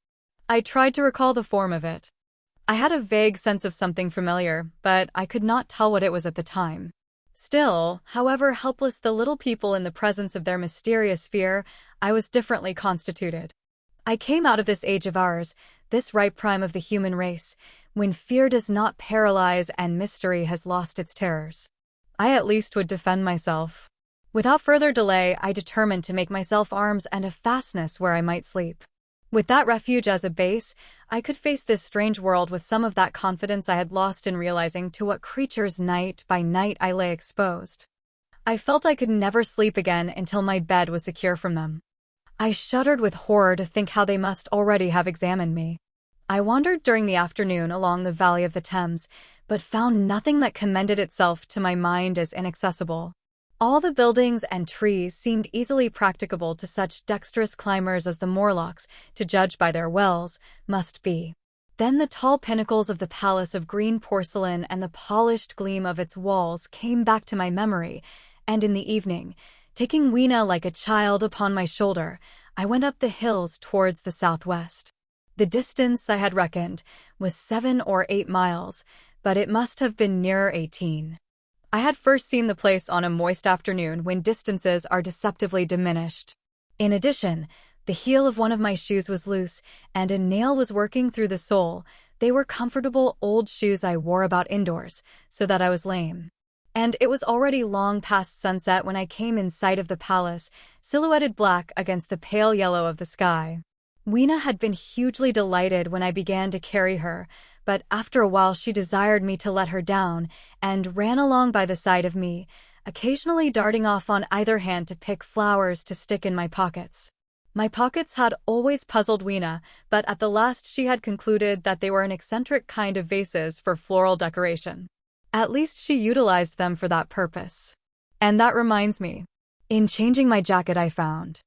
S1: I tried to recall the form of it. I had a vague sense of something familiar, but I could not tell what it was at the time. Still, however helpless the little people in the presence of their mysterious fear, I was differently constituted. I came out of this age of ours, this ripe prime of the human race, when fear does not paralyze and mystery has lost its terrors. I at least would defend myself. Without further delay, I determined to make myself arms and a fastness where I might sleep. With that refuge as a base, I could face this strange world with some of that confidence I had lost in realizing to what creatures night by night I lay exposed. I felt I could never sleep again until my bed was secure from them. I shuddered with horror to think how they must already have examined me. I wandered during the afternoon along the valley of the Thames, but found nothing that commended itself to my mind as inaccessible. All the buildings and trees seemed easily practicable to such dexterous climbers as the Morlocks, to judge by their wells, must be. Then the tall pinnacles of the palace of green porcelain and the polished gleam of its walls came back to my memory, and in the evening, taking Weena like a child upon my shoulder, I went up the hills towards the southwest. The distance, I had reckoned, was 7 or 8 miles, but it must have been nearer 18. I had first seen the place on a moist afternoon when distances are deceptively diminished. In addition, the heel of one of my shoes was loose, and a nail was working through the sole. They were comfortable old shoes I wore about indoors, so that I was lame. And it was already long past sunset when I came in sight of the palace, silhouetted black against the pale yellow of the sky. Weena had been hugely delighted when I began to carry her, but after a while she desired me to let her down, and ran along by the side of me, occasionally darting off on either hand to pick flowers to stick in my pockets. My pockets had always puzzled Weena, but at the last she had concluded that they were an eccentric kind of vases for floral decoration. At least she utilized them for that purpose. And that reminds me. In changing my jacket I found.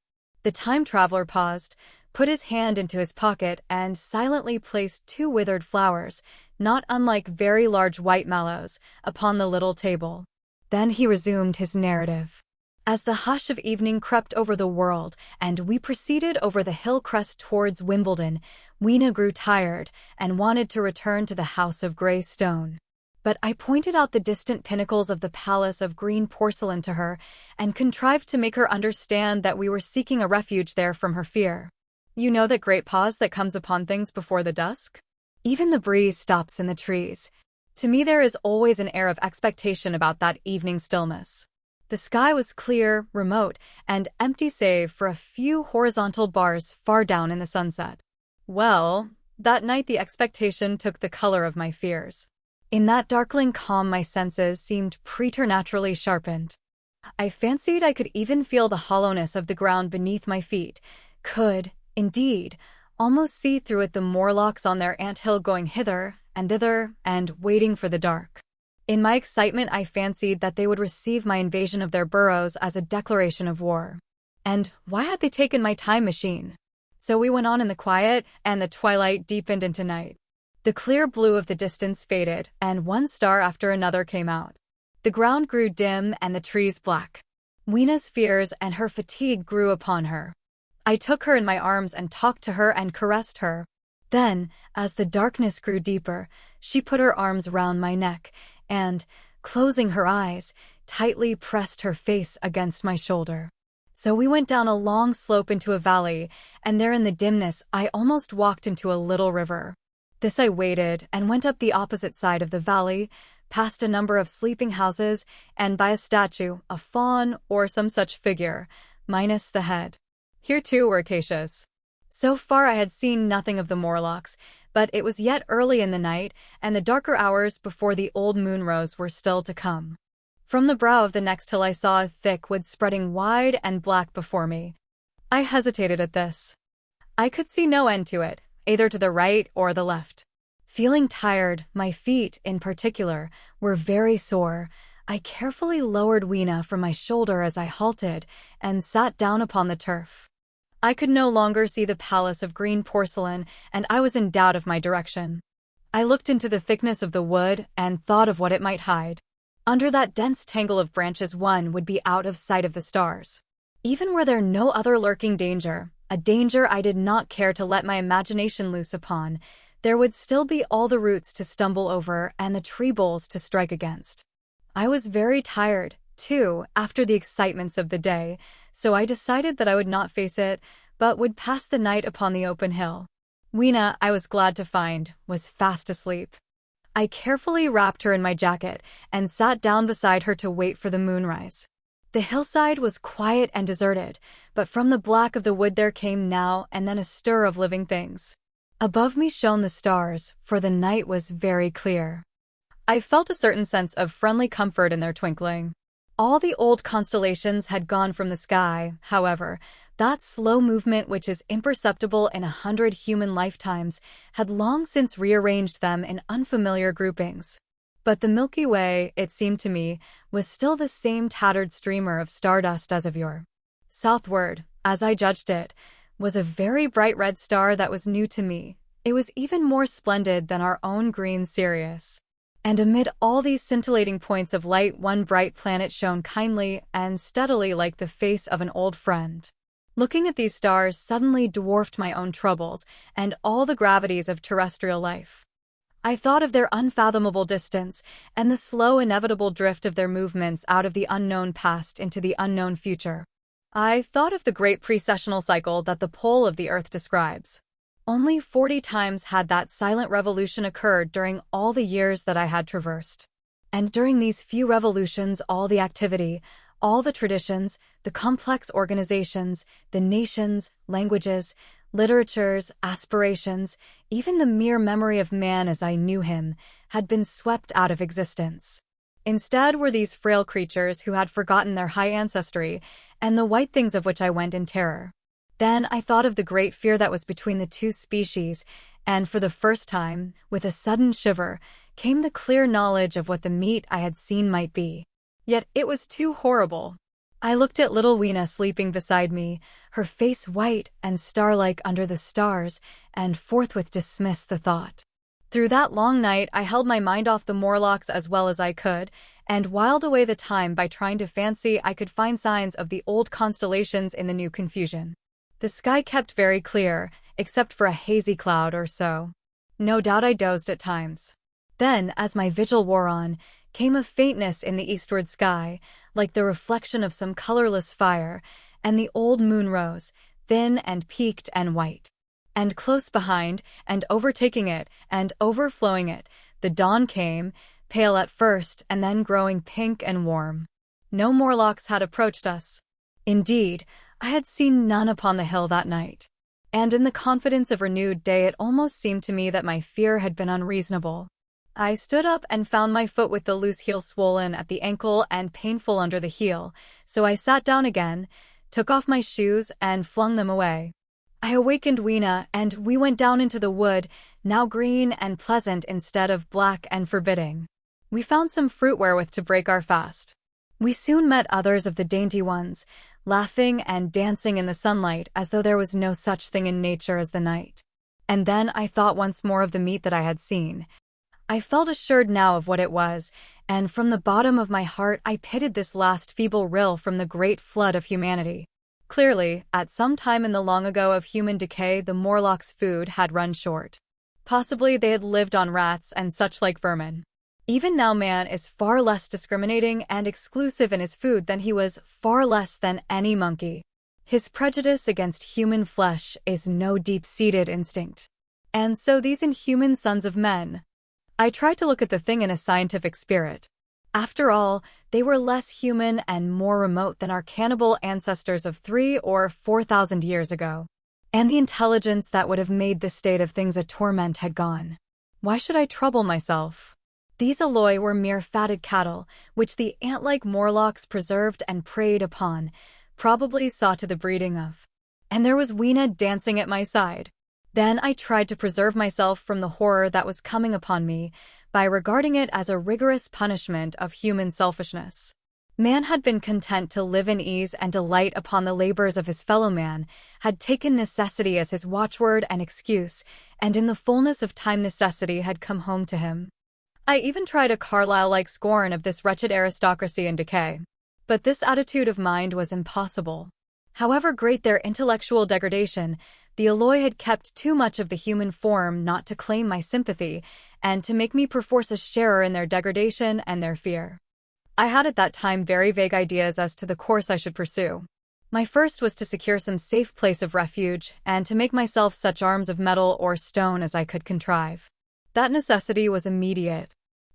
S1: The time traveler paused, put his hand into his pocket and silently placed 2 withered flowers, not unlike very large white mallows, upon the little table. Then he resumed his narrative. As the hush of evening crept over the world and we proceeded over the hill crest towards Wimbledon, Weena grew tired and wanted to return to the house of grey stone. But I pointed out the distant pinnacles of the palace of green porcelain to her and contrived to make her understand that we were seeking a refuge there from her fear. You know that great pause that comes upon things before the dusk? Even the breeze stops in the trees. To me there is always an air of expectation about that evening stillness. The sky was clear, remote, and empty save for a few horizontal bars far down in the sunset. Well, that night the expectation took the color of my fears. In that darkling calm my senses seemed preternaturally sharpened. I fancied I could even feel the hollowness of the ground beneath my feet, could, indeed, almost see through it the Morlocks on their anthill going hither and thither and waiting for the dark. In my excitement I fancied that they would receive my invasion of their burrows as a declaration of war. And why had they taken my time machine? So we went on in the quiet, and the twilight deepened into night. The clear blue of the distance faded, and one star after another came out. The ground grew dim and the trees black. Weena's fears and her fatigue grew upon her. I took her in my arms and talked to her and caressed her. Then, as the darkness grew deeper, she put her arms round my neck and, closing her eyes, tightly pressed her face against my shoulder. So we went down a long slope into a valley, and there in the dimness I almost walked into a little river. This I waded and went up the opposite side of the valley, past a number of sleeping houses, and by a statue, a faun, or some such figure, minus the head. Here too were acacias. So far I had seen nothing of the Morlocks, but it was yet early in the night, and the darker hours before the old moon rose were still to come. From the brow of the next hill I saw a thick wood spreading wide and black before me. I hesitated at this. I could see no end to it, either to the right or the left. Feeling tired, my feet, in particular, were very sore. I carefully lowered Weena from my shoulder as I halted, and sat down upon the turf. I could no longer see the palace of green porcelain, and I was in doubt of my direction. I looked into the thickness of the wood, and thought of what it might hide. Under that dense tangle of branches one would be out of sight of the stars. Even were there no other lurking danger, a danger I did not care to let my imagination loose upon, there would still be all the roots to stumble over and the tree boles to strike against. I was very tired, too, after the excitements of the day, so I decided that I would not face it, but would pass the night upon the open hill. Weena, I was glad to find, was fast asleep. I carefully wrapped her in my jacket and sat down beside her to wait for the moonrise. The hillside was quiet and deserted, but from the black of the wood there came now and then a stir of living things. Above me shone the stars, for the night was very clear. I felt a certain sense of friendly comfort in their twinkling. All the old constellations had gone from the sky, however. That slow movement which is imperceptible in 100 human lifetimes had long since rearranged them in unfamiliar groupings. But the Milky Way, it seemed to me, was still the same tattered streamer of stardust as of yore. Southward, as I judged it, was a very bright red star that was new to me. It was even more splendid than our own green Sirius. And amid all these scintillating points of light one bright planet shone kindly and steadily like the face of an old friend. Looking at these stars suddenly dwarfed my own troubles and all the gravities of terrestrial life. I thought of their unfathomable distance and the slow inevitable drift of their movements out of the unknown past into the unknown future. I thought of the great precessional cycle that the pole of the Earth describes. Only 40 times had that silent revolution occurred during all the years that I had traversed. And during these few revolutions all the activity, all the traditions, the complex organizations, the nations, languages, literatures, aspirations, even the mere memory of man as I knew him, had been swept out of existence. Instead were these frail creatures who had forgotten their high ancestry and the white things of which I went in terror. Then I thought of the great fear that was between the two species, and for the first time, with a sudden shiver, came the clear knowledge of what the meat I had seen might be. Yet it was too horrible. I looked at little Weena sleeping beside me, her face white and star-like under the stars, and forthwith dismissed the thought. Through that long night I held my mind off the Morlocks as well as I could, and whiled away the time by trying to fancy I could find signs of the old constellations in the new confusion. The sky kept very clear, except for a hazy cloud or so. No doubt I dozed at times. Then, as my vigil wore on, came a faintness in the eastward sky, like the reflection of some colorless fire, and the old moon rose, thin and peaked and white. And close behind, and overtaking it, and overflowing it, the dawn came, pale at first and then growing pink and warm. No Morlocks had approached us. Indeed, I had seen none upon the hill that night. And in the confidence of renewed day it almost seemed to me that my fear had been unreasonable. I stood up and found my foot with the loose heel swollen at the ankle and painful under the heel, so I sat down again, took off my shoes, and flung them away. I awakened Weena, and we went down into the wood, now green and pleasant instead of black and forbidding. We found some fruit wherewith to break our fast. We soon met others of the dainty ones, laughing and dancing in the sunlight as though there was no such thing in nature as the night. And then I thought once more of the meat that I had seen. I felt assured now of what it was, and from the bottom of my heart I pitied this last feeble rill from the great flood of humanity. Clearly, at some time in the long ago of human decay the Morlocks' food had run short. Possibly they had lived on rats and such like vermin. Even now man is far less discriminating and exclusive in his food than he was, far less than any monkey. His prejudice against human flesh is no deep-seated instinct. And so these inhuman sons of men. I tried to look at the thing in a scientific spirit. After all, they were less human and more remote than our cannibal ancestors of 3,000 or 4,000 years ago. And the intelligence that would have made this state of things a torment had gone. Why should I trouble myself? These Eloi were mere fatted cattle, which the ant-like Morlocks preserved and preyed upon, probably saw to the breeding of. And there was Weena dancing at my side. Then I tried to preserve myself from the horror that was coming upon me by regarding it as a rigorous punishment of human selfishness. Man had been content to live in ease and delight upon the labors of his fellow man, had taken necessity as his watchword and excuse, and in the fullness of time necessity had come home to him. I even tried a Carlyle-like scorn of this wretched aristocracy in decay. But this attitude of mind was impossible. However great their intellectual degradation, the Eloi had kept too much of the human form not to claim my sympathy, and to make me perforce a sharer in their degradation and their fear. I had at that time very vague ideas as to the course I should pursue. My first was to secure some safe place of refuge, and to make myself such arms of metal or stone as I could contrive. That necessity was immediate.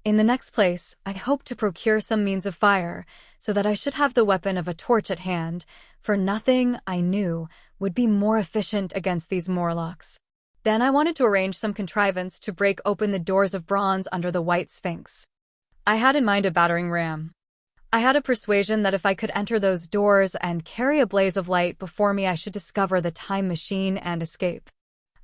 S1: In the next place, I hoped to procure some means of fire, so that I should have the weapon of a torch at hand, for nothing, I knew, would be more efficient against these Morlocks. Then I wanted to arrange some contrivance to break open the doors of bronze under the White Sphinx. I had in mind a battering ram. I had a persuasion that if I could enter those doors and carry a blaze of light before me, I should discover the time machine and escape.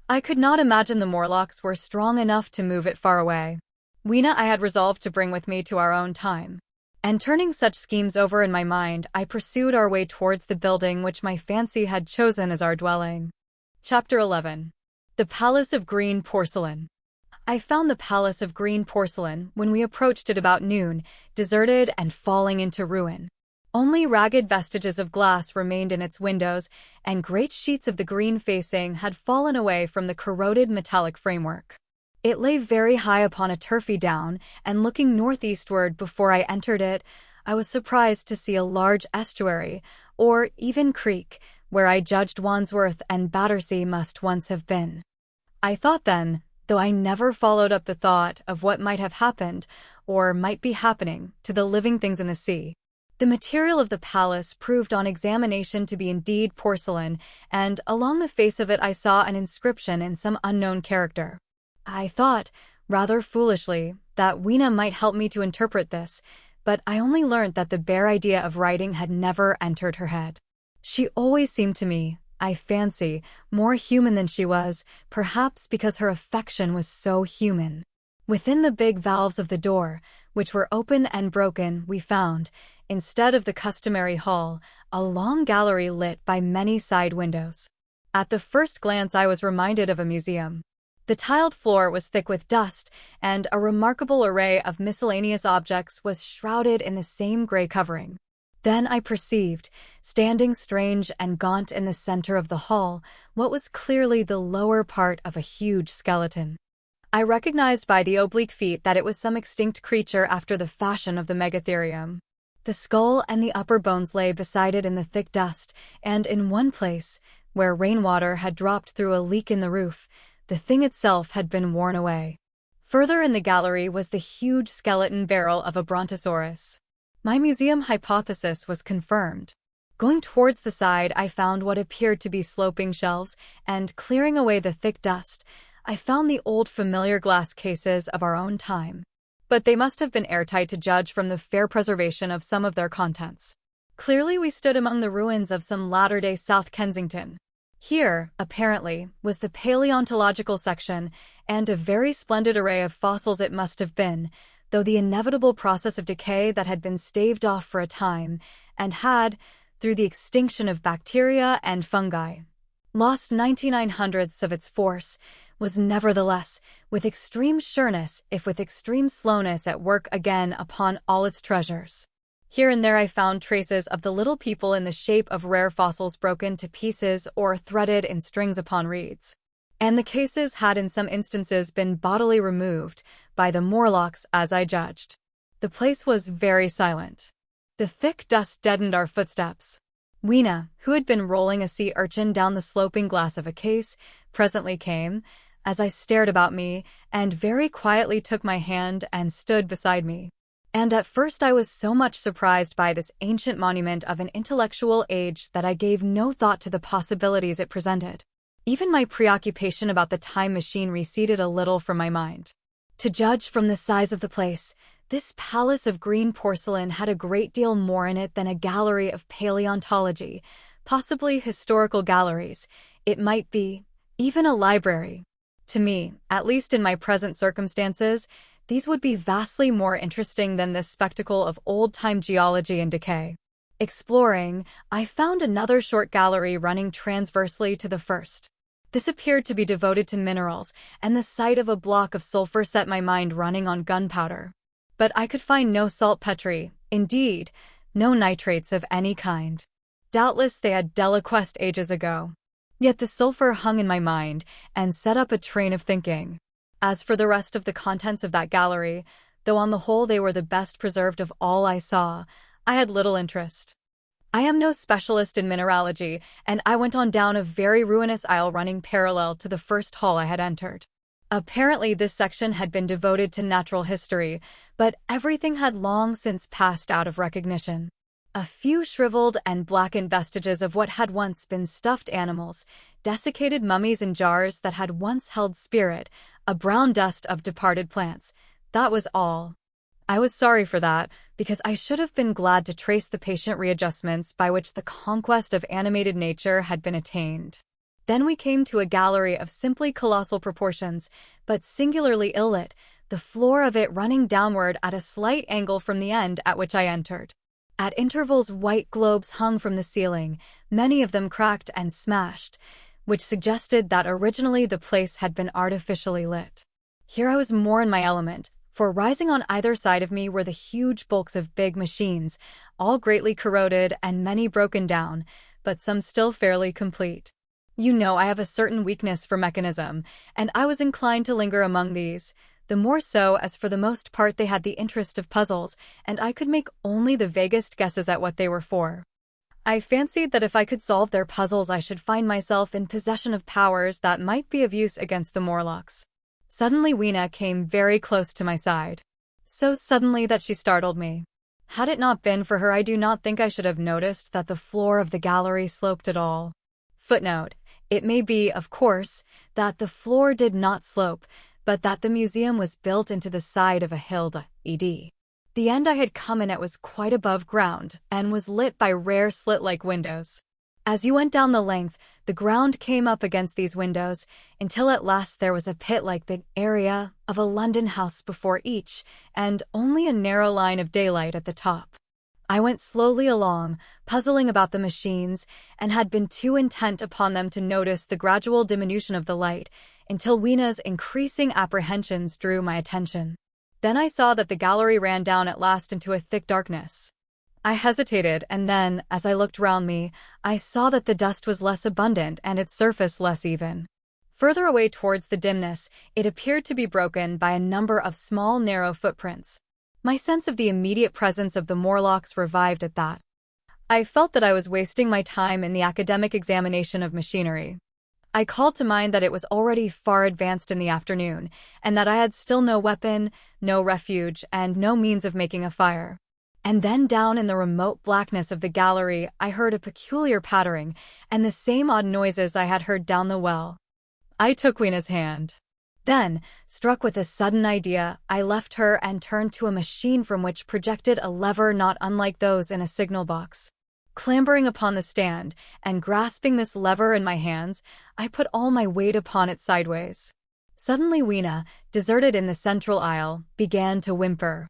S1: I could not imagine the Morlocks were strong enough to move it far away. Weena I had resolved to bring with me to our own time. And turning such schemes over in my mind, I pursued our way towards the building which my fancy had chosen as our dwelling. Chapter 11. The Palace of Green Porcelain. I found the Palace of Green Porcelain, when we approached it about noon, deserted and falling into ruin. Only ragged vestiges of glass remained in its windows, and great sheets of the green facing had fallen away from the corroded metallic framework. It lay very high upon a turfy down, and looking northeastward before I entered it, I was surprised to see a large estuary, or even creek, where I judged Wandsworth and Battersea must once have been. I thought then, though I never followed up the thought of what might have happened, or might be happening, to the living things in the sea. The material of the palace proved on examination to be indeed porcelain, and along the face of it I saw an inscription in some unknown character. I thought, rather foolishly, that Weena might help me to interpret this, but I only learnt that the bare idea of writing had never entered her head. She always seemed to me, I fancy, more human than she was, perhaps because her affection was so human. Within the big valves of the door, which were open and broken, we found, instead of the customary hall, a long gallery lit by many side windows. At the first glance I was reminded of a museum. The tiled floor was thick with dust, and a remarkable array of miscellaneous objects was shrouded in the same gray covering. Then I perceived, standing strange and gaunt in the center of the hall, what was clearly the lower part of a huge skeleton. I recognized by the oblique feet that it was some extinct creature after the fashion of the megatherium. The skull and the upper bones lay beside it in the thick dust, and in one place, where rainwater had dropped through a leak in the roof, the thing itself had been worn away. Further in the gallery was the huge skeleton barrel of a brontosaurus. My museum hypothesis was confirmed. Going towards the side, I found what appeared to be sloping shelves, and clearing away the thick dust, I found the old familiar glass cases of our own time. But they must have been airtight to judge from the fair preservation of some of their contents. Clearly we stood among the ruins of some latter-day South Kensington. Here, apparently, was the paleontological section, and a very splendid array of fossils it must have been, though the inevitable process of decay that had been staved off for a time, and had, through the extinction of bacteria and fungi, lost 99/100ths of its force, was nevertheless, with extreme sureness if with extreme slowness, at work again upon all its treasures. Here and there I found traces of the little people in the shape of rare fossils broken to pieces or threaded in strings upon reeds. And the cases had in some instances been bodily removed, by the Morlocks as I judged. The place was very silent. The thick dust deadened our footsteps. Weena, who had been rolling a sea urchin down the sloping glass of a case, presently came, as I stared about me, and very quietly took my hand and stood beside me. And at first I was so much surprised by this ancient monument of an intellectual age that I gave no thought to the possibilities it presented. Even my preoccupation about the time machine receded a little from my mind. To judge from the size of the place, this palace of green porcelain had a great deal more in it than a gallery of paleontology, possibly historical galleries. It might be even a library. To me, at least in my present circumstances, these would be vastly more interesting than this spectacle of old-time geology and decay. Exploring, I found another short gallery running transversely to the first. This appeared to be devoted to minerals, and the sight of a block of sulfur set my mind running on gunpowder. But I could find no saltpetre, indeed, no nitrates of any kind. Doubtless they had deliquesced ages ago. Yet the sulfur hung in my mind and set up a train of thinking. As for the rest of the contents of that gallery, though on the whole they were the best preserved of all I saw, I had little interest. I am no specialist in mineralogy, and I went on down a very ruinous aisle running parallel to the first hall I had entered. Apparently this section had been devoted to natural history, but everything had long since passed out of recognition. A few shriveled and blackened vestiges of what had once been stuffed animals, desiccated mummies in jars that had once held spirit, a brown dust of departed plants. That was all. I was sorry for that, because I should have been glad to trace the patient readjustments by which the conquest of animated nature had been attained. Then we came to a gallery of simply colossal proportions, but singularly ill-lit, the floor of it running downward at a slight angle from the end at which I entered. At intervals white globes hung from the ceiling, many of them cracked and smashed, which suggested that originally the place had been artificially lit. Here I was more in my element, for rising on either side of me were the huge bulks of big machines, all greatly corroded and many broken down, but some still fairly complete. You know I have a certain weakness for mechanism, and I was inclined to linger among these, the more so as for the most part they had the interest of puzzles, and I could make only the vaguest guesses at what they were for. I fancied that if I could solve their puzzles I should find myself in possession of powers that might be of use against the Morlocks. Suddenly Weena came very close to my side. So suddenly that she startled me. Had it not been for her I do not think I should have noticed that the floor of the gallery sloped at all. Footnote: it may be, of course, that the floor did not slope, but that the museum was built into the side of a hill, ed. The end I had come in at was quite above ground, and was lit by rare slit-like windows. As you went down the length, the ground came up against these windows, until at last there was a pit like the area of a London house before each, and only a narrow line of daylight at the top. I went slowly along, puzzling about the machines, and had been too intent upon them to notice the gradual diminution of the light, until Weena's increasing apprehensions drew my attention. Then I saw that the gallery ran down at last into a thick darkness. I hesitated, and then, as I looked round me, I saw that the dust was less abundant and its surface less even. Further away towards the dimness, it appeared to be broken by a number of small narrow footprints. My sense of the immediate presence of the Morlocks revived at that. I felt that I was wasting my time in the academic examination of machinery. I called to mind that it was already far advanced in the afternoon, and that I had still no weapon, no refuge, and no means of making a fire. And then down in the remote blackness of the gallery I heard a peculiar pattering, and the same odd noises I had heard down the well. I took Weena's hand. Then, struck with a sudden idea, I left her and turned to a machine from which projected a lever not unlike those in a signal box. Clambering upon the stand, and grasping this lever in my hands, I put all my weight upon it sideways. Suddenly Weena, deserted in the central aisle, began to whimper.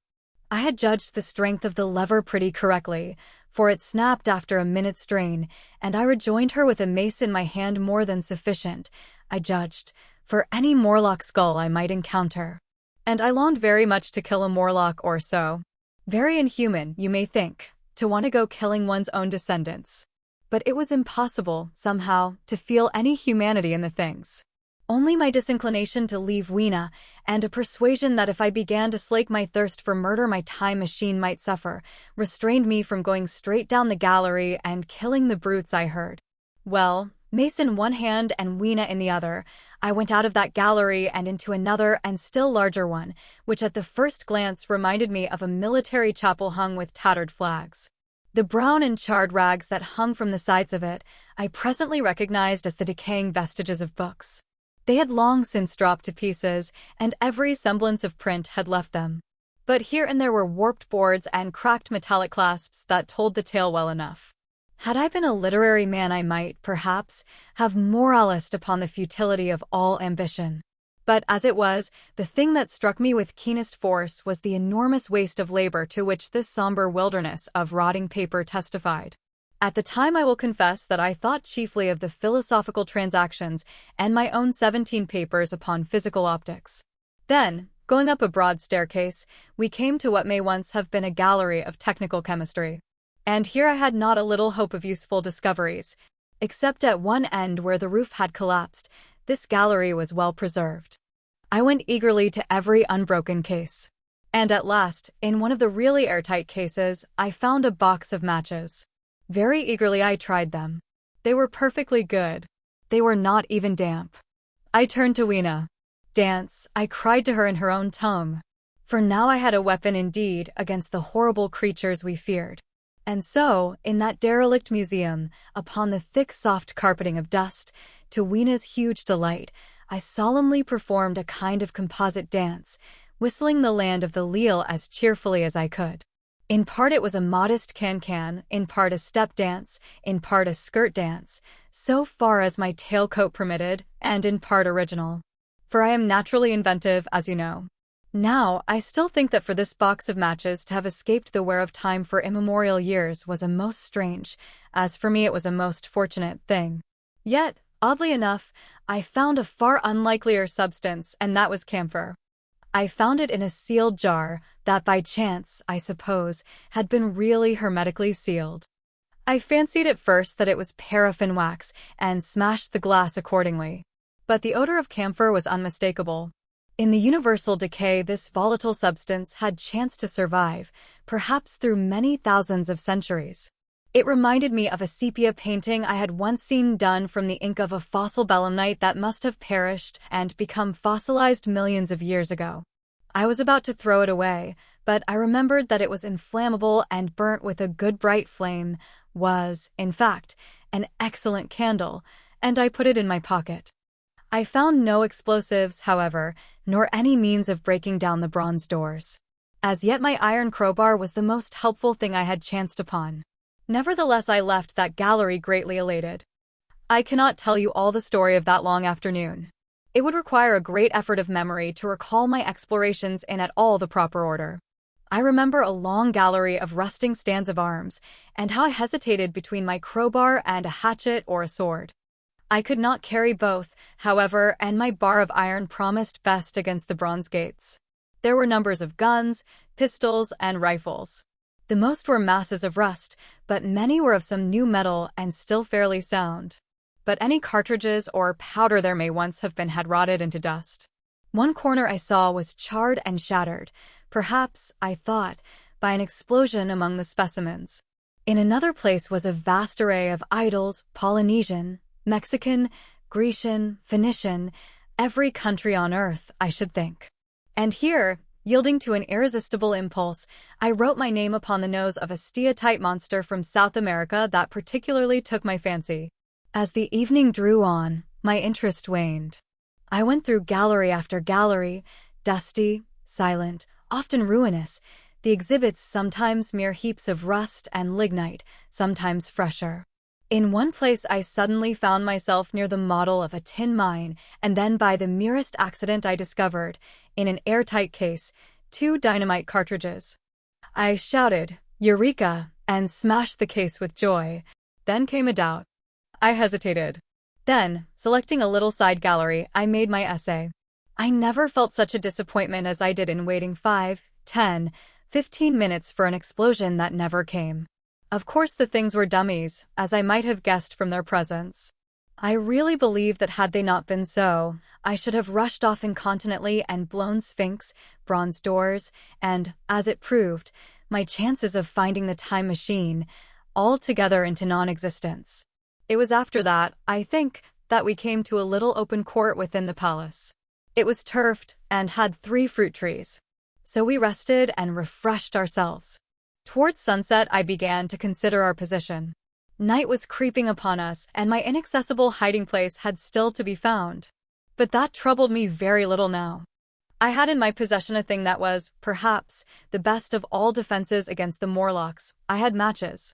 S1: I had judged the strength of the lever pretty correctly, for it snapped after a minute's strain, and I rejoined her with a mace in my hand more than sufficient, I judged, for any Morlock skull I might encounter. And I longed very much to kill a Morlock or so. Very inhuman, you may think, to want to go killing one's own descendants. But it was impossible, somehow, to feel any humanity in the things. Only my disinclination to leave Weena, and a persuasion that if I began to slake my thirst for murder my time machine might suffer, restrained me from going straight down the gallery and killing the brutes I heard. Well, Mace in one hand and Weena in the other, I went out of that gallery and into another and still larger one, which at the first glance reminded me of a military chapel hung with tattered flags. The brown and charred rags that hung from the sides of it, I presently recognized as the decaying vestiges of books. They had long since dropped to pieces, and every semblance of print had left them. But here and there were warped boards and cracked metallic clasps that told the tale well enough. Had I been a literary man, I might, perhaps, have moralised upon the futility of all ambition. But as it was, the thing that struck me with keenest force was the enormous waste of labor to which this somber wilderness of rotting paper testified. At the time, I will confess that I thought chiefly of the philosophical transactions and my own 17 papers upon physical optics. Then, going up a broad staircase, we came to what may once have been a gallery of technical chemistry. And here I had not a little hope of useful discoveries. Except at one end where the roof had collapsed, this gallery was well preserved. I went eagerly to every unbroken case. And at last, in one of the really airtight cases, I found a box of matches. Very eagerly I tried them. They were perfectly good. They were not even damp. I turned to Weena. "Dance," I cried to her in her own tongue. For now I had a weapon indeed against the horrible creatures we feared. And so, in that derelict museum, upon the thick soft carpeting of dust, to Weena's huge delight, I solemnly performed a kind of composite dance, whistling the Land of the Leal as cheerfully as I could. In part it was a modest can-can, in part a step dance, in part a skirt dance, so far as my tailcoat permitted, and in part original. For I am naturally inventive, as you know. Now, I still think that for this box of matches to have escaped the wear of time for immemorial years was a most strange, as for me it was a most fortunate, thing. Yet, oddly enough, I found a far unlikelier substance, and that was camphor. I found it in a sealed jar that by chance, I suppose, had been really hermetically sealed. I fancied at first that it was paraffin wax, and smashed the glass accordingly. But the odor of camphor was unmistakable. In the universal decay, this volatile substance had chanced to survive, perhaps through many thousands of centuries. It reminded me of a sepia painting I had once seen done from the ink of a fossil belemnite that must have perished and become fossilized millions of years ago. I was about to throw it away, but I remembered that it was inflammable and burnt with a good bright flame, was, in fact, an excellent candle, and I put it in my pocket. I found no explosives, however, nor any means of breaking down the bronze doors. As yet my iron crowbar was the most helpful thing I had chanced upon. Nevertheless, I left that gallery greatly elated. I cannot tell you all the story of that long afternoon. It would require a great effort of memory to recall my explorations in at all the proper order. I remember a long gallery of rusting stands of arms, and how I hesitated between my crowbar and a hatchet or a sword. I could not carry both, however, and my bar of iron promised best against the bronze gates. There were numbers of guns, pistols, and rifles. The most were masses of rust, but many were of some new metal and still fairly sound. But any cartridges or powder there may once have been had rotted into dust. One corner I saw was charred and shattered, perhaps, I thought, by an explosion among the specimens. In another place was a vast array of idols, Polynesian, Mexican, Grecian, Phoenician, every country on earth, I should think. And here, yielding to an irresistible impulse, I wrote my name upon the nose of a steatite monster from South America that particularly took my fancy. As the evening drew on, my interest waned. I went through gallery after gallery, dusty, silent, often ruinous, the exhibits sometimes mere heaps of rust and lignite, sometimes fresher. In one place I suddenly found myself near the model of a tin mine, and then by the merest accident I discovered, in an airtight case, 2 dynamite cartridges. I shouted, "Eureka!" and smashed the case with joy. Then came a doubt. I hesitated. Then, selecting a little side gallery, I made my essay. I never felt such a disappointment as I did in waiting 5, 10, 15 minutes for an explosion that never came. Of course the things were dummies, as I might have guessed from their presence. I really believe that had they not been so, I should have rushed off incontinently and blown Sphinx, bronze doors, and, as it proved, my chances of finding the time machine, altogether into non-existence. It was after that, I think, that we came to a little open court within the palace. It was turfed and had 3 fruit trees. So we rested and refreshed ourselves. Towards sunset, I began to consider our position. Night was creeping upon us, and my inaccessible hiding place had still to be found. But that troubled me very little now. I had in my possession a thing that was, perhaps, the best of all defenses against the Morlocks. I had matches.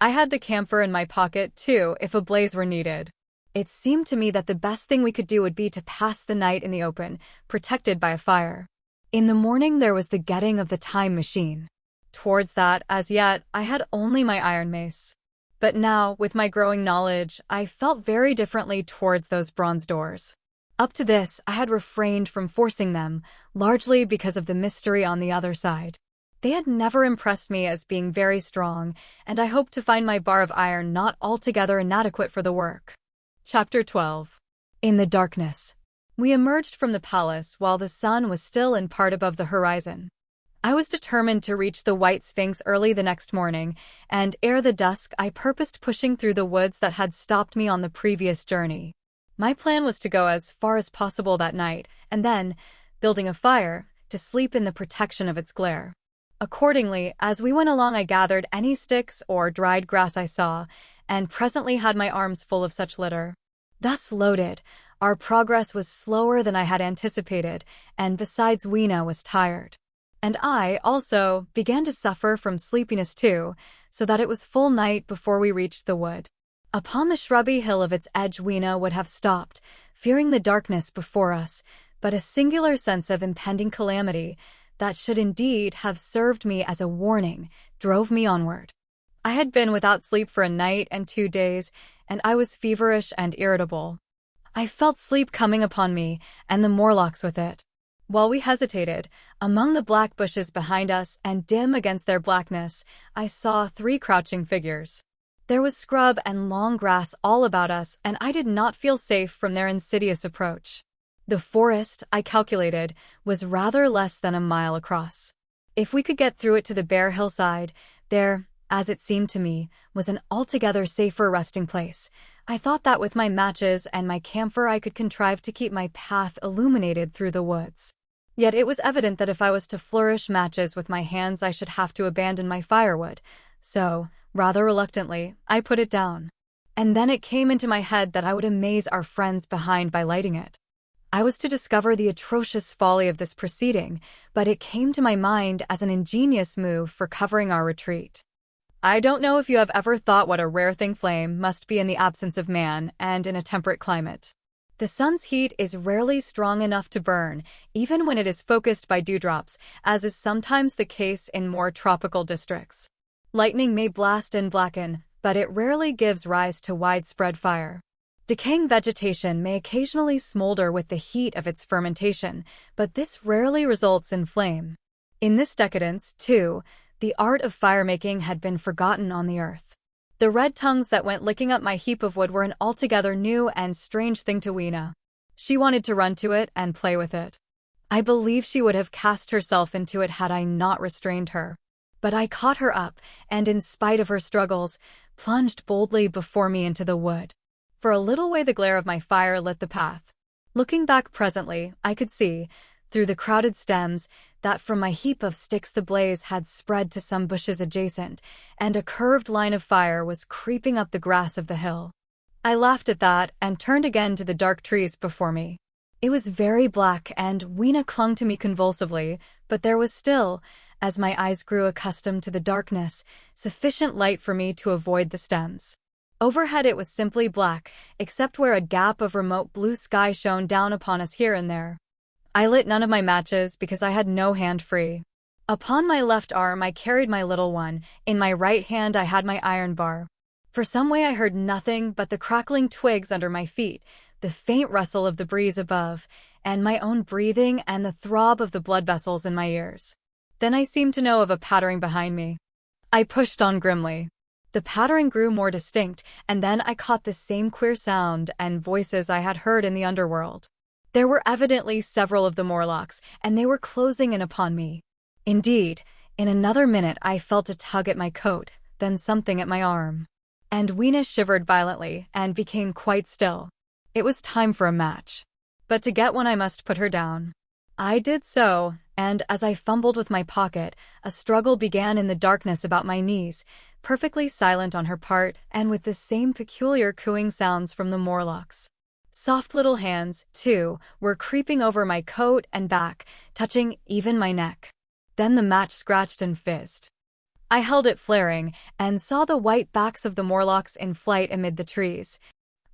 S1: I had the camphor in my pocket, too, if a blaze were needed. It seemed to me that the best thing we could do would be to pass the night in the open, protected by a fire. In the morning there was the getting of the time machine. Towards that, as yet, I had only my iron mace. But now, with my growing knowledge, I felt very differently towards those bronze doors. Up to this, I had refrained from forcing them, largely because of the mystery on the other side. They had never impressed me as being very strong, and I hoped to find my bar of iron not altogether inadequate for the work. Chapter 12. In the darkness. We emerged from the palace while the sun was still in part above the horizon. I was determined to reach the White Sphinx early the next morning, and ere the dusk I purposed pushing through the woods that had stopped me on the previous journey. My plan was to go as far as possible that night, and then, building a fire, to sleep in the protection of its glare. Accordingly, as we went along I gathered any sticks or dried grass I saw, and presently had my arms full of such litter. Thus loaded, our progress was slower than I had anticipated, and besides Weena was tired. And I, also, began to suffer from sleepiness too, so that it was full night before we reached the wood. Upon the shrubby hill of its edge Weena would have stopped, fearing the darkness before us, but a singular sense of impending calamity, that should indeed have served me as a warning, drove me onward. I had been without sleep for a night and 2 days, and I was feverish and irritable. I felt sleep coming upon me, and the Morlocks with it. While we hesitated, among the black bushes behind us and dim against their blackness, I saw 3 crouching figures. There was scrub and long grass all about us, and I did not feel safe from their insidious approach. The forest, I calculated, was rather less than a mile across. If we could get through it to the bare hillside, there, as it seemed to me, was an altogether safer resting place. I thought that with my matches and my camphor I could contrive to keep my path illuminated through the woods. Yet it was evident that if I was to flourish matches with my hands I should have to abandon my firewood, so, rather reluctantly, I put it down. And then it came into my head that I would amaze our friends behind by lighting it. I was to discover the atrocious folly of this proceeding, but it came to my mind as an ingenious move for covering our retreat. I don't know if you have ever thought what a rare thing flame must be in the absence of man and in a temperate climate. The sun's heat is rarely strong enough to burn, even when it is focused by dewdrops, as is sometimes the case in more tropical districts. Lightning may blast and blacken, but it rarely gives rise to widespread fire. Decaying vegetation may occasionally smolder with the heat of its fermentation, but this rarely results in flame. In this decadence, too, the art of fire-making had been forgotten on the earth. The red tongues that went licking up my heap of wood were an altogether new and strange thing to Weena. She wanted to run to it and play with it. I believe she would have cast herself into it had I not restrained her. But I caught her up, and in spite of her struggles, plunged boldly before me into the wood. For a little way the glare of my fire lit the path. Looking back presently, I could see, through the crowded stems, that from my heap of sticks the blaze had spread to some bushes adjacent, and a curved line of fire was creeping up the grass of the hill. I laughed at that and turned again to the dark trees before me. It was very black, and Weena clung to me convulsively, but there was still, as my eyes grew accustomed to the darkness, sufficient light for me to avoid the stems. Overhead it was simply black, except where a gap of remote blue sky shone down upon us here and there. I lit none of my matches because I had no hand free. Upon my left arm I carried my little one, in my right hand I had my iron bar. For some way I heard nothing but the crackling twigs under my feet, the faint rustle of the breeze above, and my own breathing and the throb of the blood vessels in my ears. Then I seemed to know of a pattering behind me. I pushed on grimly. The pattering grew more distinct, and then I caught the same queer sound and voices I had heard in the underworld. There were evidently several of the Morlocks, and they were closing in upon me. Indeed, in another minute I felt a tug at my coat, then something at my arm. and Weena shivered violently and became quite still. It was time for a match. But to get one I must put her down. I did so, and as I fumbled with my pocket, a struggle began in the darkness about my knees, perfectly silent on her part and with the same peculiar cooing sounds from the Morlocks. Soft little hands, too, were creeping over my coat and back, touching even my neck. Then the match scratched and fizzed. I held it flaring and saw the white backs of the Morlocks in flight amid the trees.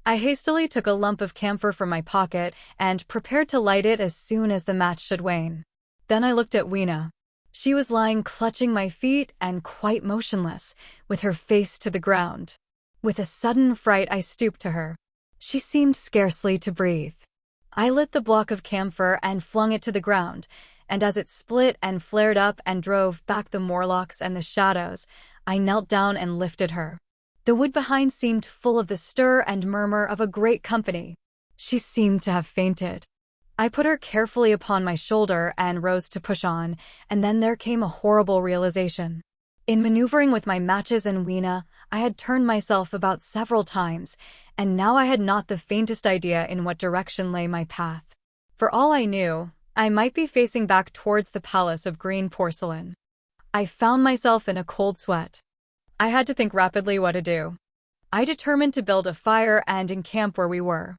S1: I hastily took a lump of camphor from my pocket and prepared to light it as soon as the match should wane. Then I looked at Weena. She was lying clutching my feet and quite motionless, with her face to the ground. With a sudden fright I stooped to her. She seemed scarcely to breathe. I lit the block of camphor and flung it to the ground, and as it split and flared up and drove back the Morlocks and the shadows, I knelt down and lifted her. The wood behind seemed full of the stir and murmur of a great company. She seemed to have fainted. I put her carefully upon my shoulder and rose to push on, and then there came a horrible realization. In maneuvering with my matches and Weena, I had turned myself about several times, and now I had not the faintest idea in what direction lay my path. For all I knew, I might be facing back towards the palace of green porcelain. I found myself in a cold sweat. I had to think rapidly what to do. I determined to build a fire and encamp where we were.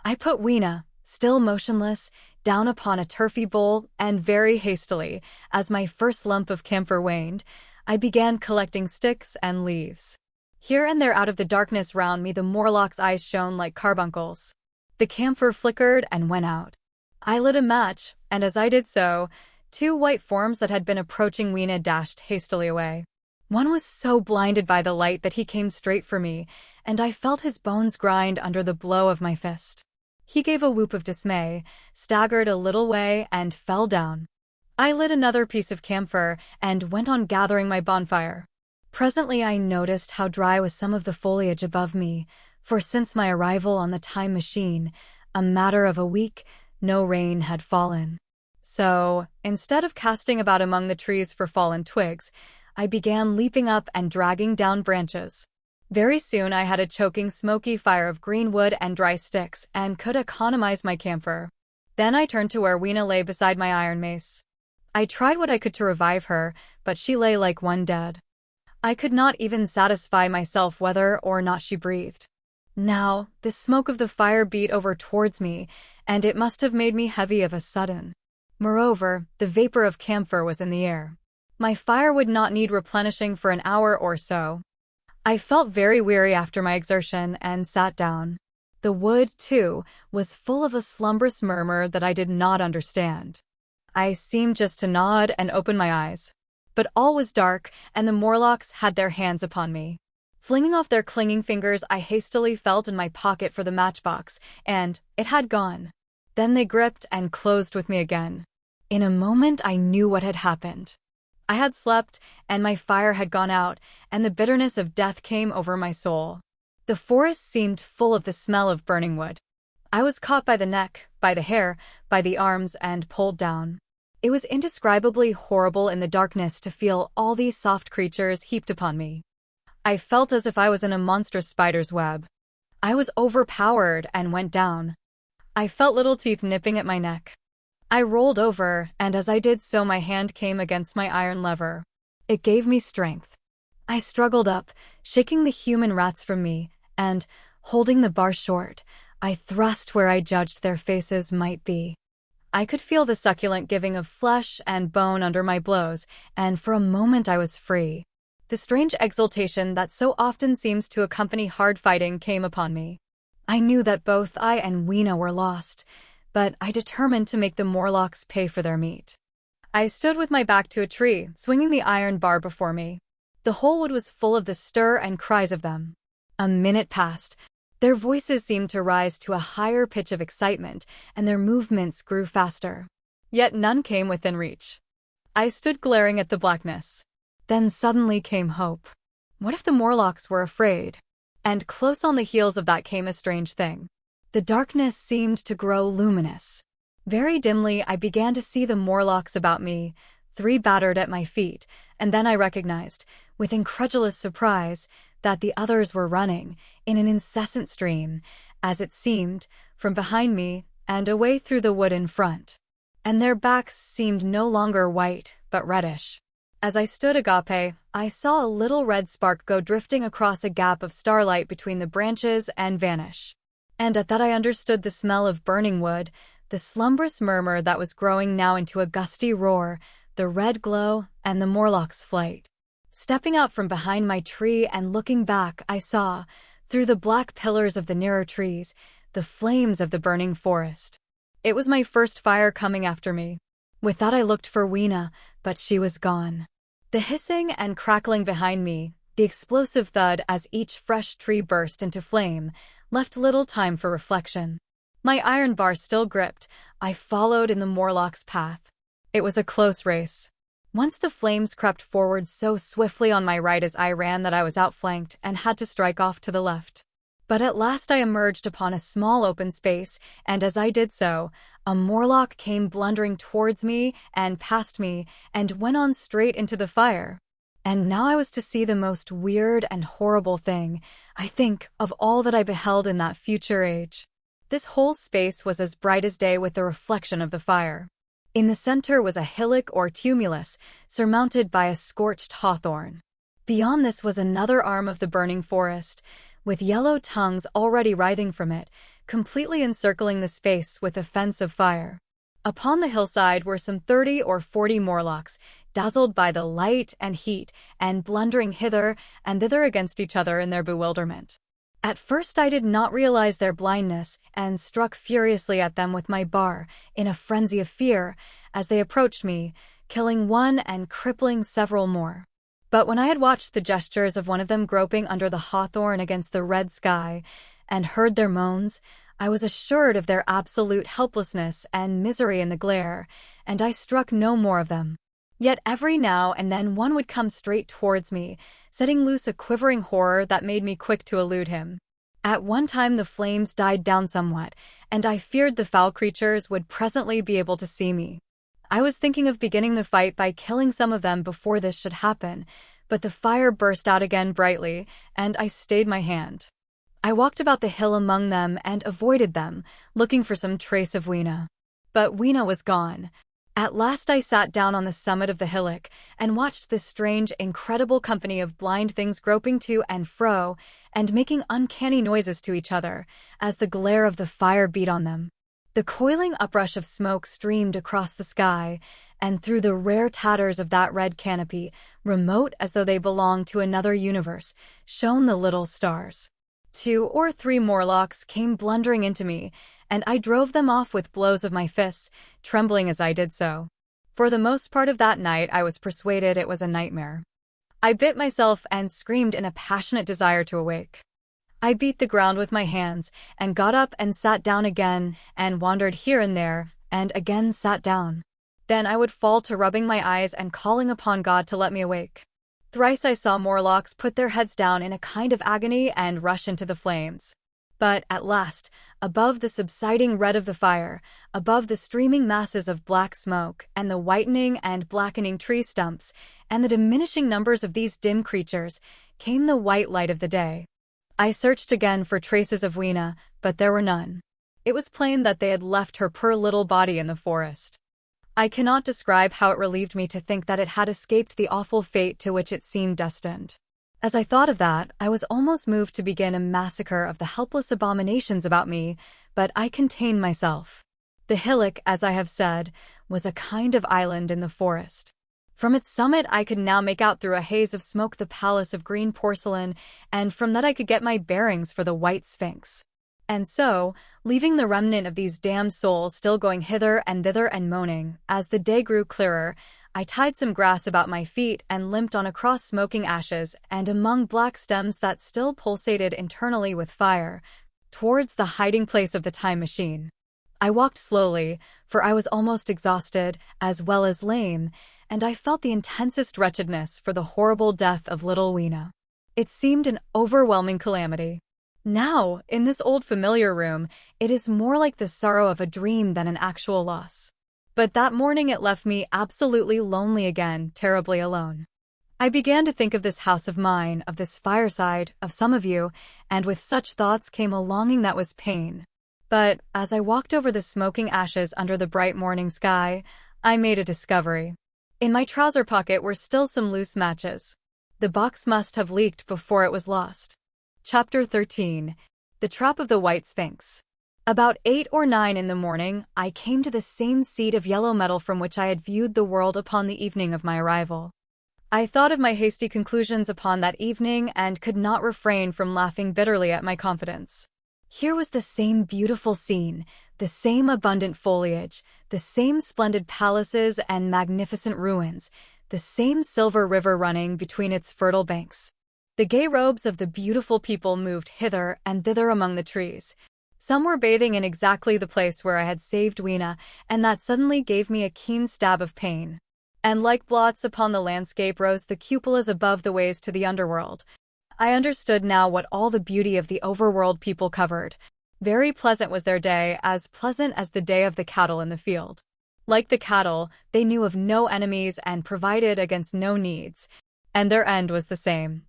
S1: I put Weena, still motionless, down upon a turfy bowl, and very hastily, as my first lump of camphor waned, I began collecting sticks and leaves. Here and there out of the darkness round me the Morlock's eyes shone like carbuncles. The camphor flickered and went out. I lit a match, and as I did so, two white forms that had been approaching Weena dashed hastily away. One was so blinded by the light that he came straight for me, and I felt his bones grind under the blow of my fist. He gave a whoop of dismay, staggered a little way, and fell down. I lit another piece of camphor and went on gathering my bonfire. Presently I noticed how dry was some of the foliage above me, for since my arrival on the time machine, a matter of a week, no rain had fallen. So, instead of casting about among the trees for fallen twigs, I began leaping up and dragging down branches. Very soon I had a choking smoky fire of green wood and dry sticks and could economize my camphor. Then I turned to where Weena lay beside my iron mace. I tried what I could to revive her, but she lay like one dead. I could not even satisfy myself whether or not she breathed. Now, the smoke of the fire beat over towards me, and it must have made me heavy of a sudden. Moreover, the vapor of camphor was in the air. My fire would not need replenishing for an hour or so. I felt very weary after my exertion and sat down. The wood, too, was full of a slumbrous murmur that I did not understand. I seemed just to nod and open my eyes. But all was dark, and the Morlocks had their hands upon me. Flinging off their clinging fingers, I hastily felt in my pocket for the matchbox, and it had gone. Then they gripped and closed with me again. In a moment I knew what had happened. I had slept, and my fire had gone out, and the bitterness of death came over my soul. The forest seemed full of the smell of burning wood. I was caught by the neck, by the hair, by the arms, and pulled down. It was indescribably horrible in the darkness to feel all these soft creatures heaped upon me. I felt as if I was in a monstrous spider's web. I was overpowered and went down. I felt little teeth nipping at my neck. I rolled over, and as I did so my hand came against my iron lever. It gave me strength. I struggled up, shaking the human rats from me, and, holding the bar short, I thrust where I judged their faces might be. I could feel the succulent giving of flesh and bone under my blows, and for a moment I was free. The strange exultation that so often seems to accompany hard fighting came upon me. I knew that both I and Weena were lost, but I determined to make the Morlocks pay for their meat. I stood with my back to a tree, swinging the iron bar before me. The whole wood was full of the stir and cries of them. A minute passed. Their voices seemed to rise to a higher pitch of excitement, and their movements grew faster. Yet none came within reach. I stood glaring at the blackness. Then suddenly came hope. What if the Morlocks were afraid? And close on the heels of that came a strange thing. The darkness seemed to grow luminous. Very dimly I began to see the Morlocks about me, 3 battered at my feet, and then I recognized, with incredulous surprise, that the others were running, in an incessant stream, as it seemed, from behind me and away through the wood in front. And their backs seemed no longer white, but reddish. As I stood agape, I saw a little red spark go drifting across a gap of starlight between the branches and vanish. And at that I understood the smell of burning wood, the slumberous murmur that was growing now into a gusty roar, the red glow, and the Morlocks' flight. Stepping out from behind my tree and looking back, I saw, through the black pillars of the nearer trees, the flames of the burning forest. It was my first fire coming after me. With that I looked for Weena, but she was gone. The hissing and crackling behind me, the explosive thud as each fresh tree burst into flame, left little time for reflection. My iron bar still gripped, I followed in the Morlock's path. It was a close race. Once the flames crept forward so swiftly on my right as I ran that I was outflanked and had to strike off to the left. But at last I emerged upon a small open space, and as I did so, a Morlock came blundering towards me and past me and went on straight into the fire. And now I was to see the most weird and horrible thing, I think, of all that I beheld in that future age. This whole space was as bright as day with the reflection of the fire. In the center was a hillock or tumulus, surmounted by a scorched hawthorn. Beyond this was another arm of the burning forest, with yellow tongues already writhing from it, completely encircling the space with a fence of fire. Upon the hillside were some 30 or 40 Morlocks, dazzled by the light and heat, and blundering hither and thither against each other in their bewilderment. At first I did not realize their blindness, and struck furiously at them with my bar, in a frenzy of fear, as they approached me, killing one and crippling several more. But when I had watched the gestures of one of them groping under the hawthorn against the red sky, and heard their moans, I was assured of their absolute helplessness and misery in the glare, and I struck no more of them. Yet every now and then one would come straight towards me, setting loose a quivering horror that made me quick to elude him. At one time the flames died down somewhat, and I feared the foul creatures would presently be able to see me. I was thinking of beginning the fight by killing some of them before this should happen, but the fire burst out again brightly, and I stayed my hand. I walked about the hill among them and avoided them, looking for some trace of Weena. But Weena was gone. At last I sat down on the summit of the hillock and watched this strange, incredible company of blind things groping to and fro and making uncanny noises to each other as the glare of the fire beat on them. The coiling uprush of smoke streamed across the sky, and through the rare tatters of that red canopy, remote as though they belonged to another universe, shone the little stars. 2 or 3 Morlocks came blundering into me, and I drove them off with blows of my fists, trembling as I did so. For the most part of that night I was persuaded it was a nightmare. I bit myself and screamed in a passionate desire to awake. I beat the ground with my hands, and got up and sat down again, and wandered here and there, and again sat down. Then I would fall to rubbing my eyes and calling upon God to let me awake. Thrice I saw Morlocks put their heads down in a kind of agony and rush into the flames. But, at last, above the subsiding red of the fire, above the streaming masses of black smoke, and the whitening and blackening tree stumps, and the diminishing numbers of these dim creatures, came the white light of the day. I searched again for traces of Weena, but there were none. It was plain that they had left her poor little body in the forest. I cannot describe how it relieved me to think that it had escaped the awful fate to which it seemed destined. As I thought of that, I was almost moved to begin a massacre of the helpless abominations about me, but I contained myself. The hillock, as I have said, was a kind of island in the forest. From its summit I could now make out through a haze of smoke the palace of green porcelain, and from that I could get my bearings for the white sphinx. And so, leaving the remnant of these damned souls still going hither and thither and moaning, as the day grew clearer, I tied some grass about my feet and limped on across smoking ashes and among black stems that still pulsated internally with fire, towards the hiding place of the time machine. I walked slowly, for I was almost exhausted, as well as lame, and I felt the intensest wretchedness for the horrible death of little Weena. It seemed an overwhelming calamity. Now, in this old familiar room, it is more like the sorrow of a dream than an actual loss. But that morning it left me absolutely lonely again, terribly alone. I began to think of this house of mine, of this fireside, of some of you, and with such thoughts came a longing that was pain. But as I walked over the smoking ashes under the bright morning sky, I made a discovery. In my trouser pocket were still some loose matches. The box must have leaked before it was lost. Chapter 13. The Trap of the White Sphinx. About 8 or 9 in the morning, I came to the same seat of yellow metal from which I had viewed the world upon the evening of my arrival. I thought of my hasty conclusions upon that evening and could not refrain from laughing bitterly at my confidence. Here was the same beautiful scene, the same abundant foliage, the same splendid palaces and magnificent ruins, the same silver river running between its fertile banks. The gay robes of the beautiful people moved hither and thither among the trees. Some were bathing in exactly the place where I had saved Weena, and that suddenly gave me a keen stab of pain. And like blots upon the landscape rose the cupolas above the ways to the underworld. I understood now what all the beauty of the overworld people covered. Very pleasant was their day, as pleasant as the day of the cattle in the field. Like the cattle, they knew of no enemies and provided against no needs. And their end was the same.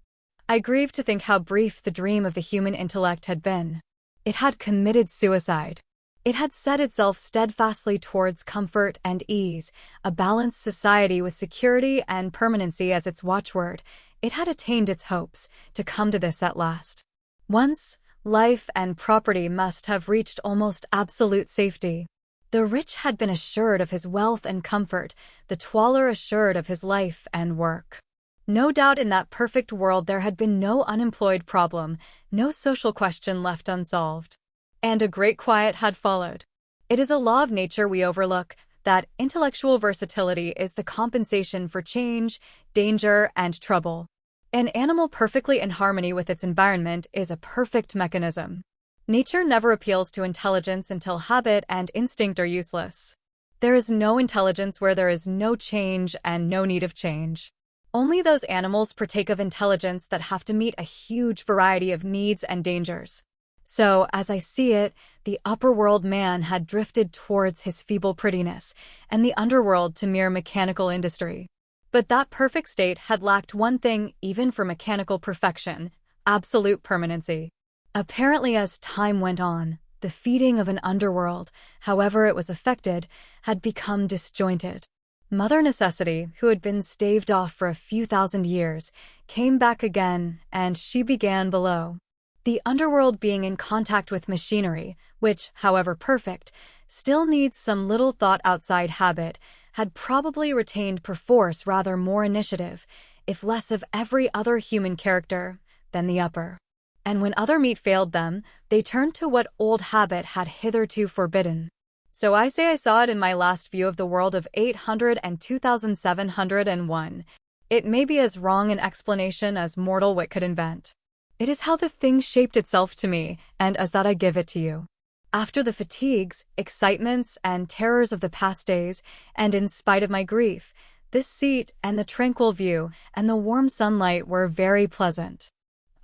S1: I grieved to think how brief the dream of the human intellect had been. It had committed suicide. It had set itself steadfastly towards comfort and ease, a balanced society with security and permanency as its watchword. It had attained its hopes, to come to this at last. Once, life and property must have reached almost absolute safety. The rich had been assured of his wealth and comfort, the twaller assured of his life and work. No doubt in that perfect world there had been no unemployed problem, no social question left unsolved. And a great quiet had followed. It is a law of nature we overlook, that intellectual versatility is the compensation for change, danger, and trouble. An animal perfectly in harmony with its environment is a perfect mechanism. Nature never appeals to intelligence until habit and instinct are useless. There is no intelligence where there is no change and no need of change. Only those animals partake of intelligence that have to meet a huge variety of needs and dangers. So, as I see it, the upper-world man had drifted towards his feeble prettiness, and the underworld to mere mechanical industry. But that perfect state had lacked one thing even for mechanical perfection: absolute permanency. Apparently, as time went on, the feeding of an underworld, however it was effected, had become disjointed. Mother Necessity, who had been staved off for a few thousand years, came back again, and she began below. The underworld being in contact with machinery, which, however perfect, still needs some little thought-outside habit, had probably retained perforce rather more initiative, if less of every other human character, than the upper. And when other meat failed them, they turned to what old habit had hitherto forbidden. So I say I saw it in my last view of the world of 800 and 2701. It may be as wrong an explanation as mortal wit could invent. It is how the thing shaped itself to me, and as that I give it to you. After the fatigues, excitements, and terrors of the past days, and in spite of my grief, this seat and the tranquil view and the warm sunlight were very pleasant.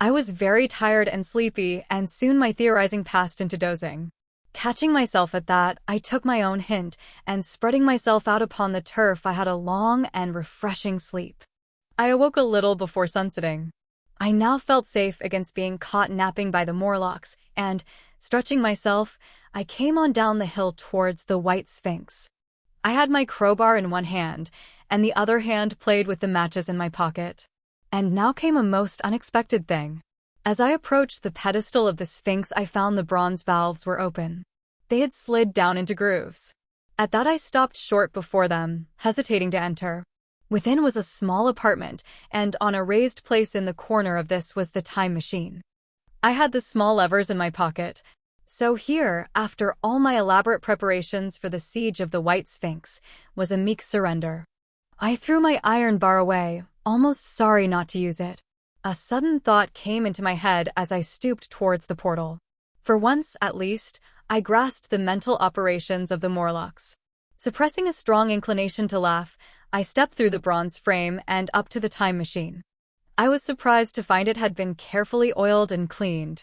S1: I was very tired and sleepy, and soon my theorizing passed into dozing. Catching myself at that, I took my own hint, and spreading myself out upon the turf I had a long and refreshing sleep. I awoke a little before sunsetting. I now felt safe against being caught napping by the Morlocks, and, stretching myself, I came on down the hill towards the White Sphinx. I had my crowbar in one hand, and the other hand played with the matches in my pocket. And now came a most unexpected thing. As I approached the pedestal of the Sphinx, I found the bronze valves were open. They had slid down into grooves. At that I stopped short before them, hesitating to enter. Within was a small apartment, and on a raised place in the corner of this was the time machine. I had the small levers in my pocket. So here, after all my elaborate preparations for the siege of the White Sphinx, was a meek surrender. I threw my iron bar away, almost sorry not to use it. A sudden thought came into my head as I stooped towards the portal. For once, at least, I grasped the mental operations of the Morlocks. Suppressing a strong inclination to laugh, I stepped through the bronze frame and up to the time machine. I was surprised to find it had been carefully oiled and cleaned.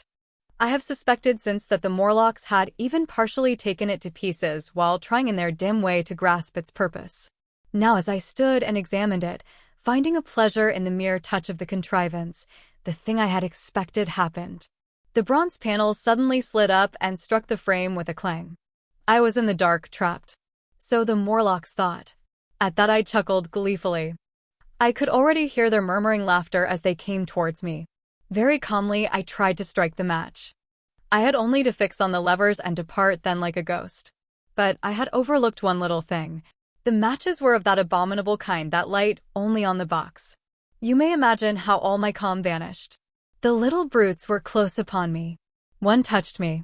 S1: I have suspected since that the Morlocks had even partially taken it to pieces while trying in their dim way to grasp its purpose. Now as I stood and examined it, Finding a pleasure in the mere touch of the contrivance, the thing I had expected happened. The bronze panels suddenly slid up and struck the frame with a clang. I was in the dark, trapped. So the Morlocks thought. At that I chuckled gleefully. I could already hear their murmuring laughter as they came towards me. Very calmly, I tried to strike the match. I had only to fix on the levers and depart then like a ghost. But I had overlooked one little thing. The matches were of that abominable kind that light only on the box. You may imagine how all my calm vanished. The little brutes were close upon me. One touched me.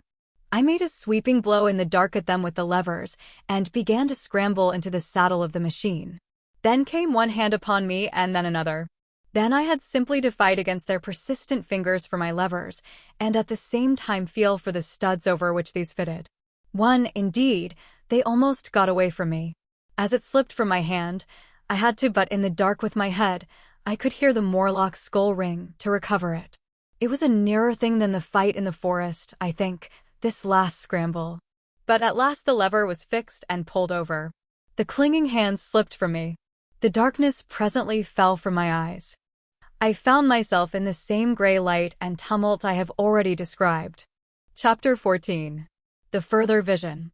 S1: I made a sweeping blow in the dark at them with the levers, and began to scramble into the saddle of the machine. Then came one hand upon me and then another. Then I had simply to fight against their persistent fingers for my levers, and at the same time feel for the studs over which these fitted. One, indeed, they almost got away from me. As it slipped from my hand, I had to, but in the dark with my head, I could hear the Morlock's skull ring to recover it. It was a nearer thing than the fight in the forest, I think, this last scramble. But at last the lever was fixed and pulled over. The clinging hands slipped from me. The darkness presently fell from my eyes. I found myself in the same gray light and tumult I have already described. Chapter 14. The Further Vision.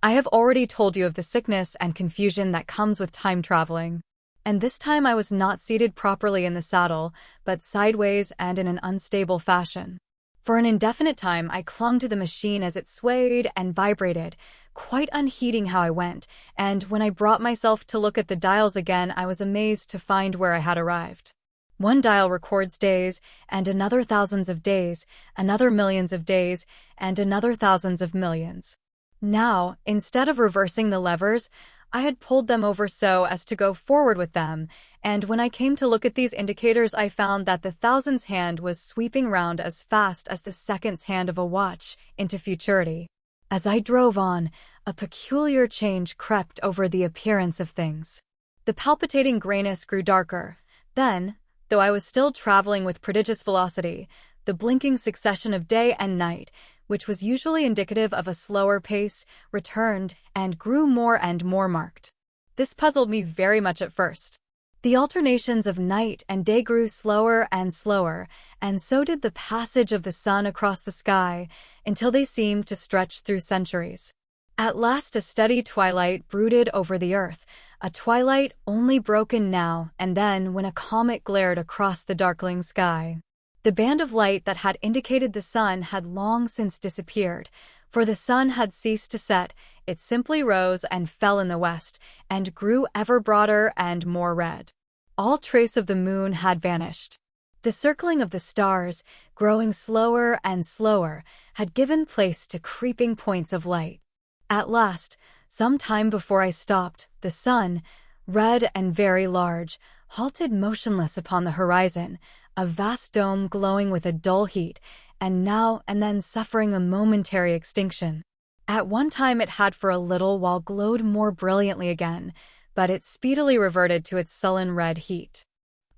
S1: I have already told you of the sickness and confusion that comes with time traveling. And this time I was not seated properly in the saddle, but sideways and in an unstable fashion. For an indefinite time I clung to the machine as it swayed and vibrated, quite unheeding how I went, and when I brought myself to look at the dials again I was amazed to find where I had arrived. One dial records days, and another thousands of days, another millions of days, and another thousands of millions. Now, instead of reversing the levers, I had pulled them over so as to go forward with them, and when I came to look at these indicators I found that the thousand's hand was sweeping round as fast as the second's hand of a watch into futurity. As I drove on, a peculiar change crept over the appearance of things. The palpitating grayness grew darker. Then, though I was still traveling with prodigious velocity, the blinking succession of day and night, which was usually indicative of a slower pace, returned and grew more and more marked. This puzzled me very much at first. The alternations of night and day grew slower and slower, and so did the passage of the sun across the sky, until they seemed to stretch through centuries. At last a steady twilight brooded over the earth, a twilight only broken now and then when a comet glared across the darkling sky. The band of light that had indicated the sun had long since disappeared, for the sun had ceased to set, it simply rose and fell in the west, and grew ever broader and more red. All trace of the moon had vanished. The circling of the stars, growing slower and slower, had given place to creeping points of light. At last, some time before I stopped, the sun, red and very large, halted motionless upon the horizon, a vast dome glowing with a dull heat, and now and then suffering a momentary extinction. At one time it had for a little while glowed more brilliantly again, but it speedily reverted to its sullen red heat.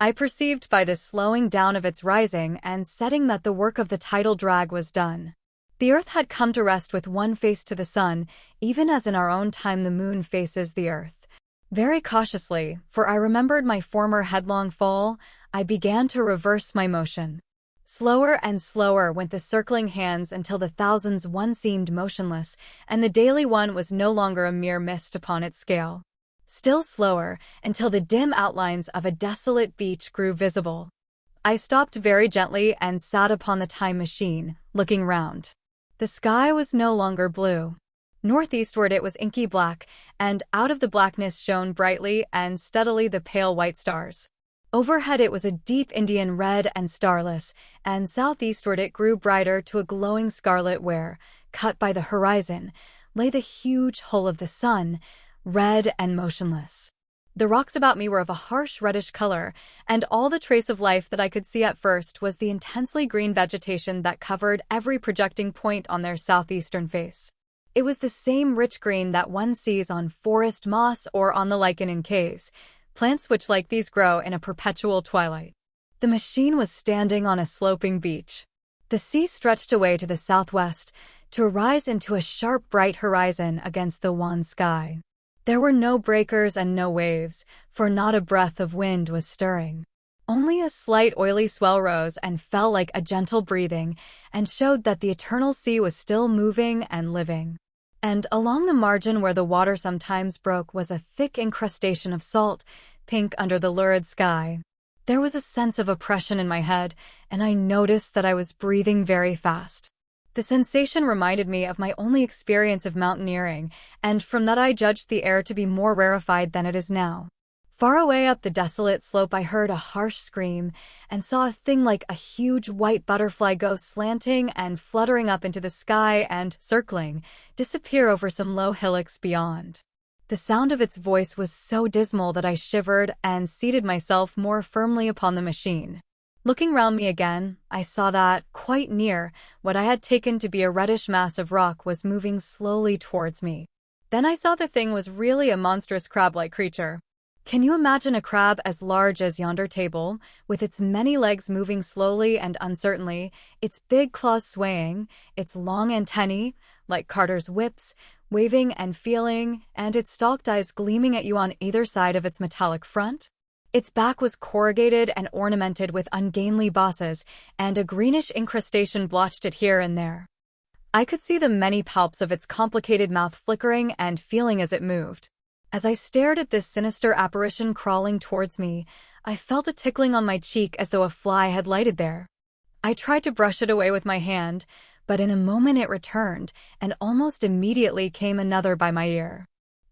S1: I perceived by the slowing down of its rising and setting that the work of the tidal drag was done. The earth had come to rest with one face to the sun, even as in our own time the moon faces the earth. Very cautiously, for I remembered my former headlong fall, I began to reverse my motion. Slower and slower went the circling hands until the thousands one seemed motionless, and the daily one was no longer a mere mist upon its scale. Still slower, until the dim outlines of a desolate beach grew visible. I stopped very gently and sat upon the time machine, looking round. The sky was no longer blue. Northeastward it was inky black, and out of the blackness shone brightly and steadily the pale white stars. Overhead it was a deep Indian red and starless, and southeastward it grew brighter to a glowing scarlet where, cut by the horizon, lay the huge hull of the sun, red and motionless. The rocks about me were of a harsh reddish color, and all the trace of life that I could see at first was the intensely green vegetation that covered every projecting point on their southeastern face. It was the same rich green that one sees on forest moss or on the lichen in caves, plants which like these grow in a perpetual twilight. The machine was standing on a sloping beach. The sea stretched away to the southwest, to rise into a sharp bright horizon against the wan sky. There were no breakers and no waves, for not a breath of wind was stirring. Only a slight oily swell rose and fell like a gentle breathing, and showed that the eternal sea was still moving and living. And along the margin where the water sometimes broke was a thick incrustation of salt, pink under the lurid sky. There was a sense of oppression in my head, and I noticed that I was breathing very fast. The sensation reminded me of my only experience of mountaineering, and from that I judged the air to be more rarefied than it is now. Far away up the desolate slope I heard a harsh scream, and saw a thing like a huge white butterfly go slanting and fluttering up into the sky and, circling, disappear over some low hillocks beyond. The sound of its voice was so dismal that I shivered and seated myself more firmly upon the machine. Looking round me again, I saw that, quite near, what I had taken to be a reddish mass of rock was moving slowly towards me. Then I saw the thing was really a monstrous crab-like creature. Can you imagine a crab as large as yonder table, with its many legs moving slowly and uncertainly, its big claws swaying, its long antennae, like carters' whips, waving and feeling, and its stalked eyes gleaming at you on either side of its metallic front? Its back was corrugated and ornamented with ungainly bosses, and a greenish incrustation blotched it here and there. I could see the many palps of its complicated mouth flickering and feeling as it moved. As I stared at this sinister apparition crawling towards me, I felt a tickling on my cheek as though a fly had lighted there. I tried to brush it away with my hand, but in a moment it returned, and almost immediately came another by my ear.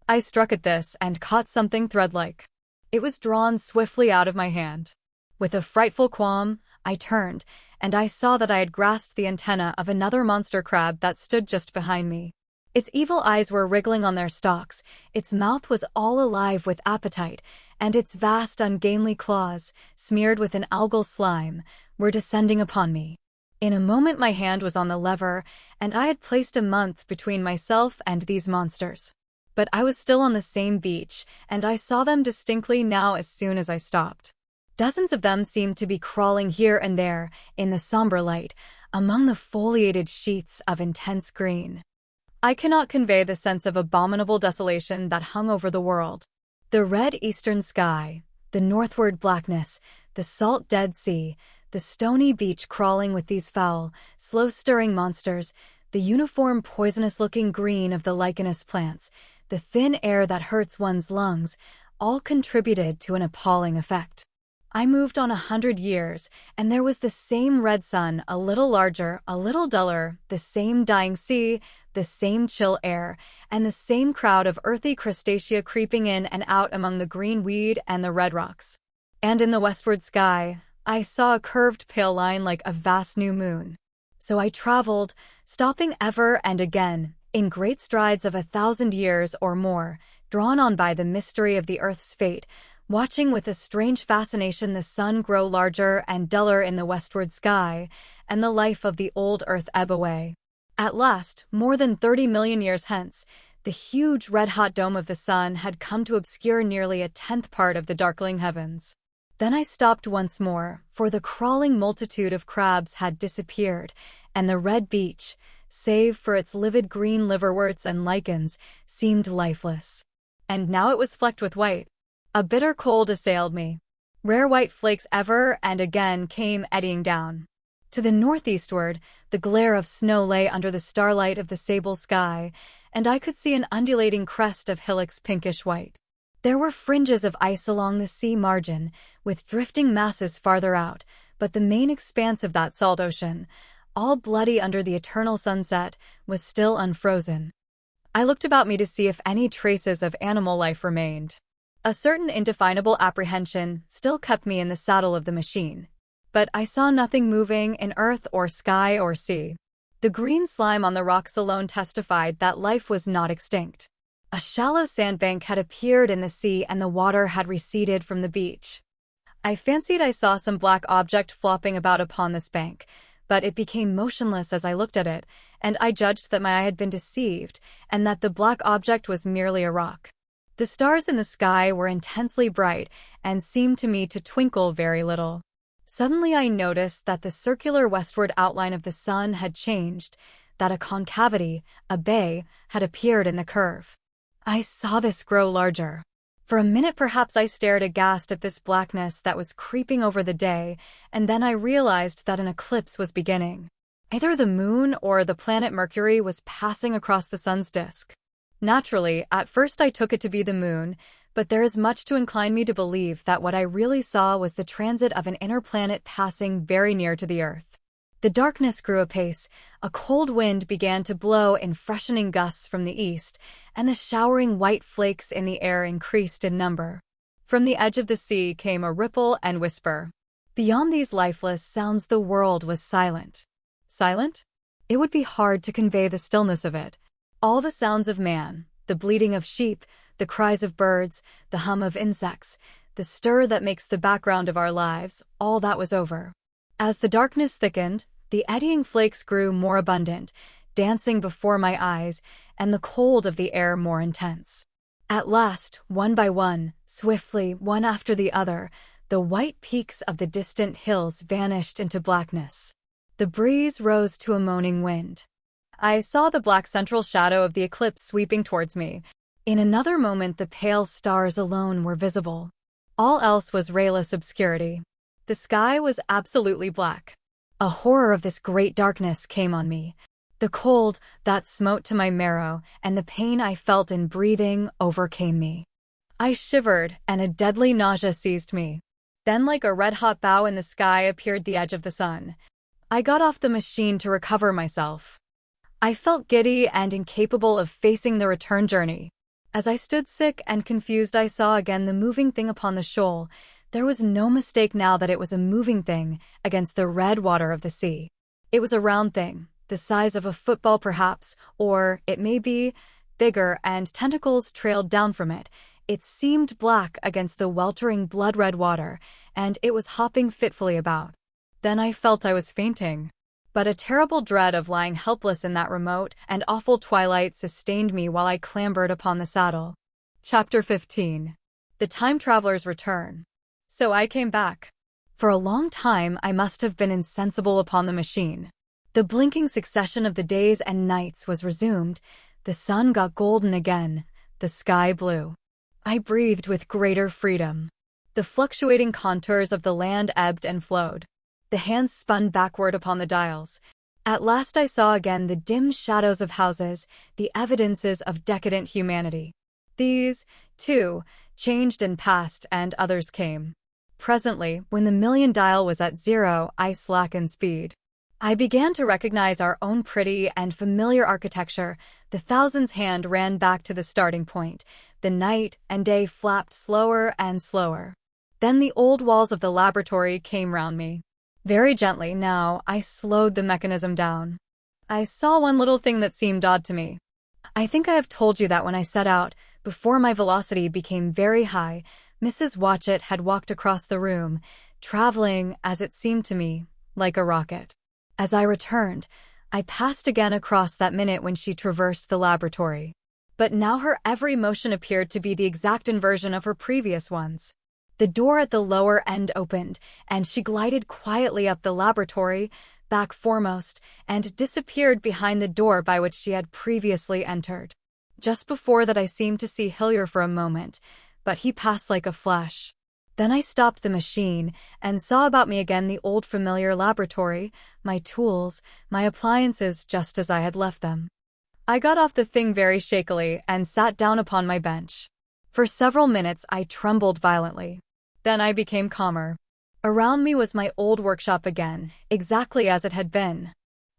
S1: I struck at this and caught something thread-like. It was drawn swiftly out of my hand. With a frightful qualm, I turned, and I saw that I had grasped the antenna of another monster crab that stood just behind me. Its evil eyes were wriggling on their stalks, its mouth was all alive with appetite, and its vast ungainly claws, smeared with an algal slime, were descending upon me. In a moment my hand was on the lever, and I had placed a month between myself and these monsters. But I was still on the same beach, and I saw them distinctly now as soon as I stopped. Dozens of them seemed to be crawling here and there, in the somber light, among the foliated sheets of intense green. I cannot convey the sense of abominable desolation that hung over the world. The red eastern sky, the northward blackness, the salt Dead Sea, the stony beach crawling with these foul, slow-stirring monsters, the uniform poisonous-looking green of the lichenous plants, the thin air that hurts one's lungs, all contributed to an appalling effect. I moved on 100 years, and there was the same red sun, a little larger, a little duller, the same dying sea, the same chill air, and the same crowd of earthy crustacea creeping in and out among the green weed and the red rocks. And in the westward sky, I saw a curved pale line like a vast new moon. So I traveled, stopping ever and again, in great strides of 1,000 years or more, drawn on by the mystery of the earth's fate, watching with a strange fascination the sun grow larger and duller in the westward sky, and the life of the old earth ebb away. At last, more than 30 million years hence, the huge red-hot dome of the sun had come to obscure nearly a 10th part of the darkling heavens. Then I stopped once more, for the crawling multitude of crabs had disappeared, and the red beach, save for its livid green liverworts and lichens, seemed lifeless. And now it was flecked with white. A bitter cold assailed me. Rare white flakes ever and again came eddying down. To the northeastward, the glare of snow lay under the starlight of the sable sky, and I could see an undulating crest of hillocks pinkish white. There were fringes of ice along the sea margin, with drifting masses farther out, but the main expanse of that salt ocean, all bloody under the eternal sunset, was still unfrozen. I looked about me to see if any traces of animal life remained. A certain indefinable apprehension still kept me in the saddle of the machine. But I saw nothing moving in earth or sky or sea. The green slime on the rocks alone testified that life was not extinct. A shallow sandbank had appeared in the sea and the water had receded from the beach. I fancied I saw some black object flopping about upon this bank, but it became motionless as I looked at it, and I judged that my eye had been deceived, and that the black object was merely a rock. The stars in the sky were intensely bright and seemed to me to twinkle very little. Suddenly I noticed that the circular westward outline of the sun had changed, that a concavity, a bay, had appeared in the curve. I saw this grow larger. For a minute perhaps I stared aghast at this blackness that was creeping over the day, and then I realized that an eclipse was beginning. Either the moon or the planet Mercury was passing across the sun's disk. Naturally, at first I took it to be the moon, but there is much to incline me to believe that what I really saw was the transit of an inner planet passing very near to the Earth. The darkness grew apace, a cold wind began to blow in freshening gusts from the east, and the showering white flakes in the air increased in number. From the edge of the sea came a ripple and whisper. Beyond these lifeless sounds the world was silent. Silent? It would be hard to convey the stillness of it. All the sounds of man, the bleating of sheep, the cries of birds, the hum of insects, the stir that makes the background of our lives, all that was over. As the darkness thickened, the eddying flakes grew more abundant, dancing before my eyes, and the cold of the air more intense. At last, one by one, swiftly, one after the other, the white peaks of the distant hills vanished into blackness. The breeze rose to a moaning wind. I saw the black central shadow of the eclipse sweeping towards me. In another moment the pale stars alone were visible. All else was rayless obscurity. The sky was absolutely black. A horror of this great darkness came on me. The cold that smote to my marrow and the pain I felt in breathing overcame me. I shivered and a deadly nausea seized me. Then like a red-hot bow in the sky appeared the edge of the sun. I got off the machine to recover myself. I felt giddy and incapable of facing the return journey. As I stood sick and confused I saw again the moving thing upon the shoal. There was no mistake now that it was a moving thing against the red water of the sea. It was a round thing, the size of a football perhaps, or, it may be, bigger, and tentacles trailed down from it. It seemed black against the weltering blood-red water, and it was hopping fitfully about. Then I felt I was fainting. But a terrible dread of lying helpless in that remote and awful twilight sustained me while I clambered upon the saddle. Chapter 15. The Time Traveler's Return. So I came back. For a long time I must have been insensible upon the machine. The blinking succession of the days and nights was resumed. The sun got golden again, the sky blue. I breathed with greater freedom. The fluctuating contours of the land ebbed and flowed. The hands spun backward upon the dials. At last I saw again the dim shadows of houses, the evidences of decadent humanity. These, too, changed and passed, and others came. Presently, when the million dial was at 0, I slackened speed. I began to recognize our own pretty and familiar architecture. The thousands hand ran back to the starting point. The night and day flapped slower and slower. Then the old walls of the laboratory came round me. Very gently now, I slowed the mechanism down. I saw one little thing that seemed odd to me. I think I have told you that when I set out, before my velocity became very high, Mrs. Watchett had walked across the room, traveling, as it seemed to me, like a rocket. As I returned, I passed again across that minute when she traversed the laboratory. But now her every motion appeared to be the exact inversion of her previous ones. The door at the lower end opened, and she glided quietly up the laboratory, back foremost, and disappeared behind the door by which she had previously entered. Just before that I seemed to see Hillier for a moment, but he passed like a flash. Then I stopped the machine and saw about me again the old familiar laboratory, my tools, my appliances just as I had left them. I got off the thing very shakily and sat down upon my bench. For several minutes I trembled violently. Then I became calmer. Around me was my old workshop again, exactly as it had been.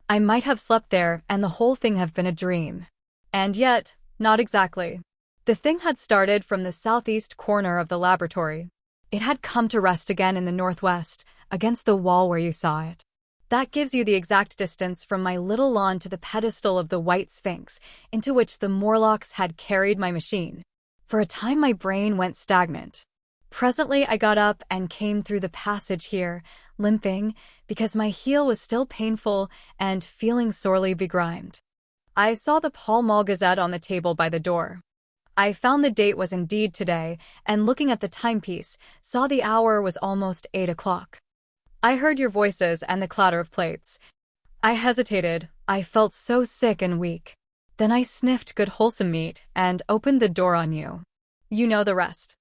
S1: I might have slept there and the whole thing have been a dream. And yet, not exactly. The thing had started from the southeast corner of the laboratory. It had come to rest again in the northwest, against the wall where you saw it. That gives you the exact distance from my little lawn to the pedestal of the White Sphinx, into which the Morlocks had carried my machine. For a time my brain went stagnant. Presently I got up and came through the passage here, limping, because my heel was still painful and feeling sorely begrimed. I saw the Pall Mall Gazette on the table by the door. I found the date was indeed today, and looking at the timepiece, saw the hour was almost 8 o'clock. I heard your voices and the clatter of plates. I hesitated. I felt so sick and weak. Then I sniffed good wholesome meat and opened the door on you. You know the rest.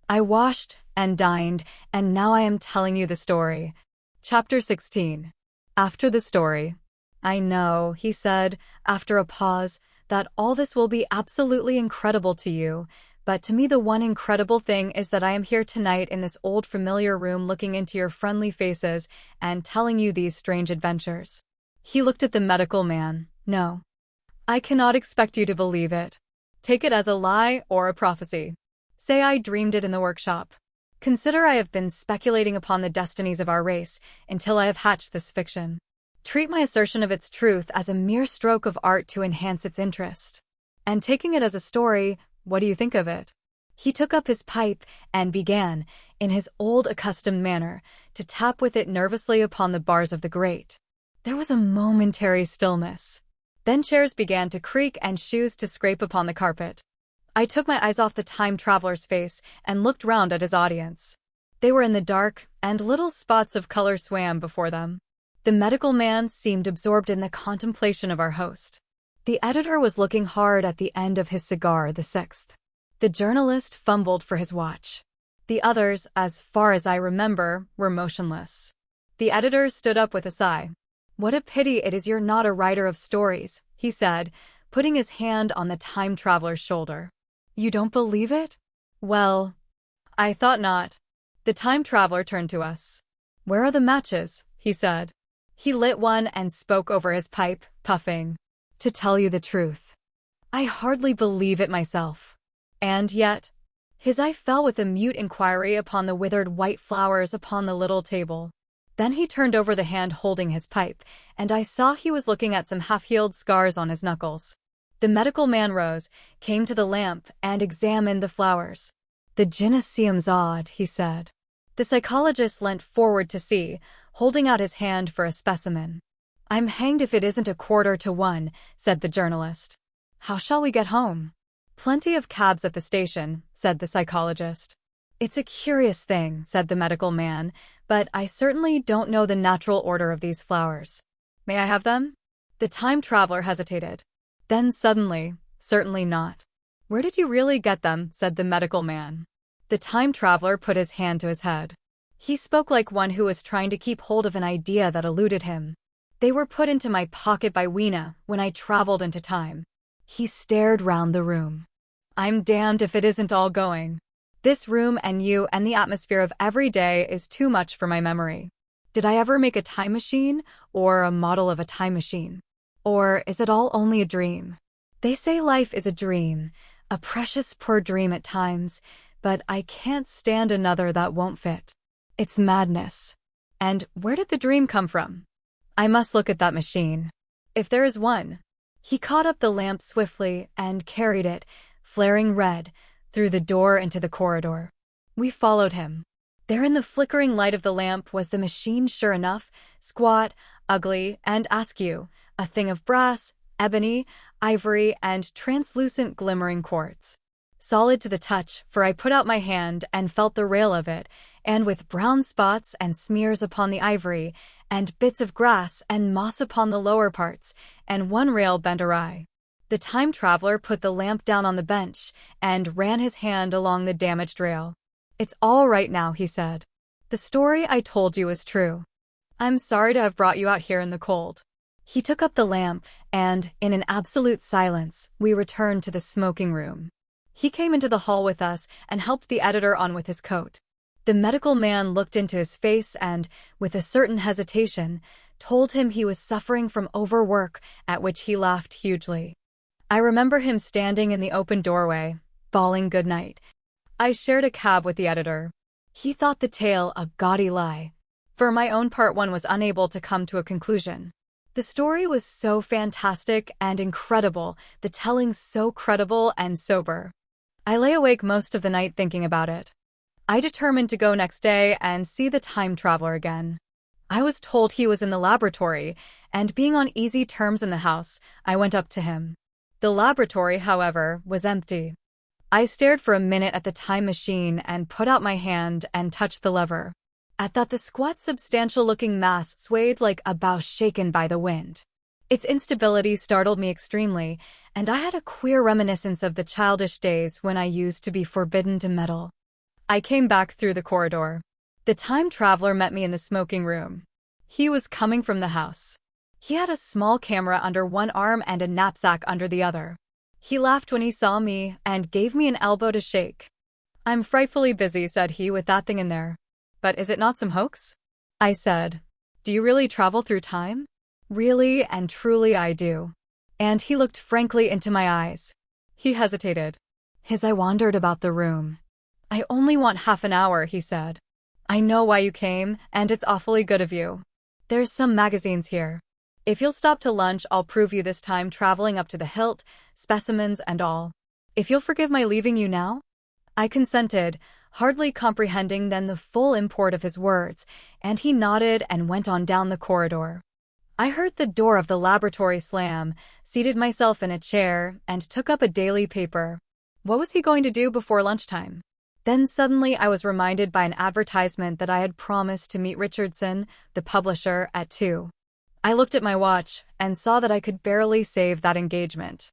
S1: I washed and dined, and now I am telling you the story. Chapter 16. After the story. I know, he said, after a pause, that all this will be absolutely incredible to you, but to me the one incredible thing is that I am here tonight in this old familiar room looking into your friendly faces and telling you these strange adventures. He looked at the medical man. No. I cannot expect you to believe it. Take it as a lie or a prophecy. Say I dreamed it in the workshop. Consider I have been speculating upon the destinies of our race until I have hatched this fiction. Treat my assertion of its truth as a mere stroke of art to enhance its interest. And taking it as a story, what do you think of it? He took up his pipe and began, in his old accustomed manner, to tap with it nervously upon the bars of the grate. There was a momentary stillness. Then chairs began to creak and shoes to scrape upon the carpet. I took my eyes off the time traveler's face and looked round at his audience. They were in the dark, and little spots of color swam before them. The medical man seemed absorbed in the contemplation of our host. The editor was looking hard at the end of his cigar, the sixth. The journalist fumbled for his watch. The others, as far as I remember, were motionless. The editor stood up with a sigh. What a pity it is you're not a writer of stories, he said, putting his hand on the time traveler's shoulder. You don't believe it? Well, I thought not. The time traveler turned to us. Where are the matches? He said. He lit one and spoke over his pipe, puffing. To tell you the truth, I hardly believe it myself. And yet, his eye fell with a mute inquiry upon the withered white flowers upon the little table. Then he turned over the hand holding his pipe, and I saw he was looking at some half-healed scars on his knuckles. The medical man rose, came to the lamp, and examined the flowers. The genus seems odd, he said. The psychologist leant forward to see, holding out his hand for a specimen. I'm hanged if it isn't 1:45, said the journalist. How shall we get home? Plenty of cabs at the station, said the psychologist. It's a curious thing, said the medical man, but I certainly don't know the natural order of these flowers. May I have them? The time traveler hesitated. Then suddenly, certainly not. Where did you really get them? Said the medical man. The time traveler put his hand to his head. He spoke like one who was trying to keep hold of an idea that eluded him. They were put into my pocket by Weena when I traveled into time. He stared round the room. I'm damned if it isn't all going. This room and you and the atmosphere of every day is too much for my memory. Did I ever make a time machine or a model of a time machine? Or is it all only a dream? They say life is a dream, a precious poor dream at times, but I can't stand another that won't fit. It's madness. And where did the dream come from? I must look at that machine. If there is one. He caught up the lamp swiftly and carried it, flaring red, through the door into the corridor. We followed him. There in the flickering light of the lamp was the machine sure enough, squat, ugly, and askew, a thing of brass, ebony, ivory, and translucent glimmering quartz. Solid to the touch, for I put out my hand and felt the rail of it, and with brown spots and smears upon the ivory, and bits of grass and moss upon the lower parts, and one rail bent awry. The time traveler put the lamp down on the bench and ran his hand along the damaged rail. It's all right now, he said. The story I told you is true. I'm sorry to have brought you out here in the cold. He took up the lamp, and, in an absolute silence, we returned to the smoking room. He came into the hall with us and helped the editor on with his coat. The medical man looked into his face and, with a certain hesitation, told him he was suffering from overwork, at which he laughed hugely. I remember him standing in the open doorway, bawling good night. I shared a cab with the editor. He thought the tale a gaudy lie. For my own part, one was unable to come to a conclusion. The story was so fantastic and incredible, the telling so credible and sober. I lay awake most of the night thinking about it. I determined to go next day and see the time traveler again. I was told he was in the laboratory, and being on easy terms in the house, I went up to him. The laboratory, however, was empty. I stared for a minute at the time machine and put out my hand and touched the lever. At that, the squat, substantial-looking mass swayed like a bough shaken by the wind. Its instability startled me extremely, and I had a queer reminiscence of the childish days when I used to be forbidden to meddle. I came back through the corridor. The time traveler met me in the smoking room. He was coming from the house. He had a small camera under one arm and a knapsack under the other. He laughed when he saw me and gave me an elbow to shake. "I'm frightfully busy," said he, "with that thing in there." "But is it not some hoax?" I said. "Do you really travel through time?" "Really and truly I do." And he looked frankly into my eyes. He hesitated. His eye wandered about the room. "I only want half an hour," he said. "I know why you came, and it's awfully good of you. There's some magazines here. If you'll stop to lunch, I'll prove you this time traveling up to the hilt, specimens and all. If you'll forgive my leaving you now?" I consented, hardly comprehending then the full import of his words, and he nodded and went on down the corridor. I heard the door of the laboratory slam, seated myself in a chair, and took up a daily paper. What was he going to do before lunchtime? Then suddenly I was reminded by an advertisement that I had promised to meet Richardson, the publisher, at 2. I looked at my watch and saw that I could barely save that engagement.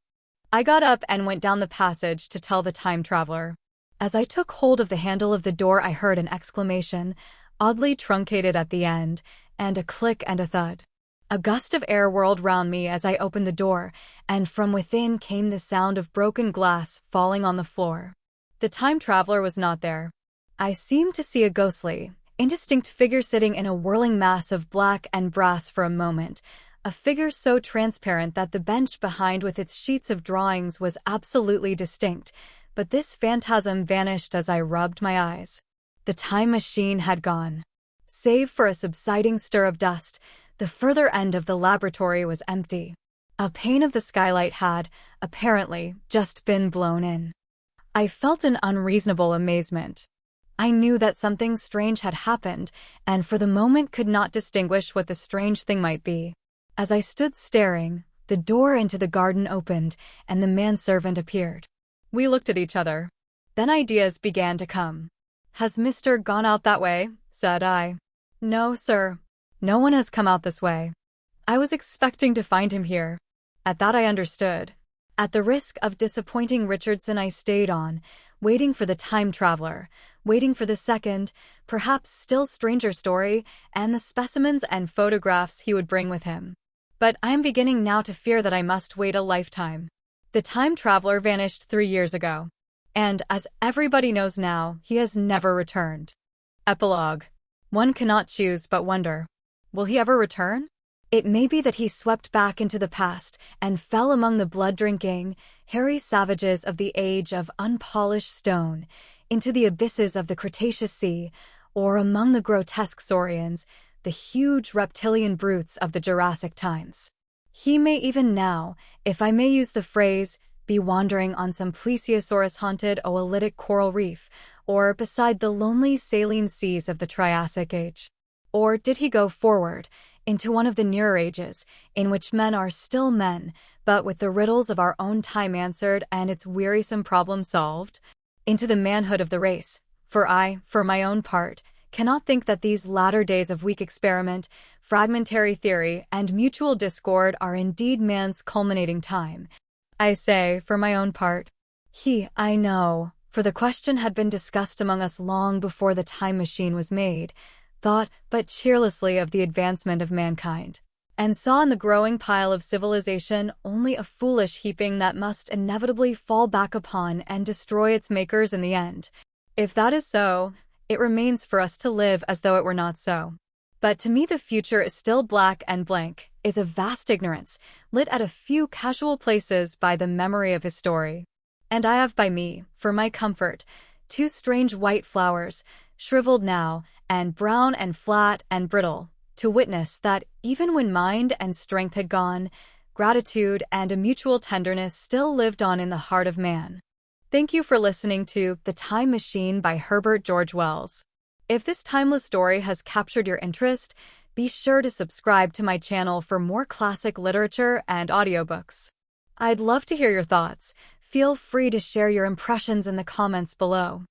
S1: I got up and went down the passage to tell the time traveler. As I took hold of the handle of the door, I heard an exclamation, oddly truncated at the end, and a click and a thud. A gust of air whirled round me as I opened the door, and from within came the sound of broken glass falling on the floor. The time traveler was not there. I seemed to see a ghostly, indistinct figure sitting in a whirling mass of black and brass for a moment, a figure so transparent that the bench behind with its sheets of drawings was absolutely distinct, but this phantasm vanished as I rubbed my eyes. The time machine had gone. Save for a subsiding stir of dust, the further end of the laboratory was empty. A pane of the skylight had, apparently, just been blown in. I felt an unreasonable amazement. I knew that something strange had happened, and for the moment could not distinguish what the strange thing might be. As I stood staring, the door into the garden opened, and the manservant appeared. We looked at each other. Then ideas began to come. "Has Mr. gone out that way?" said I. "No, sir. No one has come out this way. I was expecting to find him here." At that I understood. At the risk of disappointing Richardson, I stayed on, waiting for the time traveler, waiting for the second, perhaps still stranger story, and the specimens and photographs he would bring with him. But I am beginning now to fear that I must wait a lifetime. The time traveler vanished 3 years ago. And, as everybody knows now, he has never returned. Epilogue. One cannot choose but wonder. Will he ever return? It may be that he swept back into the past and fell among the blood-drinking, hairy savages of the age of unpolished stone, into the abysses of the Cretaceous Sea, or among the grotesque saurians, the huge reptilian brutes of the Jurassic times. He may even now, if I may use the phrase, be wandering on some plesiosaurus-haunted oolitic coral reef, or beside the lonely saline seas of the Triassic Age. Or did he go forward, into one of the nearer ages, in which men are still men, but with the riddles of our own time answered and its wearisome problems solved? Into the manhood of the race, for I, for my own part, cannot think that these latter days of weak experiment, fragmentary theory, and mutual discord are indeed man's culminating time. I say, for my own part. He, I know, for the question had been discussed among us long before the time machine was made, thought but cheerlessly of the advancement of mankind, and saw in the growing pile of civilization only a foolish heaping that must inevitably fall back upon and destroy its makers in the end. If that is so, it remains for us to live as though it were not so. But to me the future is still black and blank, is a vast ignorance, lit at a few casual places by the memory of his story. And I have by me, for my comfort, 2 strange white flowers, shriveled now, and brown and flat and brittle, to witness that even when mind and strength had gone, gratitude and a mutual tenderness still lived on in the heart of man. Thank you for listening to The Time Machine by Herbert George Wells. If this timeless story has captured your interest, be sure to subscribe to my channel for more classic literature and audiobooks. I'd love to hear your thoughts. Feel free to share your impressions in the comments below.